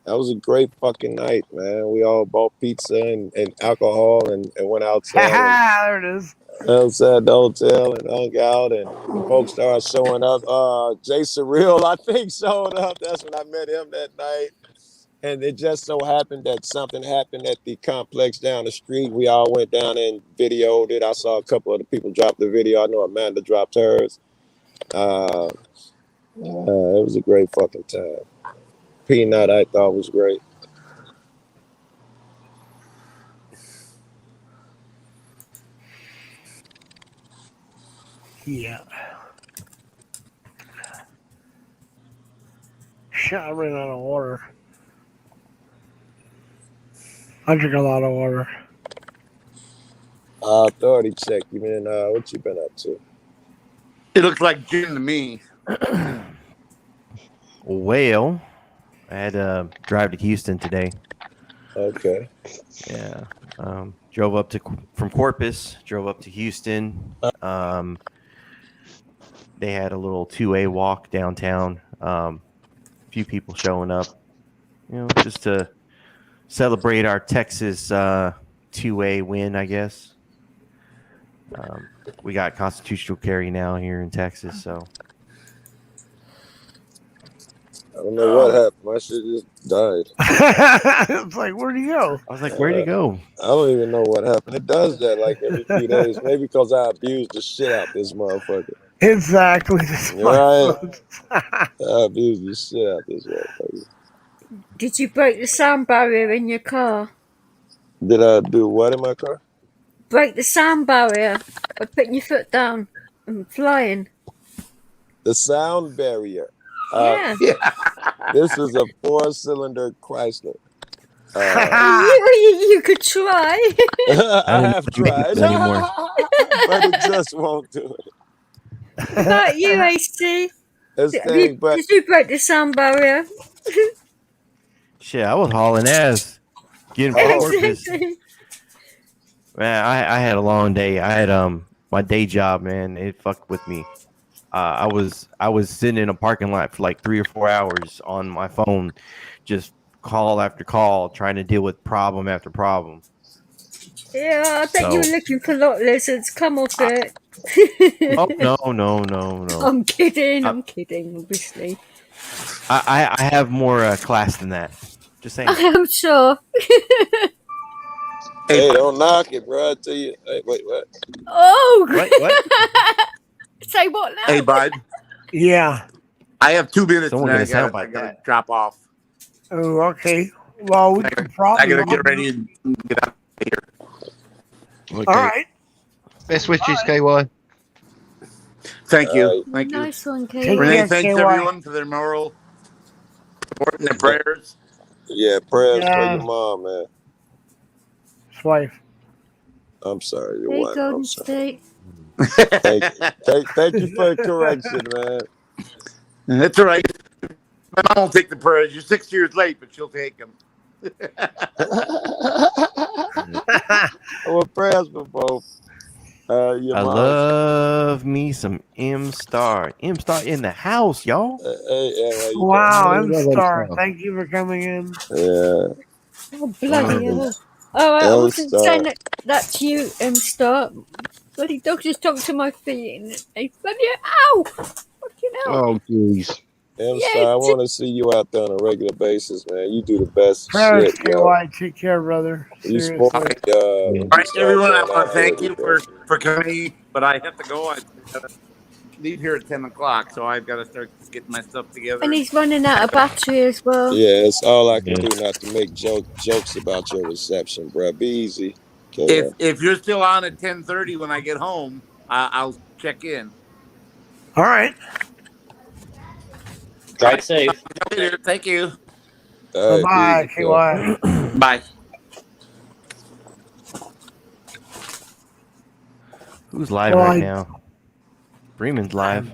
That was a great fucking night, man. We all bought pizza and alcohol and went outside. There it is. Outside the hotel and hung out, and folks started showing up. Jay Surreal, I think, showed up. That's when I met him that night. And it just so happened that something happened at the complex down the street. We all went down and videoed it. I saw a couple of the people drop the video. I know Amanda dropped hers. It was a great fucking time. Peanut, I thought was great. Yeah. Shit, I ran out of water. I drink a lot of water. Authority check. You mean what you been up to? It looks like gin to me. Well, I had to drive to Houston today. Okay. Yeah. Drove up from Corpus, drove up to Houston. They had a little 2A walk downtown. A few people showing up, just to celebrate our Texas 2A win, I guess. We got constitutional carry now here in Texas, so. I don't know what happened. My shit just died. It's like, where'd he go? I was like, where'd he go? I don't even know what happened. It does that like every few days. Maybe because I abused the shit out this motherfucker. Exactly. Right? I abused the shit out this motherfucker. Did you break the sound barrier in your car? Did I do what in my car? Break the sound barrier by putting your foot down and flying. The sound barrier. Yeah. This is a 4-cylinder Chrysler. You could try. I have tried, but it just won't do it. Not you, AC. Did you break the sound barrier? Shit, I was hauling ass. Getting from Corpus. Man, I had a long day. I had my day job, man. It fucked with me. I was sitting in a parking lot for like 3 or 4 hours on my phone, just call after call, trying to deal with problem after problem. Yeah, I bet you were looking for lot lizards. Come off it. Oh no. I'm kidding, obviously. I have more class than that. Just saying. I'm sure. Hey, don't knock it, bro. I tell you. Hey, wait, what? Oh. What? Say what now? Hey, bud. Yeah. I have 2 minutes Someone and get a I soundbite gotta drop off. Oh, okay. Well, we could probably. I gotta get ready and get out of here. Okay. All right. Best wishes, KY. Thank you. Thank you. Nice one, Take KY. Renee, care, thanks KY. everyone for their moral support and their prayers. Yeah, prayers for Yeah. your mom, man. His wife. I'm sorry, your Hey, wife. Golden I'm sorry. State. Thank you for the correction, man. That's all right. My mom won't take the prayers. You're 6 years late, but she'll take them. Well, prayers for both. Your I mom. love me some M-Star. M-Star in the house, y'all. Wow, M-Star. Thank you for coming in. Yeah. Oh, bloody hell. Oh, I wasn't saying that to you, M-Star. Bloody dog just talked to my feet and they bloody ow! Fucking hell. Oh, jeez. M-Star, I want to see you out there on a regular basis, man. You do the best Prayers, shit, yo. KY. Take care, brother. You Seriously. All right, everyone, I want to thank you for coming, but I have to go. I gotta leave here at 10 o'clock, so I've got to start getting my stuff together. And he's running out of battery as well. Yeah, it's all I can do not to make jokes about your reception, bro. Be easy. Okay, If you're still on at 10:30 when I get home, I'll check in. All right. Drive safe. Thank you. Bye-bye, KY. Bye. Who's live right now? Freeman's live.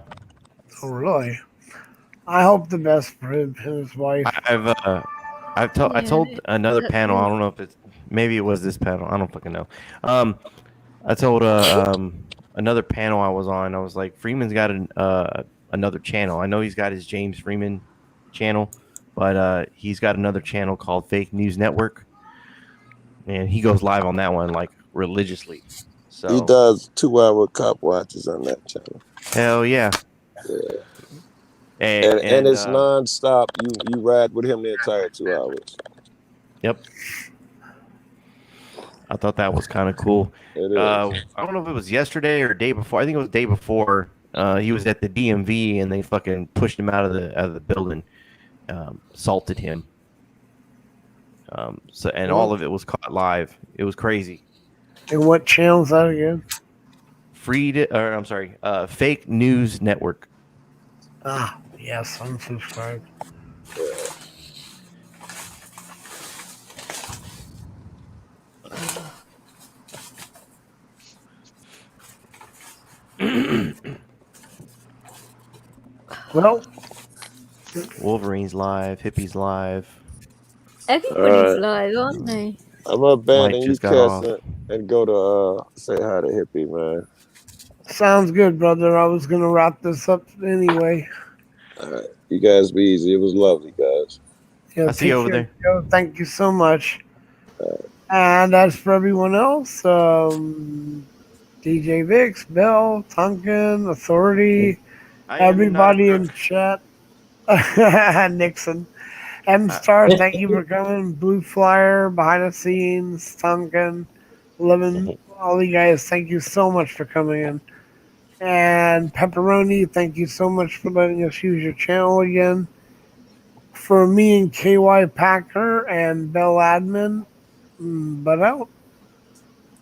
Oh, really? I hope the best for him and his wife. I told another panel. I don't know if maybe it was this panel. I don't fucking know. I told another panel I was on. I was like, Freeman's got another channel. I know he's got his James Freeman channel, but he's got another channel called Fake News Network, and he goes live on that one like religiously. So he does 2-hour cop watches on that channel. Hell yeah. Yeah. And it's nonstop. You ride with him the entire 2 hours. Yep. I thought that was kind of cool. It is. I don't know if it was yesterday or day before. I think it was the day before. He was at the DMV and they fucking pushed him out of the building, assaulted him. All of it was caught live. It was crazy. And what channel is that again? Fake News Network. Ah, yes, unsubscribe. Well, Wolverine's live, Hippie's live. Everybody's live, aren't they? I'm gonna abandon Mike you, just got off. Cass, and go to say hi to Hippie, man. sounds good, brother. I was going to wrap this up anyway. All right, you guys be easy. It was lovely, guys. Yeah, I see you over take there. care, Joe. Thank you so much. And as for everyone else, DJ Vix, Bill, Tonkin, Authority, everybody in chat, Nixon, M-Star, thank you for coming. Blue Flyer, behind the scenes, Tonkin, Lemon, all you guys, thank you so much for coming in. And Pepperoni, thank you so much for letting us use your channel again. For me and KY Packer and Bell Admin, but out.